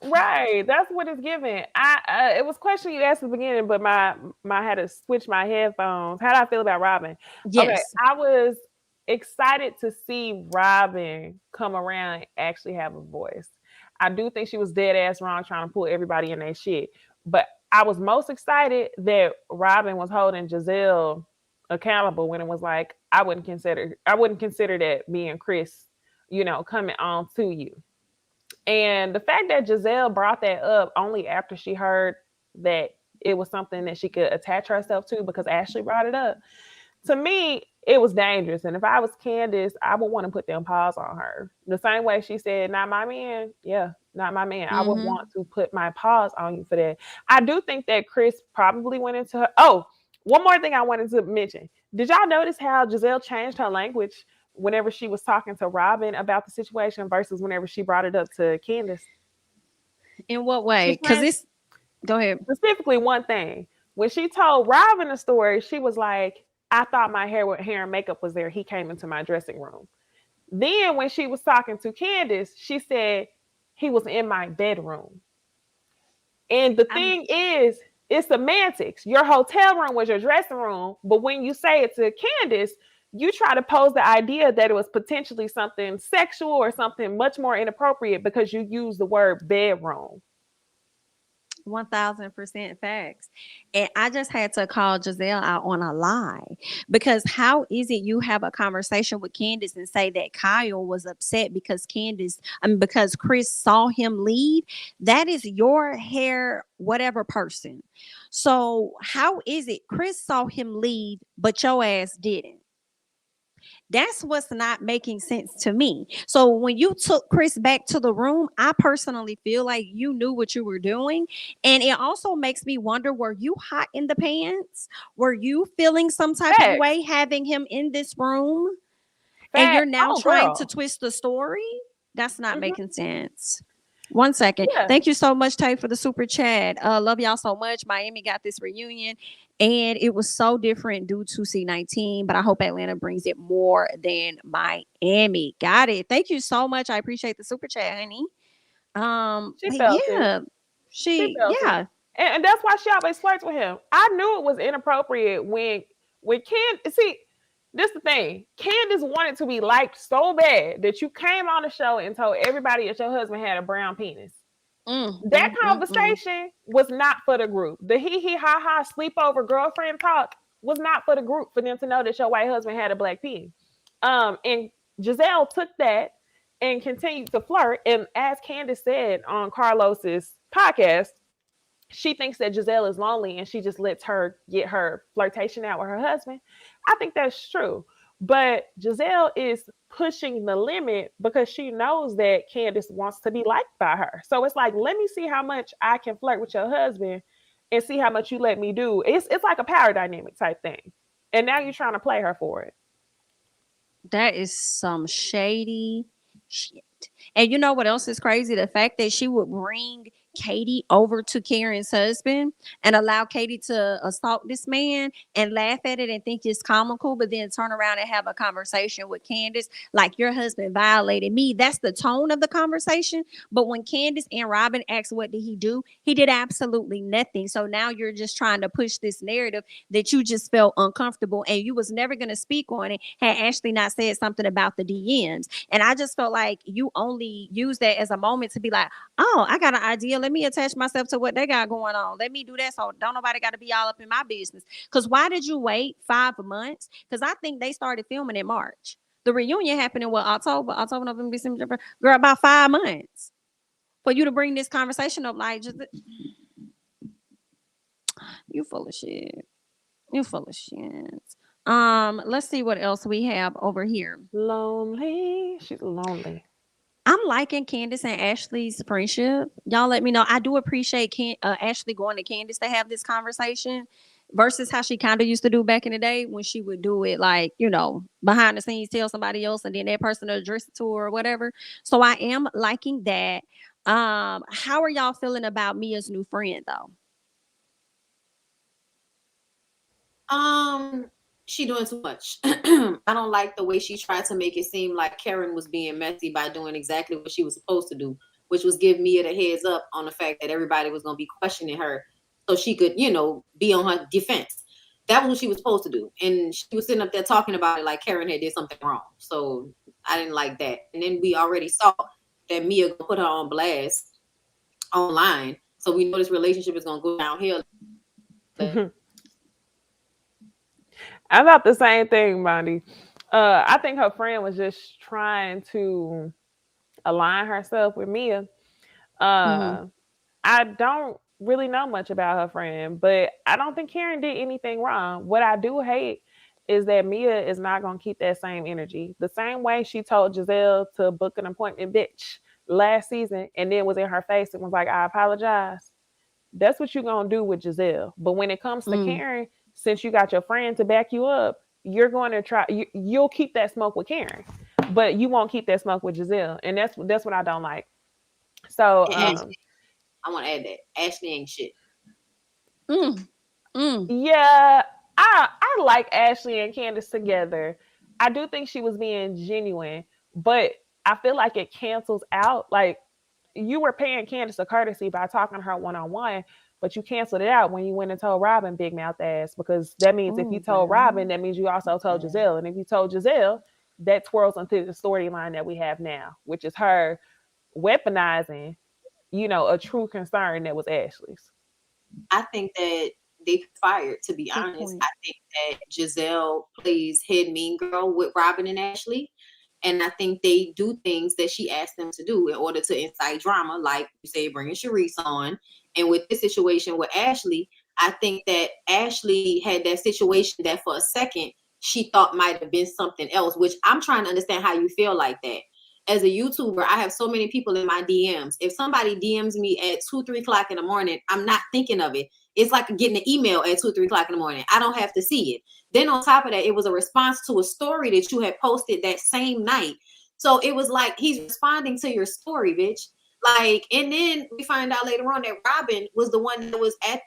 Speaker 2: Right, that's what it's giving. It was a question you asked at the beginning, but my had to switch my headphones. How do I feel about Robin?
Speaker 1: Yes.
Speaker 2: Okay, I was excited to see Robin come around and actually have a voice. I do think she was dead ass wrong trying to pull everybody in their shit, but I was most excited that Robin was holding Giselle accountable when it was like, I wouldn't consider that me and Chris, coming on to you. And the fact that Giselle brought that up only after she heard that it was something that she could attach herself to because Ashley brought it up, to me, it was dangerous. And if I was Candace, I would want to put them paws on her. The same way she said, not my man. Yeah, not my man. I would want to put my paws on you for that. I do think that Chris probably went into her. Oh, one more thing I wanted to mention. Did y'all notice how Giselle changed her language whenever she was talking to Robin about the situation versus whenever she brought it up to Candace?
Speaker 1: In what way? Because go ahead.
Speaker 2: Specifically, one thing. When she told Robin the story, she was like, I thought my hair and makeup was there. He came into my dressing room. Then when she was talking to Candace, she said, he was in my bedroom. And the thing is, it's semantics. Your hotel room was your dressing room. But when you say it to Candace, you try to pose the idea that it was potentially something sexual or something much more inappropriate because you use the word bedroom.
Speaker 1: 1000% facts. And I just had to call Giselle out on a lie, because how is it you have a conversation with Candace and say that Kyle was upset because because Chris saw him leave? That is your hair, whatever person. So how is it Chris saw him leave, but your ass didn't? That's what's not making sense to me. So when you took Chris back to the room, I personally feel like you knew what you were doing. And it also makes me wonder, were you hot in the pants? Were you feeling some type of way having him in this room? And you're now trying to twist the story? That's not making sense. 1 second. Yeah. Thank you so much, Tay, for the super chat. Love y'all so much. Miami got this reunion, and it was so different due to C19, but I hope Atlanta brings it more than Miami. Got it. Thank you so much. I appreciate the super chat, honey.
Speaker 2: She felt it. And that's why she always flirts with him. I knew it was inappropriate when Candace, see, this the thing. Candace wanted to be liked so bad that you came on the show and told everybody that your husband had a brown penis. That conversation was not for the group. The hee ha ha sleepover girlfriend talk was not for the group, for them to know that your white husband had a black penis. And Giselle took that and continued to flirt. And as Candace said on Carlos's podcast, she thinks that Giselle is lonely and she just lets her get her flirtation out with her husband. I think that's true. But Giselle is pushing the limit because she knows that Candace wants to be liked by her. So it's like, let me see how much I can flirt with your husband and see how much you let me do. It's like a power dynamic type thing. And now you're trying to play her for it.
Speaker 1: That is some shady shit. And you know what else is crazy? The fact that she would bring Katie over to Karen's husband and allow Katie to assault this man and laugh at it and think it's comical, but then turn around and have a conversation with Candace like your husband violated me. That's the tone of the conversation. But when Candace and Robin asked what did he do, he did absolutely nothing. So now you're just trying to push this narrative that you just felt uncomfortable and you was never going to speak on it had Ashley not said something about the DMs. And I just felt like you only use that as a moment to be like, oh, I got an idea. Let me attach myself to what they got going on. Let me do that. So don't nobody got to be all up in my business. Because why did you wait 5 months? Because I think they started filming in March. The reunion happened in what, October, November, December, girl, about 5 months for you to bring this conversation up. Like, just you full of shit. You full of shit. Let's see what else we have over here.
Speaker 2: Lonely. She's lonely.
Speaker 1: I'm liking Candace and Ashley's friendship. Y'all let me know. I do appreciate Ashley going to Candace to have this conversation versus how she kind of used to do back in the day when she would do it like, you know, behind the scenes, tell somebody else and then that person to address it to her or whatever. So I am liking that. How are y'all feeling about Mia's new friend though?
Speaker 3: She doing too much. I don't like the way she tried to make it seem like Karen was being messy by doing exactly what she was supposed to do, which was give Mia the heads up on the fact that everybody was going to be questioning her so she could, you know, be on her defense. That was what she was supposed to do. And she was sitting up there talking about it like Karen had did something wrong. So I didn't like that. And then we already saw that Mia put her on blast online. So we know this relationship is going to go downhill.
Speaker 2: I thought the same thing, Bondy. I think her friend was just trying to align herself with Mia.
Speaker 1: Mm-hmm.
Speaker 2: I don't really know much about her friend, but I don't think Karen did anything wrong. What I do hate is that Mia is not going to keep that same energy. The same way she told Giselle to book an appointment, bitch, last season, and then was in her face and was like, I apologize. That's what you're going to do with Giselle. But when it comes to Karen, since you got your friend to back you up, you're going to try, you'll keep that smoke with Karen, but you won't keep that smoke with Giselle. And that's what I don't like. So,
Speaker 3: Ashley, I want to add that Ashley ain't shit.
Speaker 2: Yeah, I like Ashley and Candace together. I do think she was being genuine, but I feel like it cancels out. Like you were paying Candace a courtesy by talking to her one-on-one, but you canceled it out when you went and told Robin big mouth ass, because that means if you told Robin, that means you also told Giselle. And if you told Giselle, that twirls into the storyline that we have now, which is her weaponizing, you know, a true concern that was Ashley's.
Speaker 3: I think that they fired, to be honest. I think that Giselle plays head mean girl with Robin and Ashley. And I think they do things that she asked them to do in order to incite drama, like you say, bringing Sharice on. And with this situation with Ashley, I think that Ashley had that situation that for a second she thought might have been something else, which I'm trying to understand how you feel like that. As a YouTuber, I have so many people in my DMs. If somebody DMs me at 2, 3 o'clock in the morning, I'm not thinking of it. It's like getting an email at 2, 3 o'clock in the morning. I don't have to see it. Then on top of that, it was a response to a story that you had posted that same night. So it was like he's responding to your story, bitch. Like, and then we find out later on that Robin was the one that was at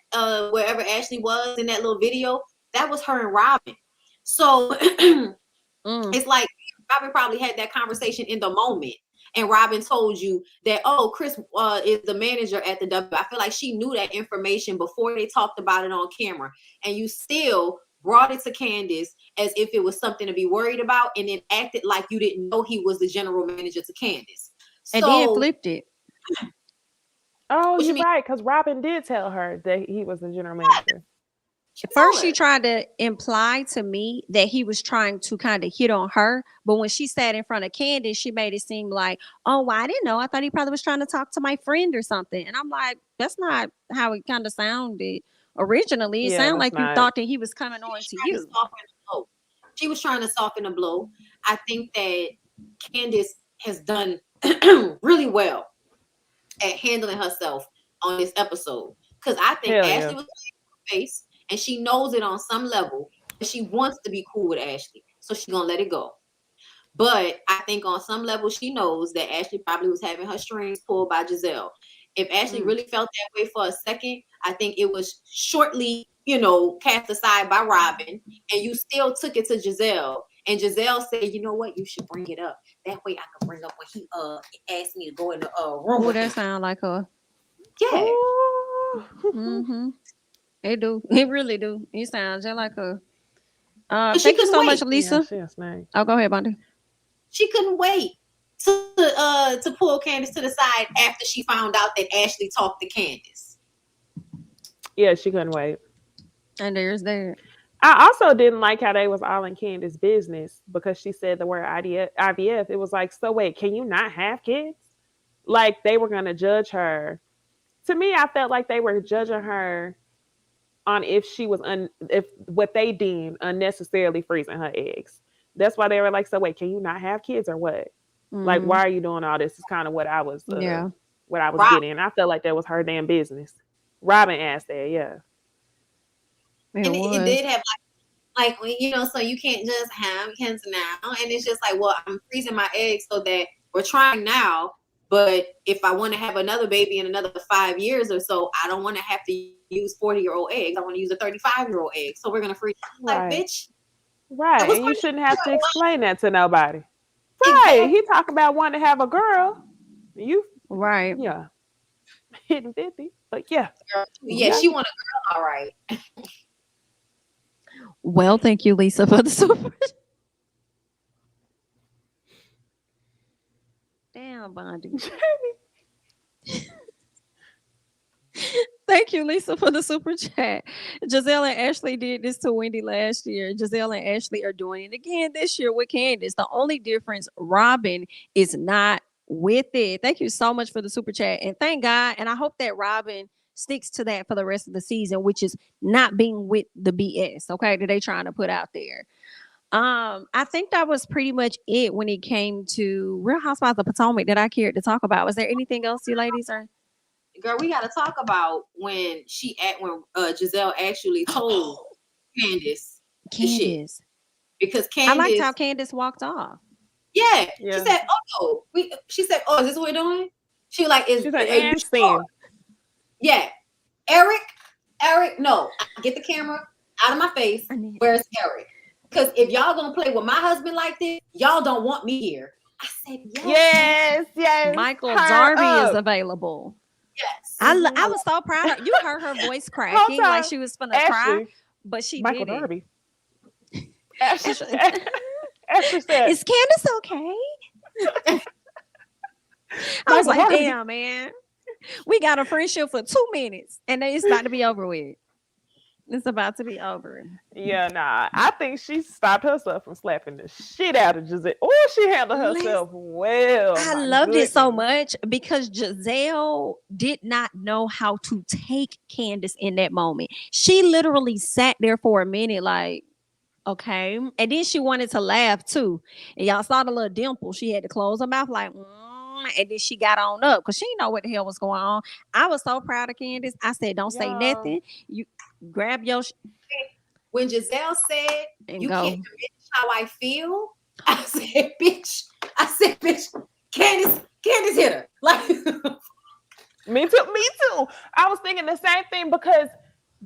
Speaker 3: wherever Ashley was in that little video. That was her and Robin. So it's like Robin probably had that conversation in the moment. And Robin told you that, oh, Chris is the manager at the W. I feel like she knew that information before they talked about it on camera. And you still brought it to Candace as if it was something to be worried about, and then acted like you didn't know he was the general manager to Candace.
Speaker 1: And then flipped it.
Speaker 2: Oh, you're right, because Robin did tell her that he was the general manager.
Speaker 1: First, she tried to imply to me that he was trying to kind of hit on her. But when she sat in front of Candace, she made it seem like, oh, well, I didn't know. I thought he probably was trying to talk to my friend or something. And I'm like, that's not how it kind of sounded originally. It sounded like you thought that he was coming on to you.
Speaker 3: She was trying to soften the blow. I think that Candace has done really well at handling herself on this episode. Because I think Ashley was face, and she knows it on some level. And she wants to be cool with Ashley, so she's gonna let it go. But I think on some level she knows that Ashley probably was having her strings pulled by Giselle. If Ashley really felt that way for a second, I think it was shortly, cast aside by Robin, and you still took it to Giselle. And Giselle said, "You know what? You should bring it up. That way I can bring up when he asked me to go in the room."
Speaker 1: Oh, that sound like her.
Speaker 3: Yeah.
Speaker 1: Mm-hmm. It do. It really do. It sounds just like her.
Speaker 3: She
Speaker 1: Thank you so
Speaker 3: couldn't
Speaker 1: much,
Speaker 3: wait.
Speaker 1: Lisa. Oh, go ahead, Bondy.
Speaker 3: She couldn't wait to pull Candace to the side after she found out that Ashley talked to Candace.
Speaker 2: Yeah, she couldn't wait.
Speaker 1: And there's that.
Speaker 2: I also didn't like how they was all in Candace's business because she said the word IVF. It was like, so wait, can you not have kids? Like they were going to judge her. To me, I felt like they were judging her on if she was if what they deemed unnecessarily freezing her eggs. That's why they were like, so wait, can you not have kids or what? Like, why are you doing all this? Is kind of what I was getting. And I felt like that was her damn business. Robin asked that, yeah.
Speaker 3: It did have like so you can't just have kids now, and it's just like, well, I'm freezing my eggs so that we're trying now, but if I want to have another baby in another 5 years or so, I don't want to have to use 40-year-old eggs. I want to use a 35-year-old egg. So we're gonna freeze. Like, bitch.
Speaker 2: Right, and you shouldn't have to explain that to nobody. Right, exactly. He talk about wanting to have a girl. You
Speaker 1: right?
Speaker 2: Yeah, hitting 50, but yeah,
Speaker 3: she want a girl, all right.
Speaker 1: Well, thank you, Lisa, for the super. Damn, Bondy. Thank you, Lisa, for the super chat. Giselle and Ashley did this to Wendy last year. Giselle and Ashley are doing it again this year with Candace. The only difference, Robin is not with it. Thank you so much for the super chat. And thank God. And I hope that Robin sticks to that for the rest of the season, which is not being with the BS, okay, that they trying to put out there. I think that was pretty much it when it came to Real Housewives of Potomac that I cared to talk about. Was there anything else you ladies are?
Speaker 3: Girl, we got to talk about when Giselle actually told Candace the shit. Because Candace,
Speaker 1: I liked how Candace walked off.
Speaker 3: Yeah. She said, she said, "Oh, is this what we're doing?" She was like, yeah. Eric, no, get the camera out of my face. Where's Eric? Because if y'all gonna play with my husband like this, y'all don't want me here. I said,
Speaker 2: yes.
Speaker 1: Michael Darby is available.
Speaker 3: Yes.
Speaker 1: I was so proud of you. Heard her voice cracking like she was gonna cry, but she
Speaker 2: Michael
Speaker 1: did
Speaker 2: Darby.
Speaker 1: Ashley
Speaker 2: said,
Speaker 1: "Is Candace okay?" I was like, damn, man. We got a friendship for 2 minutes and then it's about to be over with. It's about to be over.
Speaker 2: Yeah, nah. I think she stopped herself from slapping the shit out of Giselle. Oh, she handled herself well.
Speaker 1: I loved it so much because Giselle did not know how to take Candace in that moment. She literally sat there for a minute like, okay. And then she wanted to laugh too. And y'all saw the little dimple. She had to close her mouth like, and then she got on up because she didn't know what the hell was going on. I was so proud of Candace. I said, don't say nothing. You grab your
Speaker 3: when Giselle said, you
Speaker 1: go.
Speaker 3: Can't diminish how I feel, I said, bitch, Candace hit her. Like
Speaker 2: Me too. I was thinking the same thing because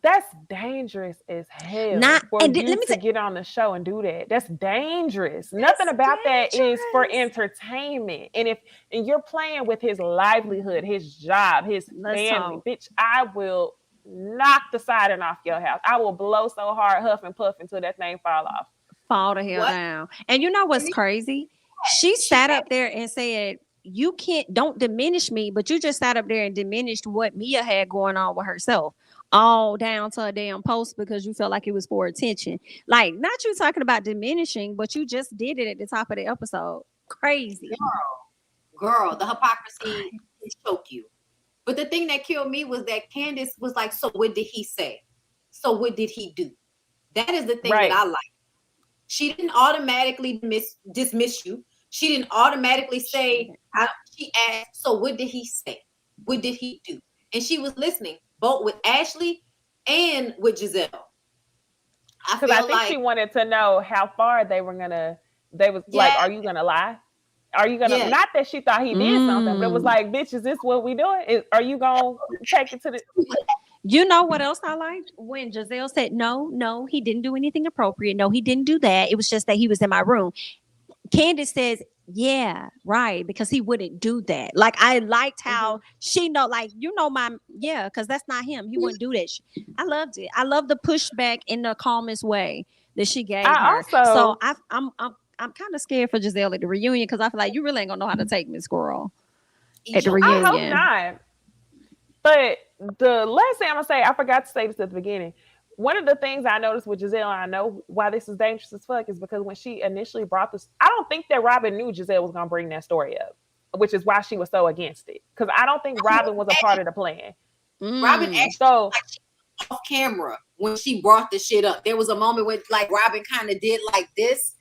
Speaker 2: that's dangerous as hell. Let me get on the show and do that. That's dangerous. Nothing about that is for entertainment. And you're playing with his livelihood, his job, his family, bitch, I will knock the siding off your house. I will blow so hard, huff and puff until that thing fall
Speaker 1: the hell down. And you know what's crazy? She sat up there and said, you don't diminish me, but you just sat up there and diminished what Mia had going on with herself. All down to a damn post because you felt like it was for attention. Like, not you talking about diminishing, but you just did it at the top of the episode. Crazy.
Speaker 3: Girl, the hypocrisy choke you. But the thing that killed me was that Candace was like, so what did he say? So what did he do? That is the thing that I like. She didn't automatically dismiss you. She didn't automatically say, she asked, so what did he say? What did he do? And she was listening, both with Ashley and with Giselle.
Speaker 2: Because I think she wanted to know how far they was like, are you gonna lie? Are you gonna, not that she thought he did something, but it was like, bitch, is this what we doing? Are you gonna take it to the...
Speaker 1: You know what else I liked? When Giselle said, no, he didn't do anything appropriate. No, he didn't do that. It was just that he was in my room. Candace says, yeah, right, because he wouldn't do that. Like, I liked how she know, like, because that's not him. He wouldn't do that. I loved it. I love the pushback in the calmest way that she gave her. So I'm kind of scared for Giselle at the reunion, because I feel like you really ain't gonna know how to take Miss Girl at the reunion.
Speaker 2: I hope not. But the last thing I'm gonna say, I forgot to say this at the beginning. One of the things I noticed with Giselle, and I know why this is dangerous as fuck, is because when she initially brought this, I don't think that Robin knew Giselle was gonna bring that story up, which is why she was so against it. Because I don't think Robin was a part of the plan.
Speaker 3: Robin actually, off camera, when she brought the shit up, there was a moment when like Robin kind of did like this,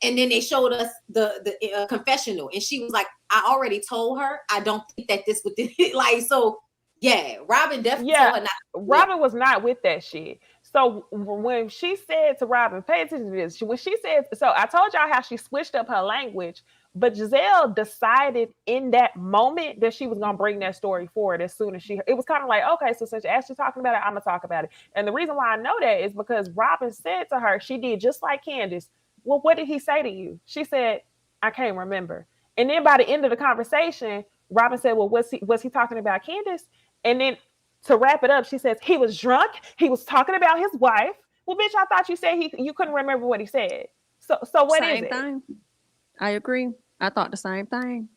Speaker 3: and then they showed us the confessional, and she was like, I already told her I don't think that this would like, so yeah, Robin definitely told her not.
Speaker 2: Robin was not with that shit. So when she said to Robin, pay attention to this, when she said, so I told y'all how she switched up her language, but Giselle decided in that moment that she was going to bring that story forward as soon as it was kind of like, okay, so since Ashley's talking about it, I'm going to talk about it. And the reason why I know that is because Robin said to her, she did just like Candace, well, what did he say to you? She said, I can't remember. And then by the end of the conversation, Robin said, well, was he talking about Candace? And then to wrap it up, she says, he was drunk. He was talking about his wife. Well, bitch, I thought you said you couldn't remember what he said. So what is it?
Speaker 1: Same thing. I agree. I thought the same thing.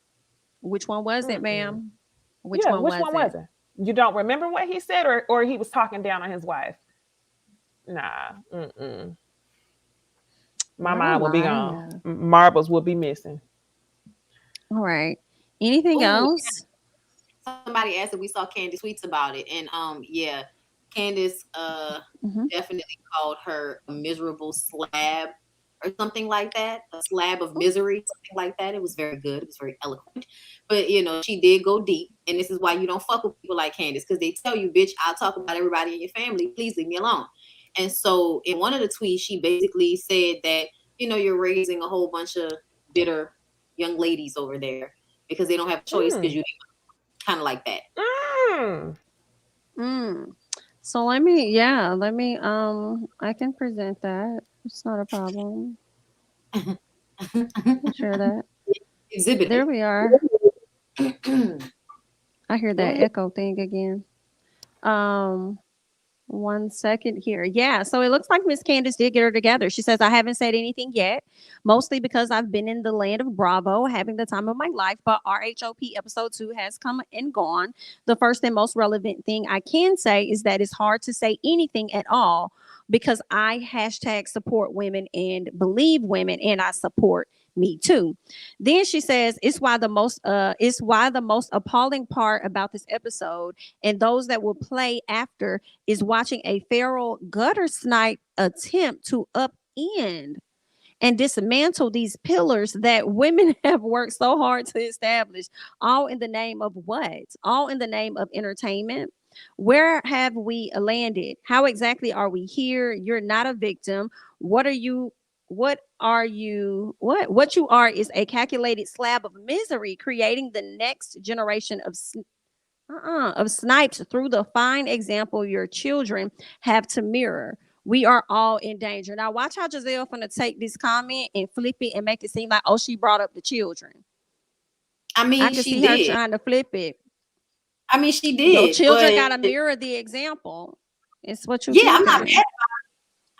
Speaker 1: Which one was it, ma'am? Which one was it?
Speaker 2: You don't remember what he said, or he was talking down on his wife? Nah. My mind will be gone. Marbles will be missing.
Speaker 1: All right. Anything else?
Speaker 3: Somebody asked if we saw Candace tweets about it, and Candace definitely called her a miserable slab or something like that, a slab of misery, something like that. It was very good. It was very eloquent. But she did go deep, and this is why you don't fuck with people like Candace, because they tell you, bitch, I'll talk about everybody in your family. Please leave me alone. And so in one of the tweets, she basically said that you're raising a whole bunch of bitter young ladies over there because they don't have a choice, because you kind of like that.
Speaker 1: So let me I can present that. It's not a problem. Share that.
Speaker 3: Exhibit.
Speaker 1: There we are. I hear that echo thing again. 1 second here. Yeah, so it looks like Miss Candace did get her together. She says, I haven't said anything yet, mostly because I've been in the land of Bravo, having the time of my life, but RHOP episode 2 has come and gone. The first and most relevant thing I can say is that it's hard to say anything at all because I #support women and believe women, and I support me too. Then she says it's why the most appalling part about this episode and those that will play after is watching a feral gutter snipe attempt to upend and dismantle these pillars that women have worked so hard to establish, all in the name of what? All in the name of entertainment. Where have we landed? How exactly are we here? You're not a victim. What you are is a calculated slab of misery, creating the next generation of snipes through the fine example your children have to mirror. We are all in danger. Now watch how Giselle finna take this comment and flip it and make it seem like, she brought up the children.
Speaker 3: I mean,
Speaker 1: I can see her trying to flip it.
Speaker 3: I mean, she did.
Speaker 1: Your children gotta mirror the example. It's what you.
Speaker 3: Yeah,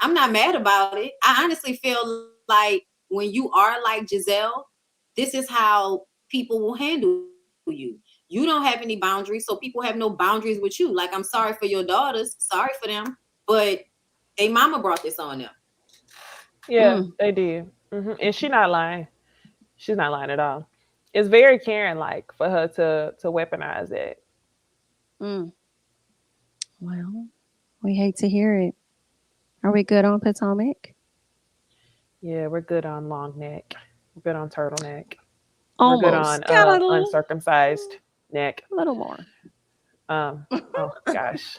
Speaker 3: I'm not mad about it. I honestly feel like when you are like Giselle, this is how people will handle you. You don't have any boundaries, so people have no boundaries with you. Like, I'm sorry for your daughters, sorry for them, but they mama brought this on them.
Speaker 2: Yeah, they did. And she's not lying. She's not lying at all. It's very Karen-like for her to weaponize it.
Speaker 1: Well, we hate to hear it. Are we good on Potomac?
Speaker 2: Yeah, we're good on long neck. We're good on turtleneck. We're good
Speaker 1: Almost.
Speaker 2: on
Speaker 1: Got a little,
Speaker 2: uncircumcised neck.
Speaker 1: little more.
Speaker 2: Oh gosh.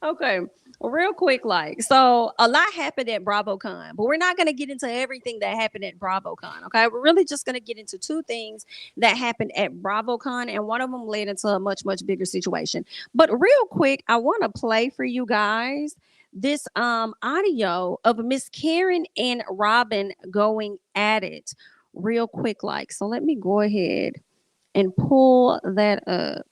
Speaker 1: Okay. Real quick, so a lot happened at BravoCon, but we're not going to get into everything that happened at BravoCon. Okay. We're really just going to get into two things that happened at BravoCon, and one of them led into a much, much bigger situation. But real quick, I want to play for you guys this audio of Miss Karen and Robin going at it real quick. So let me go ahead and pull that up.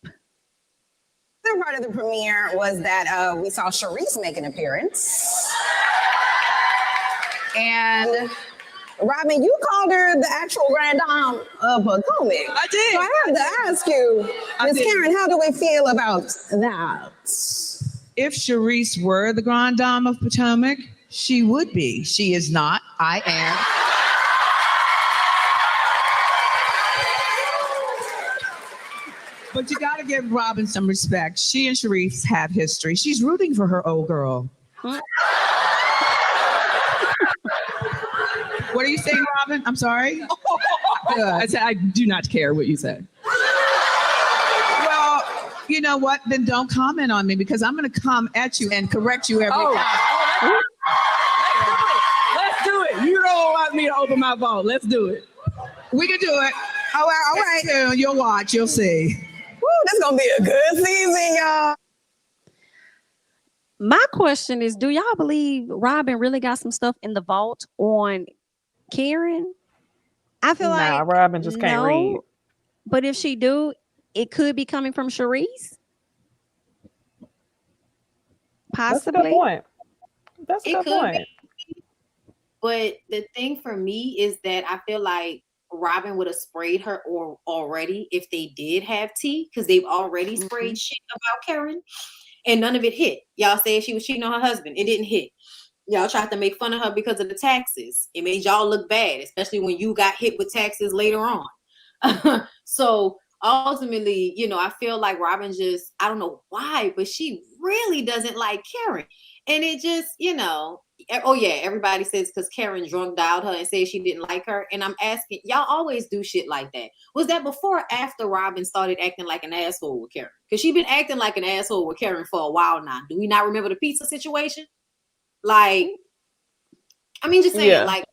Speaker 5: The other part of the premiere was that we saw Charisse make an appearance. And Robin, you called her the actual grand dame of Potomac.
Speaker 6: I did.
Speaker 5: So I have to ask you, Miss Karen, how do we feel about that?
Speaker 6: If Charisse were the grand dame of Potomac, she would be. She is not. I am. But you got to give Robin some respect. She and Charisse have history. She's rooting for her old girl. What are you saying, Robin? I'm sorry?
Speaker 7: I said, I do not care what you said.
Speaker 6: Well, you know what? Then don't comment on me because I'm going to come at you and correct you every time.
Speaker 7: Let's do it. You don't want me to open my phone. Let's do it.
Speaker 6: We can do it.
Speaker 5: All right.
Speaker 6: Soon. You'll watch. You'll see.
Speaker 5: Woo, this is going to be a good season, y'all.
Speaker 1: My question is, do y'all believe Robin really got some stuff in the vault on Karen? I feel like
Speaker 2: Robin just can't read.
Speaker 1: But if she do, it could be coming from Charisse. Possibly.
Speaker 2: That's a good point. That's a good point.
Speaker 3: But the thing for me is that I feel like Robin would have sprayed her already if they did have tea, because they've already sprayed shit about Karen and none of it hit. Y'all said she was cheating on her husband. It didn't hit. Y'all tried to make fun of her because of the taxes. It made y'all look bad, especially when you got hit with taxes later on. So ultimately, I feel like Robin just, I don't know why, but she really doesn't like Karen. And it just, oh yeah, everybody says because Karen drunk dialed her and said she didn't like her. And I'm asking, y'all always do shit like that. Was that before or after Robin started acting like an asshole with Karen? Because she's been acting like an asshole with Karen for a while now. Do we not remember the pizza situation? Just saying,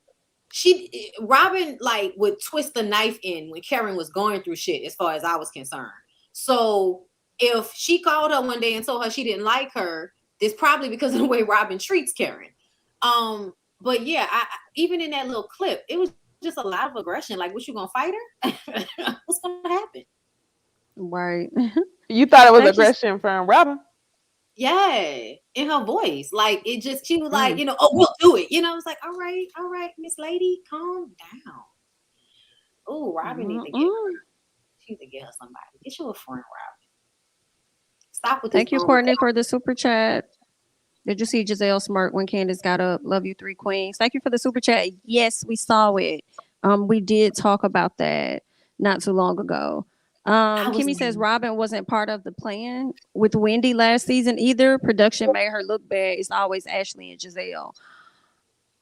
Speaker 3: Robin would twist the knife in when Karen was going through shit, as far as I was concerned. So if she called her one day and told her she didn't like her, it's probably because of the way Robin treats Karen. But yeah, I even in that little clip, it was just a lot of aggression. Like, what, you gonna fight her? What's gonna happen?
Speaker 1: Right.
Speaker 2: You thought it was aggression from Robin?
Speaker 3: Yeah, in her voice. Like, it just, she was like, oh, we'll do it. It's like, all right, Miss Lady, calm down. Oh, Robin needs to get her. She needs to get her somebody. Get you a friend, Robin. Stop with this.
Speaker 1: Thank you, Courtney, for the super chat. Did you see Giselle smirk when Candace got up? Love you, 3 queens. Thank you for the super chat. Yes, we saw it. We did talk about that not too long ago. Kimmy says Robin wasn't part of the plan with Wendy last season either. Production made her look bad. It's always Ashley and Giselle.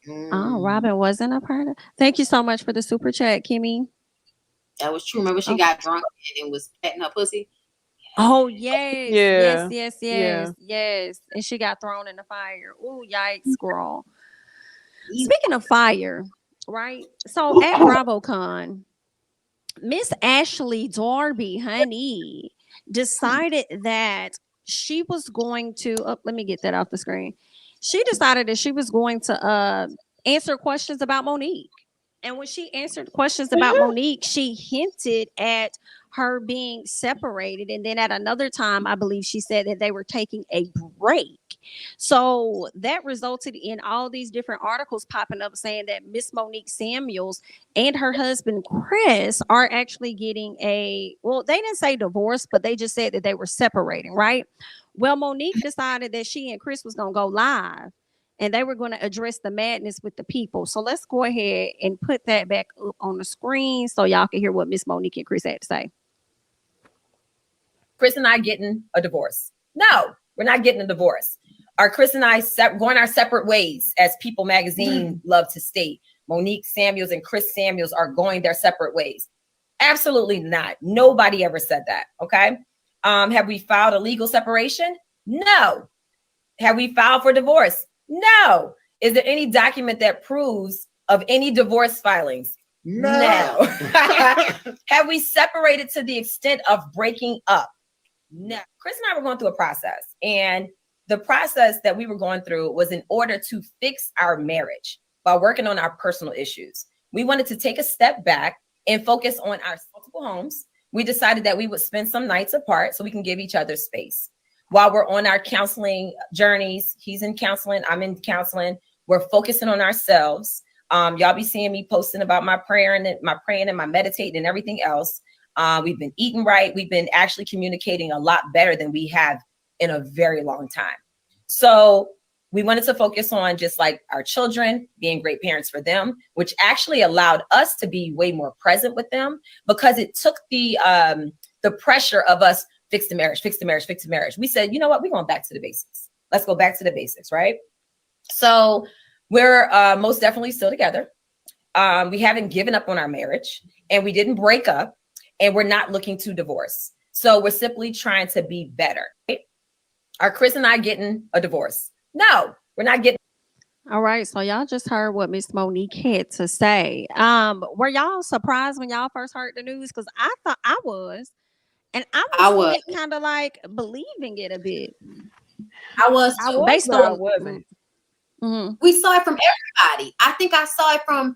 Speaker 1: Oh, Robin wasn't a part of. Thank you so much for the super chat, Kimmy.
Speaker 3: That was true. Remember, she got drunk and was petting her pussy.
Speaker 1: Oh, yes.
Speaker 2: Yeah.
Speaker 1: Yes. And she got thrown in the fire. Oh, yikes, girl. Speaking of fire, right? So at BravoCon, Miss Ashley Darby, honey, decided that she was going to, let me get that off the screen. She decided that she was going to answer questions about Monique. And when she answered questions about Monique, she hinted at her being separated. And then at another time, I believe she said that they were taking a break. So that resulted in all these different articles popping up saying that Miss Monique Samuels and her husband, Chris, are actually getting they didn't say divorce, but they just said that they were separating, right? Well, Monique decided that she and Chris was going to go live. And they were going to address the madness with the people. So let's go ahead and put that back up on the screen so y'all can hear what Miss Monique and Chris had to say.
Speaker 8: Chris and I getting a divorce. No, we're not getting a divorce. Are Chris and I going our separate ways, as People Magazine love to state? Monique Samuels and Chris Samuels are going their separate ways. Absolutely not. Nobody ever said that. Okay. Have we filed a legal separation? No. Have we filed for divorce? No. Is there any document that proves of any divorce filings? No. Have we separated to the extent of breaking up? No. Chris and I were going through a process, and the process that we were going through was in order to fix our marriage while working on our personal issues. We wanted to take a step back and focus on our multiple homes. We decided that we would spend some nights apart so we can give each other space. While we're on our counseling journeys, he's in counseling, I'm in counseling, we're focusing on ourselves. Y'all be seeing me posting about my praying and my meditating and everything else. We've been eating right. We've been actually communicating a lot better than we have in a very long time. So we wanted to focus on just like our children, being great parents for them, which actually allowed us to be way more present with them, because it took the pressure of us fix the marriage. We said, you know what? We're going back to the basics. Let's go back to the basics, right? So we're most definitely still together. We haven't given up on our marriage, and we didn't break up, and we're not looking to divorce. So we're simply trying to be better. Right? Are Chris and I getting a divorce? No, we're not getting.
Speaker 1: All right, so y'all just heard what Miss Monique had to say. Were y'all surprised when y'all first heard the news? Because I thought I was, and I was kind of like believing it a bit.
Speaker 3: I was too.
Speaker 1: Based on
Speaker 2: I wasn't.
Speaker 1: Mm-hmm.
Speaker 3: We saw it from everybody. I think I saw it from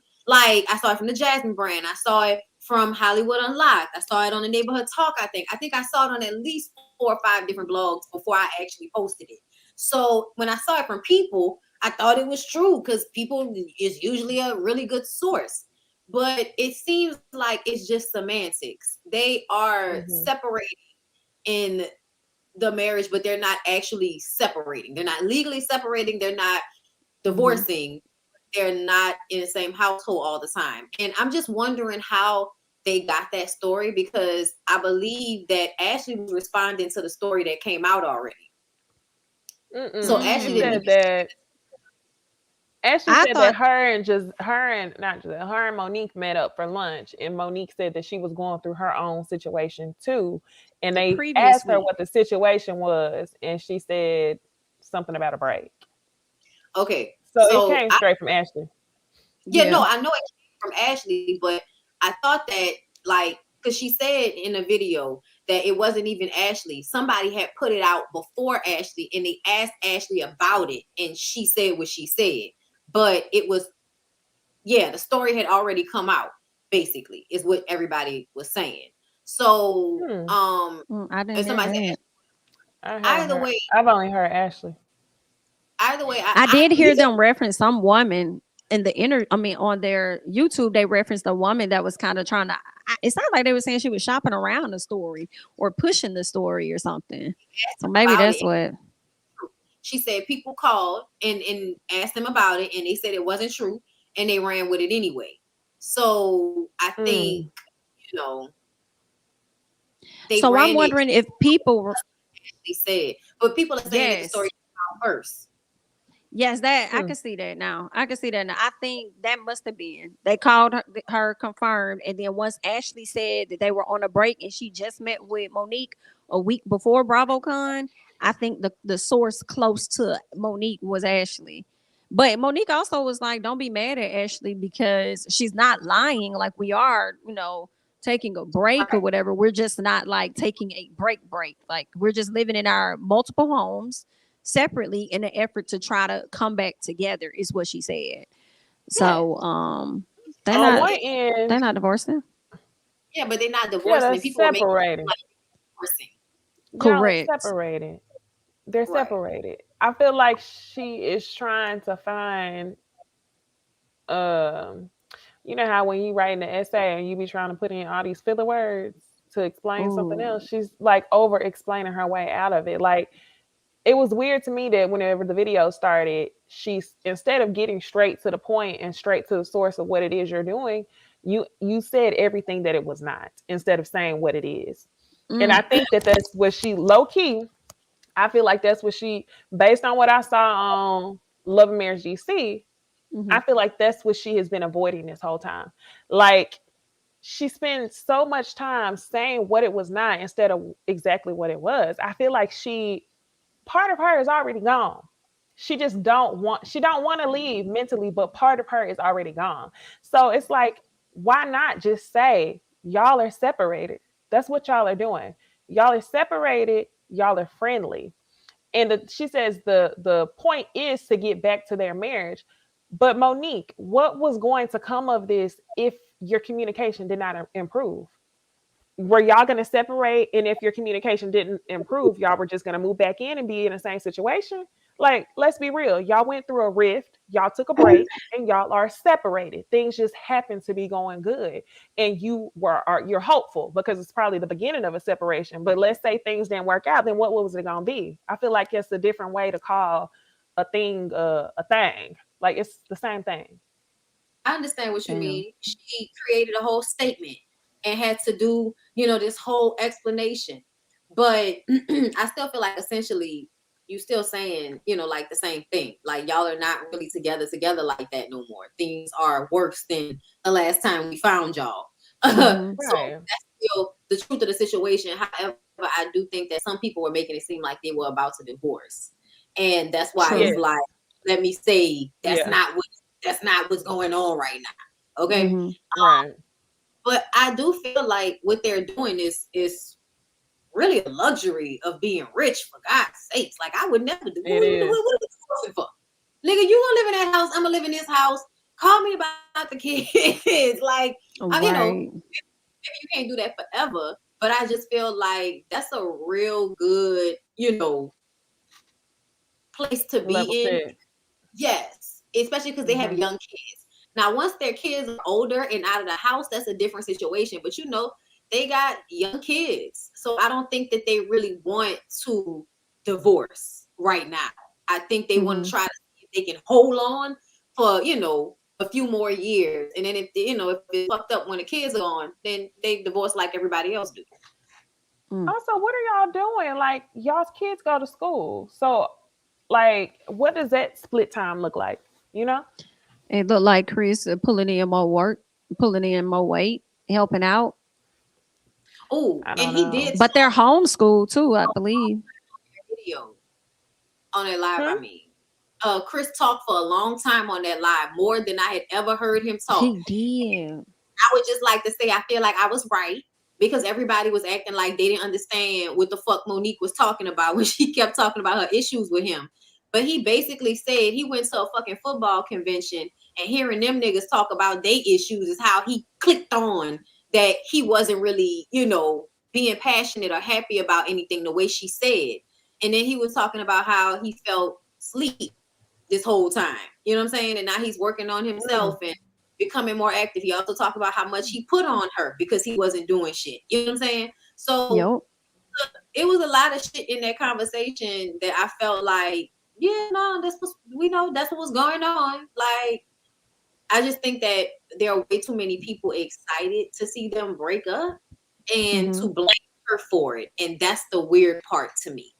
Speaker 3: the Jasmine brand. I saw it from Hollywood Unlocked. I saw it on the Neighborhood Talk. I think I saw it on at least 4 or 5 different blogs before I actually posted it. So when I saw it from People, I thought it was true, because People is usually a really good source. But it seems like it's just semantics. They are separating in the marriage, but they're not actually separating. They're not legally separating. They're not divorcing. They're not in the same household all the time. And I'm just wondering how they got that story, because I believe that Ashley was responding to the story that came out already. So Ashley
Speaker 2: said that. Ashley said that her and Monique met up for lunch, and Monique said that she was going through her own situation too, and they asked her what the situation was, and she said something about a break.
Speaker 3: Okay,
Speaker 2: so it came straight from Ashley.
Speaker 3: Yeah, no, I know it came from Ashley, but I thought that, like, because she said in a video that it wasn't even Ashley. Somebody had put it out before Ashley, and they asked Ashley about it, and she said what she said. But it was, the story had already come out, basically, is what everybody was saying. So,
Speaker 1: I didn't
Speaker 3: somebody said, either way,
Speaker 2: I've only heard Ashley.
Speaker 3: Either way,
Speaker 1: I did hear them reference some woman in the on their YouTube. They referenced a woman that was kind of trying to. It sounded like they were saying she was shopping around the story or pushing the story or something. So maybe that's what.
Speaker 3: She said people called and asked them about it, and they said it wasn't true, and they ran with it anyway. So I think,
Speaker 1: so I'm wondering if people
Speaker 3: said, but people are saying that the story came out first.
Speaker 1: Yes, that I can see that now. I think that must have been. They called her confirmed, and then once Ashley said that they were on a break and she just met with Monique a week before BravoCon, I think the source close to Monique was Ashley. But Monique also was like, "Don't be mad at Ashley because she's not lying like we are, taking a break or whatever. We're just not like taking a break. Like we're just living in our multiple homes separately in an effort to try to come back together," is what she said. So they're not divorcing.
Speaker 3: Yeah, but they're not divorcing.
Speaker 2: They're
Speaker 3: people
Speaker 2: separating.
Speaker 1: Correct.
Speaker 2: Separated. They're separated. I feel like she is trying to find you know how when you write an essay and you be trying to put in all these filler words to explain something else, she's like over explaining her way out of it. Like, it was weird to me that whenever the video started, she's, instead of getting straight to the point and straight to the source of what it is you're doing, you said everything that it was not, instead of saying what it is. And I think that that's what she low key, I feel like that's what based on what I saw on Love and Marriage GC, I feel like that's what she has been avoiding this whole time. Like, she spends so much time saying what it was not instead of exactly what it was. I feel like part of her is already gone. She just don't want to leave mentally, but part of her is already gone. So it's like, why not just say y'all are separated? That's what y'all are doing. Y'all are separated, y'all are friendly. And she says the point is to get back to their marriage. But Monique, what was going to come of this if your communication did not improve? Were y'all going to separate? And if your communication didn't improve, y'all were just going to move back in and be in the same situation? Like, let's be real. Y'all went through a rift, y'all took a break, and y'all are separated. Things just happen to be going good. And you're hopeful because it's probably the beginning of a separation. But let's say things didn't work out, then what was it going to be? I feel like it's a different way to call a thing a thing. Like, it's the same thing.
Speaker 3: I understand what you mean. She created a whole statement and had to do, this whole explanation. But I still feel like essentially you still saying, like the same thing. Like, y'all are not really together like that no more. Things are worse than the last time we found y'all. So that's still the truth of the situation. However, I do think that some people were making it seem like they were about to divorce. And that's why it's like, let me say that's not what's going on right now. Okay.
Speaker 2: Right.
Speaker 3: But I do feel like what they're doing is really a luxury of being rich, for God's sakes. Like, I would never do what are we divorcing for? Nigga, you gonna live in that house, I'm gonna live in this house. Call me about the kids. Like, maybe you can't do that forever, but I just feel like that's a real good, place to be in. Yes, especially because they have young kids. Now, once their kids are older and out of the house, that's a different situation. But they got young kids. So I don't think that they really want to divorce right now. I think they want to try to see if they can hold on for, a few more years. And then if it's fucked up when the kids are gone, then they divorce like everybody else do.
Speaker 2: Also, what are y'all doing? Like, y'all's kids go to school. So, like, what does that split time look like?
Speaker 1: It looked like Chris pulling in more work, pulling in more weight, helping out.
Speaker 3: Oh, and he did.
Speaker 1: But they're homeschooled too, I believe.
Speaker 3: Video on that live, I mean. Chris talked for a long time on that live, more than I had ever heard him talk.
Speaker 1: He did.
Speaker 3: I would just like to say I feel like I was right, because everybody was acting like they didn't understand what the fuck Monique was talking about when she kept talking about her issues with him. But he basically said he went to a fucking football convention, and hearing them niggas talk about their issues is how he clicked on that he wasn't really, being passionate or happy about anything the way she said. And then he was talking about how he felt sleep this whole time. You know what I'm saying? And now he's working on himself and becoming more active. He also talked about how much he put on her because he wasn't doing shit. You know what I'm saying? So it was a lot of shit in that conversation that I felt like, that's what was going on. Like, I just think that there are way too many people excited to see them break up and to blame her for it. And that's the weird part to me.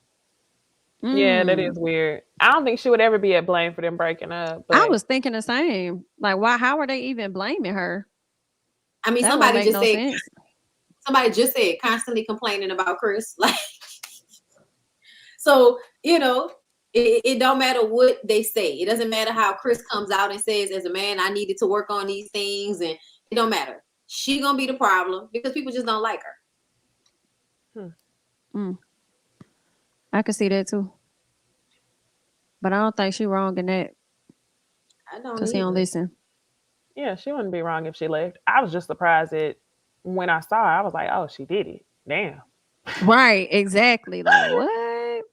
Speaker 2: Yeah, that is weird. I don't think she would ever be at blame for them breaking up. But
Speaker 1: I was thinking the same. Like, why? How are they even blaming her?
Speaker 3: I mean, somebody just said constantly complaining about Chris. Like, so, it don't matter what they say. It doesn't matter how Chris comes out and says, as a man, I needed to work on these things, and it don't matter. She gonna be the problem because people just don't like her.
Speaker 1: I can see that too, but I don't think she's wrong in that.
Speaker 3: I don't,
Speaker 1: because he don't listen.
Speaker 2: Yeah, she wouldn't be wrong if she left. I was just surprised that when I saw her, I was like, oh, she did it. Damn.
Speaker 1: Right, exactly. Like, what?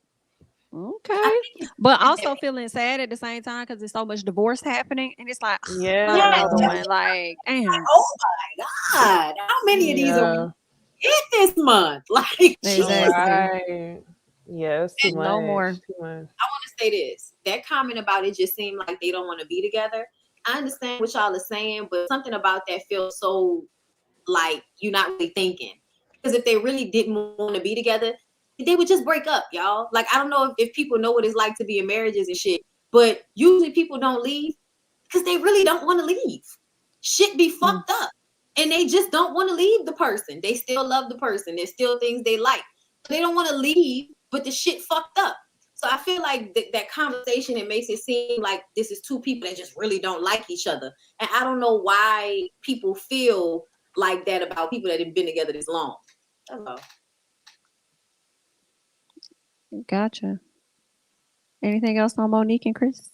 Speaker 1: Okay. But also feeling sad at the same time because there's so much divorce happening. And it's like, another one. Like, damn.
Speaker 3: Oh my God. How many of these are we in this month? Like,
Speaker 1: exactly.
Speaker 2: Right. Yes, too much.
Speaker 1: No more.
Speaker 3: Too much. I want to say this. That comment about it just seemed like they don't want to be together. I understand what y'all are saying, but something about that feels so like you're not really thinking. Because if they really didn't want to be together, they would just break up, y'all. Like, I don't know if people know what it's like to be in marriages and shit, but usually people don't leave because they really don't want to leave. Shit be fucked up. And they just don't want to leave the person. They still love the person. There's still things they like. They don't want to leave, but the shit fucked up. So I feel like that conversation, it makes it seem like this is two people that just really don't like each other. And I don't know why people feel like that about people that have been together this long. That's all.
Speaker 1: Gotcha. Anything else on Monique and Chris?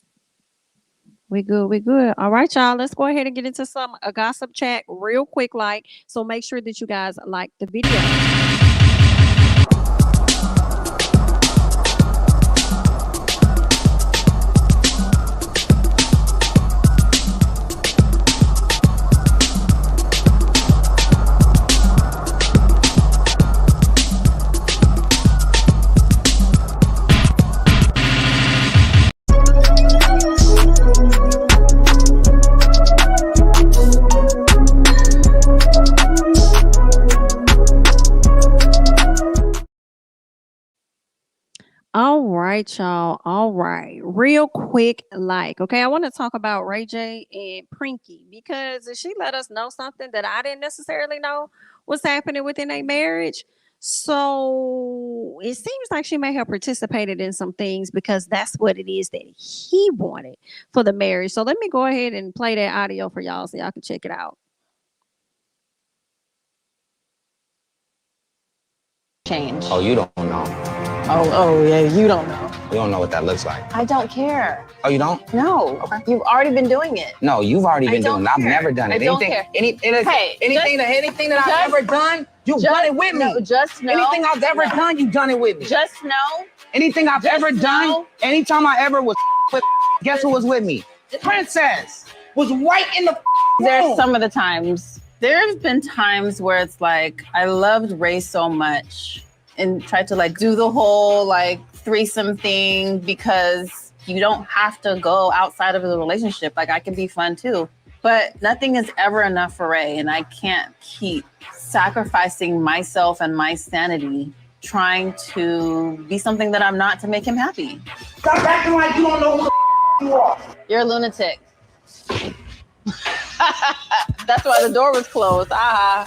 Speaker 1: We good. We good. All right, y'all. Let's go ahead and get into a gossip chat real quick. So make sure that you guys like the video. All right, y'all. All right. Real quick, okay, I want to talk about Ray J and Prinky because she let us know something that I didn't necessarily know was happening within a marriage. So it seems like she may have participated in some things because that's what it is that he wanted for the marriage. So let me go ahead and play that audio for y'all so y'all can check it out.
Speaker 9: Change.
Speaker 10: Oh, you don't know.
Speaker 9: Oh yeah, you don't know.
Speaker 10: You don't know what that looks like.
Speaker 9: I don't care.
Speaker 10: Oh, you don't?
Speaker 9: No. Okay. You've already been doing it.
Speaker 10: No, you've already been doing it. I've never done it.
Speaker 9: I don't care.
Speaker 10: Anything that I've ever done, you've done it with me.
Speaker 9: No, just know.
Speaker 10: Anything I've ever done, you've done it with me.
Speaker 9: Just know.
Speaker 10: Anything I've ever done, anytime I ever was with, guess who was with me? Princess was right in the room.
Speaker 9: There's some of the times. There's been times where it's like, I loved Ray so much and tried to do the whole threesome thing because you don't have to go outside of the relationship. I can be fun too, but nothing is ever enough for Ray. And I can't keep sacrificing myself and my sanity trying to be something that I'm not to make him happy.
Speaker 10: Stop acting like you don't know who the you are.
Speaker 9: You're a lunatic. That's why the door was closed.
Speaker 10: I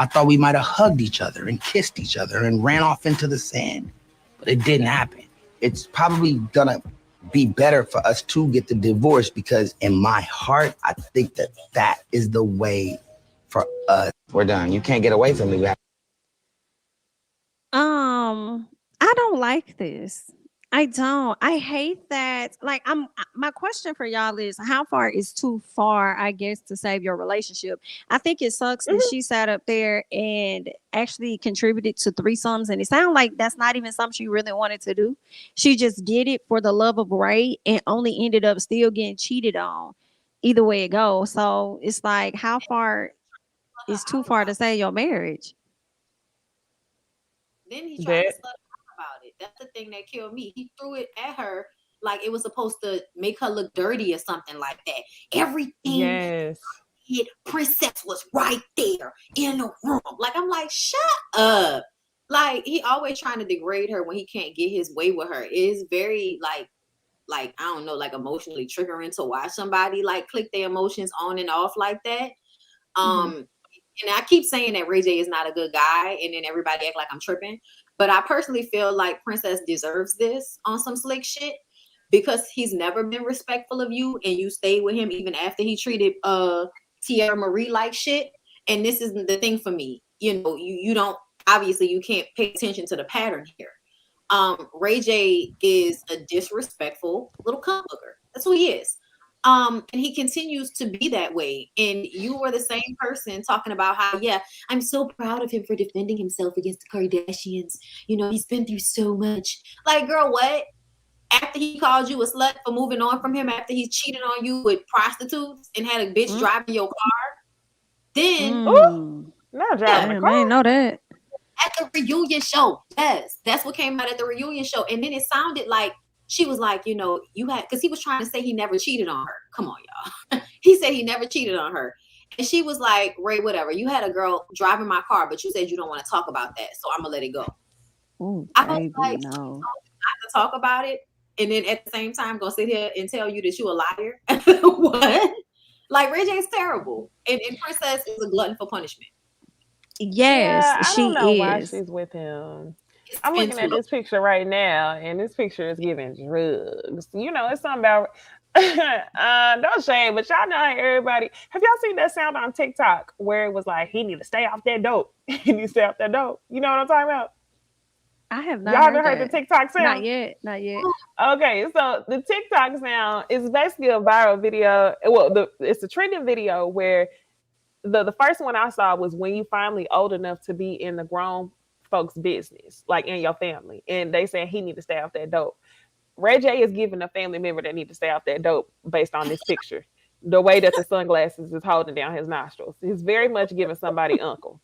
Speaker 10: thought we might have hugged each other and kissed each other and ran off into the sand, but it didn't happen. It's probably gonna be better for us to get the divorce because in my heart, I think that is the way for us. We're done. You can't get away from me.
Speaker 1: I don't like this. I don't. I hate that. My question for y'all is how far is too far, I guess, to save your relationship? I think it sucks that she sat up there and actually contributed to threesomes. And it sounds like that's not even something she really wanted to do. She just did it for the love of Ray and only ended up still getting cheated on. Either way it goes. So it's like, how far is too far to save your marriage?
Speaker 3: Then he tried to slut about it. That's the thing that killed me. He threw it at her like it was supposed to make her look dirty or something like that. Everything Princess was right there in the room. I'm like, shut up. He always trying to degrade her when he can't get his way with her. It is very I don't know, emotionally triggering to watch somebody click their emotions on and off like that. And I keep saying that Ray J is not a good guy, and then everybody act like I'm tripping. But I personally feel like Princess deserves this on some slick shit because he's never been respectful of you, and you stayed with him even after he treated Tierra Marie like shit. And this is the thing for me. You don't, obviously you can't pay attention to the pattern here. Ray J is a disrespectful little cunt hooker. That's who he is. And he continues to be that way. And you were the same person talking about how, I'm so proud of him for defending himself against the Kardashians. He's been through so much. Girl, what? After he called you a slut for moving on from him, after he cheated on you with prostitutes and had a bitch driving your car, then
Speaker 2: not driving the car.
Speaker 1: I didn't know that.
Speaker 3: At the reunion show, yes, that's what came out at the reunion show. And then it sounded like she was like, you had, because he was trying to say he never cheated on her. Come on, y'all. He said he never cheated on her. And she was like, Ray, whatever. You had a girl driving my car, but you said you don't want to talk about that. So I'm going to let it go.
Speaker 1: Oh,
Speaker 3: I don't
Speaker 1: baby,
Speaker 3: like
Speaker 1: no.
Speaker 3: not to talk about it, and then at the same time go sit here and tell you that you a liar. What? Like Ray J is terrible, and Princess is a glutton for punishment.
Speaker 1: Yes,
Speaker 2: Yeah, I don't know
Speaker 1: she
Speaker 2: why
Speaker 1: is.
Speaker 2: she's with him.
Speaker 3: It's
Speaker 2: I'm looking at
Speaker 3: mental.
Speaker 2: this picture right now, and this picture is giving drugs. You know, it's something about don't shame, but y'all know how everybody. Have y'all seen that sound on TikTok where it was like he need to stay off that dope? He need to stay off that dope. You know what I'm talking about?
Speaker 1: I have
Speaker 2: Y'all
Speaker 1: not
Speaker 2: haven't
Speaker 1: heard
Speaker 2: heard the
Speaker 1: that.
Speaker 2: TikTok sound?
Speaker 1: Not yet. Not yet.
Speaker 2: Okay, so the TikTok sound is basically a viral video. Well, it's a trending video where the first one I saw was when you finally old enough to be in the grown folks' business, like in your family, and they saying he need to stay off that dope. Ray J is giving a family member that need to stay off that dope based on this picture. The way that the sunglasses is holding down his nostrils, he's very much giving somebody Uncle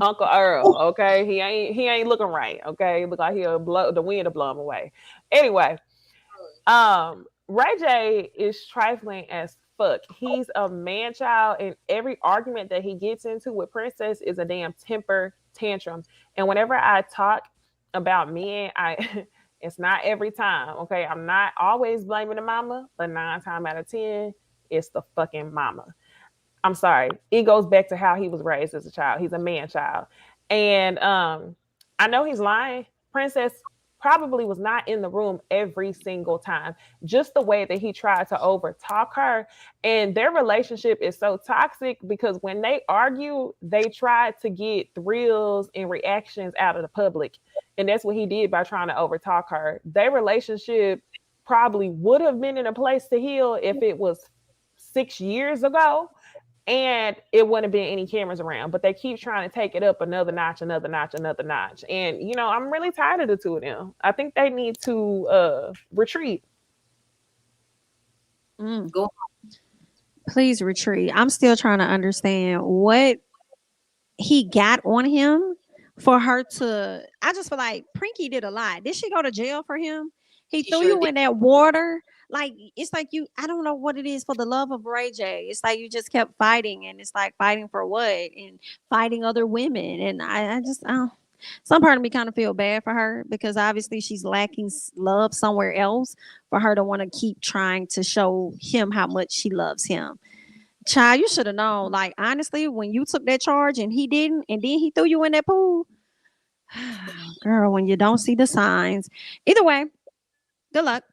Speaker 2: Earl. Okay, he ain't looking right. Okay, look like he'll blow the wind to blow him away. Anyway, Ray J is trifling as fuck. He's a man child, and every argument that he gets into with Princess is a damn temper tantrum. And whenever I talk about men, it's not every time. Okay, I'm not always blaming the mama, but 9 times out of 10, it's the fucking mama. I'm sorry. It goes back to how he was raised as a child. He's a man child. And I know he's lying. Princess probably was not in the room every single time. Just the way that he tried to overtalk her. And their relationship is so toxic because when they argue, they try to get thrills and reactions out of the public. And that's what he did by trying to overtalk her. Their relationship probably would have been in a place to heal if it was 6 years ago and it wouldn't have been any cameras around, but they keep trying to take it up another notch, another notch, another notch. And you know, I'm really tired of the two of them. I think they need to retreat.
Speaker 3: Go.
Speaker 1: Please retreat. I'm still trying to understand what he got on him for her to. I just feel like Prinky did a lot. Did she go to jail for him? He
Speaker 3: She
Speaker 1: threw
Speaker 3: sure
Speaker 1: you
Speaker 3: did.
Speaker 1: in that water. Like it's like you. I don't know what it is for the love of Ray J. It's like you just kept fighting, and it's like fighting for what and fighting other women. And I just some part of me kind of feel bad for her because obviously she's lacking love somewhere else for her to want to keep trying to show him how much she loves him. Child, you should have known. Like honestly, when you took that charge and he didn't, and then he threw you in that pool, girl. When you don't see the signs, either way, good luck.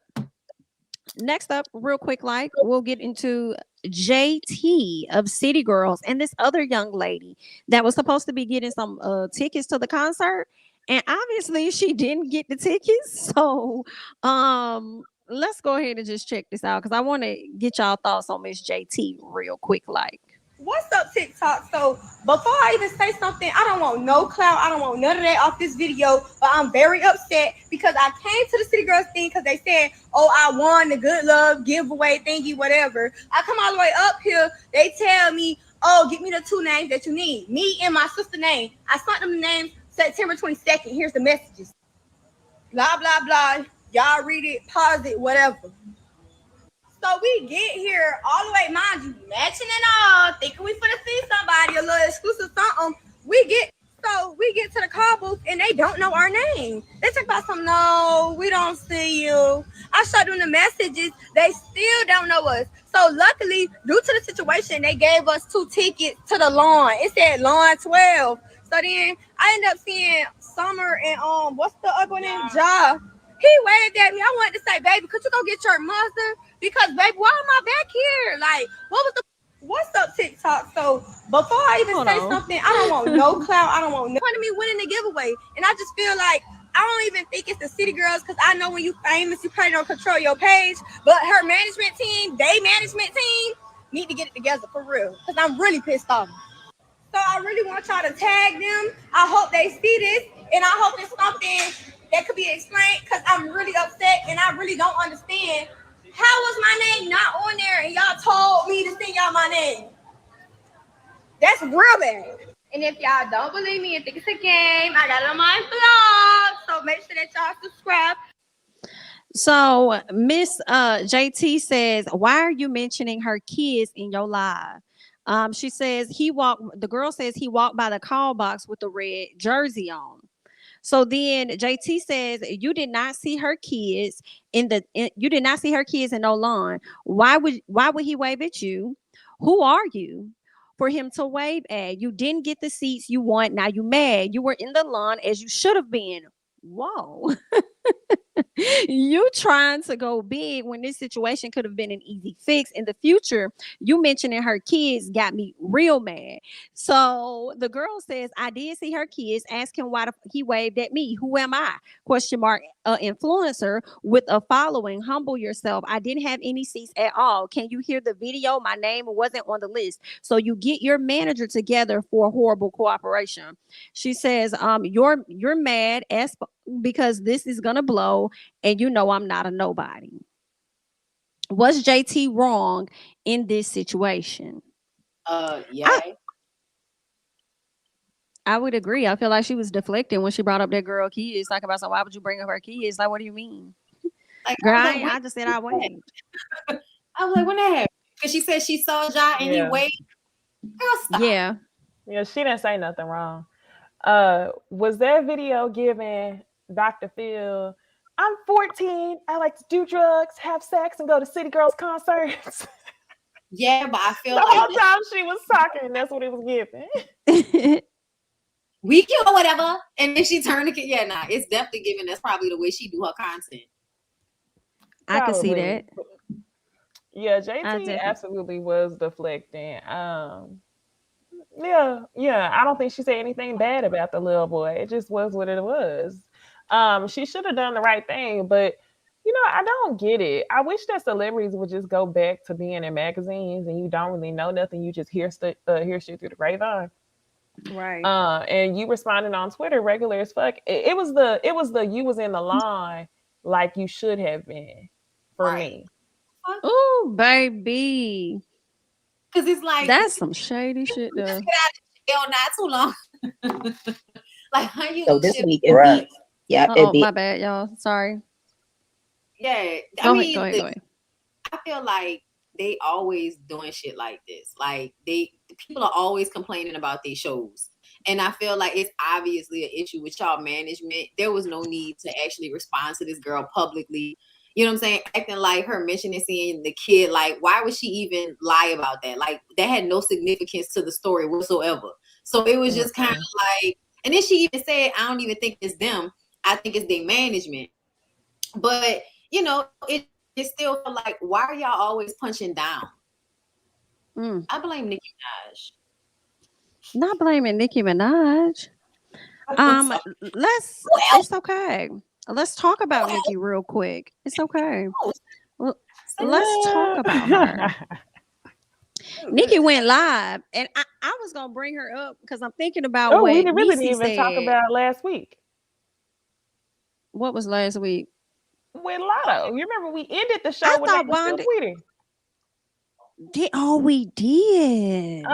Speaker 1: Next up, real quick, like we'll get into JT of City Girls and this other young lady that was supposed to be getting some tickets to the concert, and obviously she didn't get the tickets. So, let's go ahead and just check this out because I want to get y'all thoughts on Miss JT real quick, like.
Speaker 11: What's up, TikTok? So before I even say something, I don't want no clout. I don't want none of that off this video. But I'm very upset because I came to the City Girls thing because they said, oh, I won the good love giveaway thingy, whatever. I come all the way up here. They tell me, oh, get me the 2 names that you need. Me and my sister name. I sent them the names September 22nd. Here's the messages. Blah, blah, blah. Y'all read it, pause it, whatever. So we get here all the way, mind you, matching and all, thinking we finna see somebody, a little exclusive something. We get to the car booth and they don't know our name. They talk about some, no, we don't see you. I showed them the messages. They still don't know us. So luckily, due to the situation, they gave us 2 tickets to the lawn. It said lawn 12. So then I ended up seeing Summer and what's the other one name? Ja. He waved at me. I wanted to say, baby, could you go get your mother? Because, baby, why am I back here? Like, what's up, TikTok? So, before I even say something, I don't want no clout. I don't want no point of me winning the giveaway. And I just feel like I don't even think it's the City Girls because I know when you famous, you probably don't control your page. But her management team, management team, need to get it together for real because I'm really pissed off. So, I really want y'all to tag them. I hope they see this. And I hope it's something that could be explained because I'm really upset and I really don't understand. How was my name not on there and y'all told me to send y'all my name? That's real bad. And if y'all don't believe me and think it's a game, I got it on my blog. So make sure that y'all subscribe.
Speaker 1: So Miss JT says, why are you mentioning her kids in your live? She says the girl says he walked by the call box with the red jersey on. So then JT says you did not see her kids you did not see her kids in no lawn. Why would he wave at you? Who are you for him to wave at? You didn't get the seats you want. Now you mad. You were in the lawn as you should have been. Whoa. You trying to go big when this situation could have been an easy fix in the future. You mentioning her kids got me real mad. So the girl says, I did see her kids. Ask him why he waved at me. Who am I? Question mark. Influencer with a following. Humble yourself. I didn't have any seats at all. Can you hear the video? My name wasn't on the list. So you get your manager together for horrible cooperation. She says, you're mad as because this is gonna blow, and you know I'm not a nobody. Was JT wrong in this situation?
Speaker 3: Yeah.
Speaker 1: I would agree. I feel like she was deflecting when she brought up that girl kids. Like about, so why would you bring up her kids? Like, what do you mean?
Speaker 3: Like,
Speaker 1: girl,
Speaker 3: I
Speaker 1: just said I waved.
Speaker 3: I was like, when that happened? Because she said she saw Ja and he waved. Girl, stop.
Speaker 1: Yeah.
Speaker 2: Yeah, she didn't say nothing wrong. Was that video giving Dr. Phil, I'm 14, I like to do drugs, have sex, and go to City Girls concerts?
Speaker 3: Yeah, but I feel
Speaker 2: the
Speaker 3: like
Speaker 2: whole time she was talking, that's what it was giving.
Speaker 3: We kill or whatever, and then she turned to it's definitely giving. That's probably the way she do her content.
Speaker 1: I can see that.
Speaker 2: Yeah, JT absolutely was deflecting. Yeah, I don't think she said anything bad about the little boy. It just was what it was. She should have done the right thing, but I don't get it. I wish that celebrities would just go back to being in magazines and you don't really know nothing. You just hear shit through the grapevine.
Speaker 1: Right.
Speaker 2: And you responded on Twitter regular as fuck. It was the you was in the line like you should have been for me.
Speaker 1: Oh, baby.
Speaker 3: Because it's like
Speaker 1: that's some shady shit though.
Speaker 3: Just get out of jail not too long. Like how you
Speaker 12: so this week it be
Speaker 1: oh my bad, y'all. Sorry.
Speaker 3: Yeah.
Speaker 1: Go ahead.
Speaker 3: I feel like they always doing shit like this. Like people are always complaining about these shows. And I feel like it's obviously an issue with y'all management. There was no need to actually respond to this girl publicly. You know what I'm saying? Acting like her mentioning seeing the kid, like, why would she even lie about that? Like, that had no significance to the story whatsoever. So it was just kind of like, and then she even said, I don't even think it's them. I think it's their management. But, it still like, why are y'all always punching down? I blame Nicki Minaj.
Speaker 1: Not blaming Nicki Minaj. It's okay. Let's talk about Nicki real quick. It's okay. Let's talk about her. Nicki went live, and I was gonna bring her up because I'm thinking about what
Speaker 2: we really didn't
Speaker 1: even
Speaker 2: talk about last week.
Speaker 1: What was last week?
Speaker 2: With Lotto. You remember we ended the show with they were still tweeting.
Speaker 1: We did.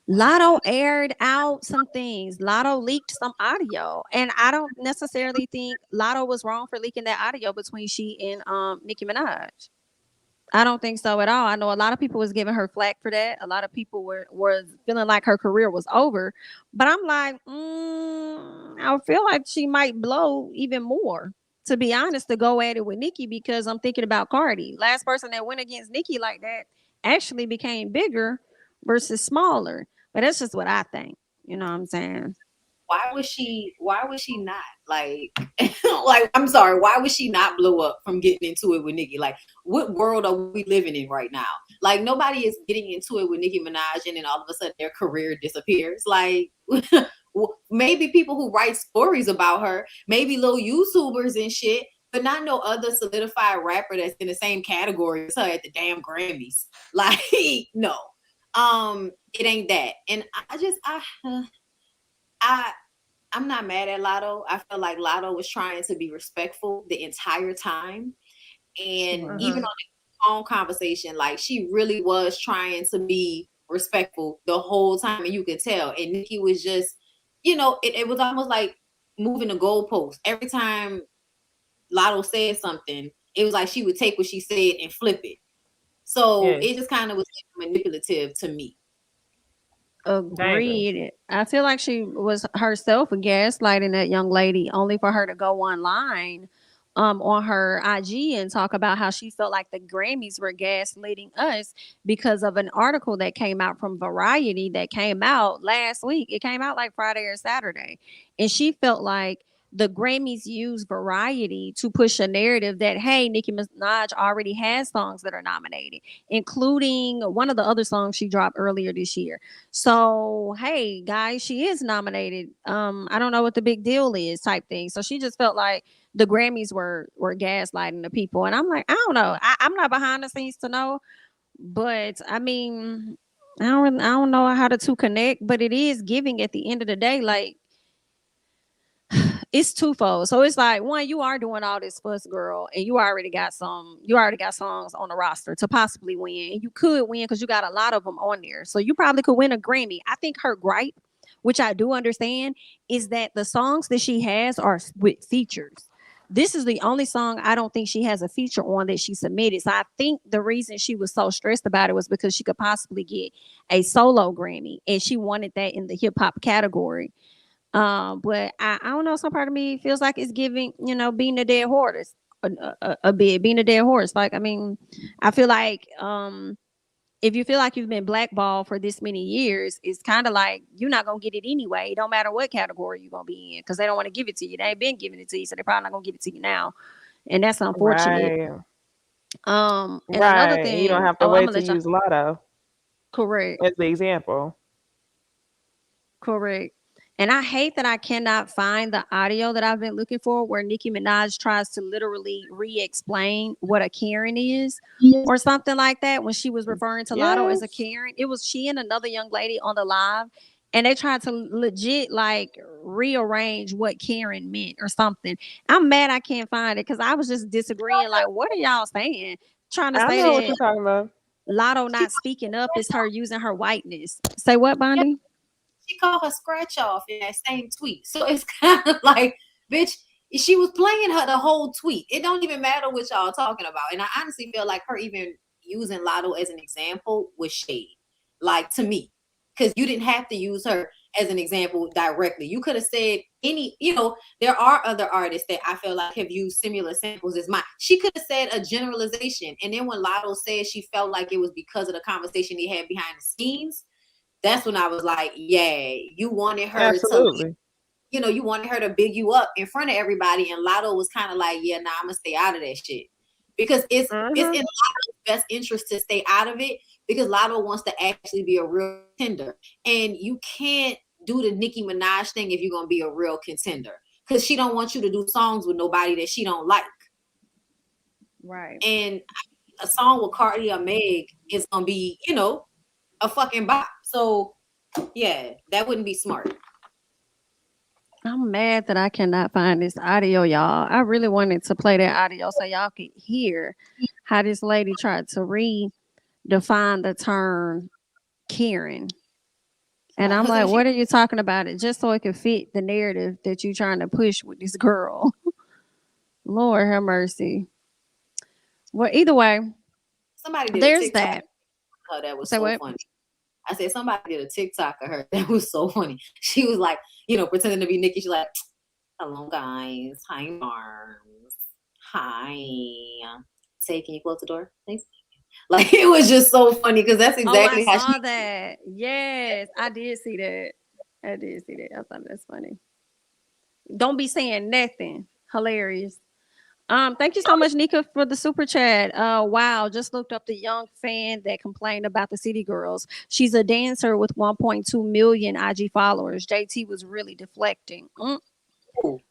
Speaker 1: Lotto aired out some things. Lotto leaked some audio. And I don't necessarily think Lotto was wrong for leaking that audio between she and Nicki Minaj. I don't think so at all. I know a lot of people was giving her flack for that. A lot of people were feeling like her career was over. But I'm like, I feel like she might blow even more, to be honest, to go at it with Nicki, because I'm thinking about Cardi. Last person that went against Nicki like that actually became bigger versus smaller. But that's just what I think. You know what I'm saying?
Speaker 3: Why was she not like I'm sorry, why would she not blow up from getting into it with Nicki? Like, what world are we living in right now? Like, nobody is getting into it with Nicki Minaj and then all of a sudden their career disappears. Like, maybe people who write stories about her, maybe little YouTubers and shit, but not no other solidified rapper that's in the same category as her at the damn Grammys. Like, no. It ain't that. And I'm not mad at Lotto. I feel like Lotto was trying to be respectful the entire time. And even on the phone conversation, like, she really was trying to be respectful the whole time, and you could tell. And Nicki was just, it was almost like moving the goalpost. Every time Lotto said something, it was like she would take what she said and flip it. So it just kind of was manipulative to me.
Speaker 1: Agreed. I feel like she was herself gaslighting that young lady only for her to go online on her IG and talk about how she felt like the Grammys were gaslighting us because of an article that came out from Variety that came out last week. It came out like Friday or Saturday. And she felt like the Grammys use Variety to push a narrative that, hey, Nicki Minaj already has songs that are nominated, including one of the other songs she dropped earlier this year. So, hey, guys, she is nominated. I don't know what the big deal is, type thing. So she just felt like the Grammys were gaslighting the people, and I'm like, I don't know. I'm not behind the scenes to know, but I mean, I don't know how the two connect, but it is giving at the end of the day, like it's twofold. So it's like, one, you are doing all this fuss, girl, and you already got songs on the roster to possibly win. And you could win because you got a lot of them on there. So you probably could win a Grammy. I think her gripe, which I do understand, is that the songs that she has are with features. This is the only song I don't think she has a feature on that she submitted. So I think the reason she was so stressed about it was because she could possibly get a solo Grammy, and she wanted that in the hip hop category. But I don't know. Some part of me feels like it's giving, being a dead horse a bit, being a dead horse. Like, I mean, I feel like if you feel like you've been blackballed for this many years, it's kind of like you're not gonna get it anyway. It don't matter what category you're gonna be in because they don't want to give it to you. They ain't been giving it to you, so they're probably not gonna give it to you now, and that's unfortunate.
Speaker 2: Right.
Speaker 1: And
Speaker 2: Right.
Speaker 1: another thing,
Speaker 2: You don't have to
Speaker 1: I'm
Speaker 2: wait
Speaker 1: gonna
Speaker 2: to
Speaker 1: let y'all.
Speaker 2: use Lotto
Speaker 1: Correct.
Speaker 2: as the example.
Speaker 1: Correct. And I hate that I cannot find the audio that I've been looking for where Nicki Minaj tries to literally re-explain what a Karen is or something like that when she was referring to Lotto as a Karen. It was she and another young lady on the live, and they tried to legit like rearrange what Karen meant or something. I'm mad I can't find it because I was just disagreeing. Like, what are y'all saying? Trying to
Speaker 2: I
Speaker 1: say
Speaker 2: know what you're
Speaker 1: that
Speaker 2: talking about.
Speaker 1: Lotto not speaking up is her using her whiteness. Say what, Bondy?
Speaker 3: She called her scratch off in that same tweet. So it's kind of like, bitch, she was playing her the whole tweet. It don't even matter what y'all talking about. And I honestly feel like her even using Lotto as an example was shade, like to me, because you didn't have to use her as an example directly. You could have said any, there are other artists that I feel like have used similar samples as mine. She could have said a generalization. And then when Lotto said she felt like it was because of the conversation they had behind the scenes, that's when I was like, yeah, you wanted her
Speaker 2: Absolutely.
Speaker 3: to, you wanted her to big you up in front of everybody. And Lotto was kind of like, yeah, nah, I'm gonna stay out of that shit. Because it's in Lotto's best interest to stay out of it because Lotto wants to actually be a real contender. And you can't do the Nicki Minaj thing if you're gonna be a real contender. Because she don't want you to do songs with nobody that she don't like.
Speaker 1: Right.
Speaker 3: And a song with Cardi or Meg is gonna be, a fucking bop. So yeah, that wouldn't be smart.
Speaker 1: I'm mad that I cannot find this audio, y'all. I really wanted to play that audio so y'all could hear how this lady tried to redefine the term Karen. And I'm like, what are you talking about? It just so it can fit the narrative that you're trying to push with this girl. Lord have mercy. Well, either way,
Speaker 3: somebody did
Speaker 1: there's that.
Speaker 3: Oh, that was so funny. I said somebody did a TikTok of her. That was so funny. She was like, pretending to be Nicki. She's like, hello guys. Hi, Marms. Hi. Say, can you close the door, please? Like, it was just so funny because that's exactly
Speaker 1: how
Speaker 3: I
Speaker 1: saw that. Yes, I did see that. I thought that's funny. Don't be saying nothing. Hilarious. Thank you so much, Nika, for the super chat. Wow, just looked up the young fan that complained about the City Girls. She's a dancer with 1.2 million IG followers. JT was really deflecting.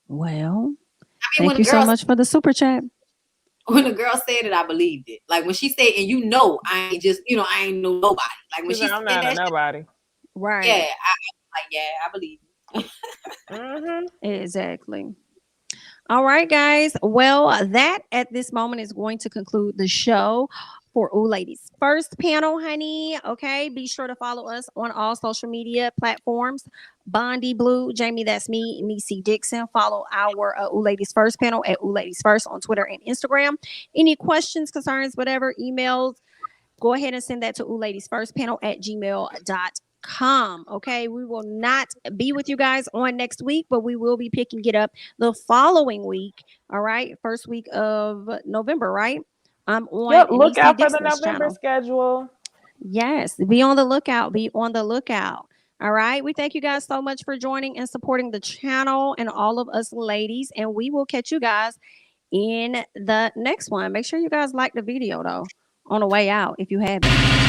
Speaker 1: Well, thank you so much for the super chat.
Speaker 3: When the girl said it, I believed it. Like when she said, and I ain't just, I ain't know nobody. Like when she
Speaker 2: I'm not a nobody.
Speaker 1: Right.
Speaker 3: Yeah, I believe
Speaker 2: it.
Speaker 1: Exactly. All right, guys. Well, that at this moment is going to conclude the show for Ooh Ladies First Panel, honey. Okay, be sure to follow us on all social media platforms. Bondy Blue, Jami ThatsMe, Necey Dixon. Follow our Ooh Ladies First Panel at Ooh Ladies First on Twitter and Instagram. Any questions, concerns, whatever, emails, go ahead and send that to OohLadiesFirstPanel@gmail.com. come. Okay, we will not be with you guys on next week, but we will be picking it up the following week. All right, first week of November, right? On
Speaker 2: Yep, look
Speaker 1: Necey
Speaker 2: out for the
Speaker 1: Dixon's
Speaker 2: November
Speaker 1: channel.
Speaker 2: schedule.
Speaker 1: Yes, be on the lookout. Be on the lookout. All right. We thank you guys so much for joining and supporting the channel and all of us ladies. And we will catch you guys in the next one. Make sure you guys like the video though on the way out if you haven't.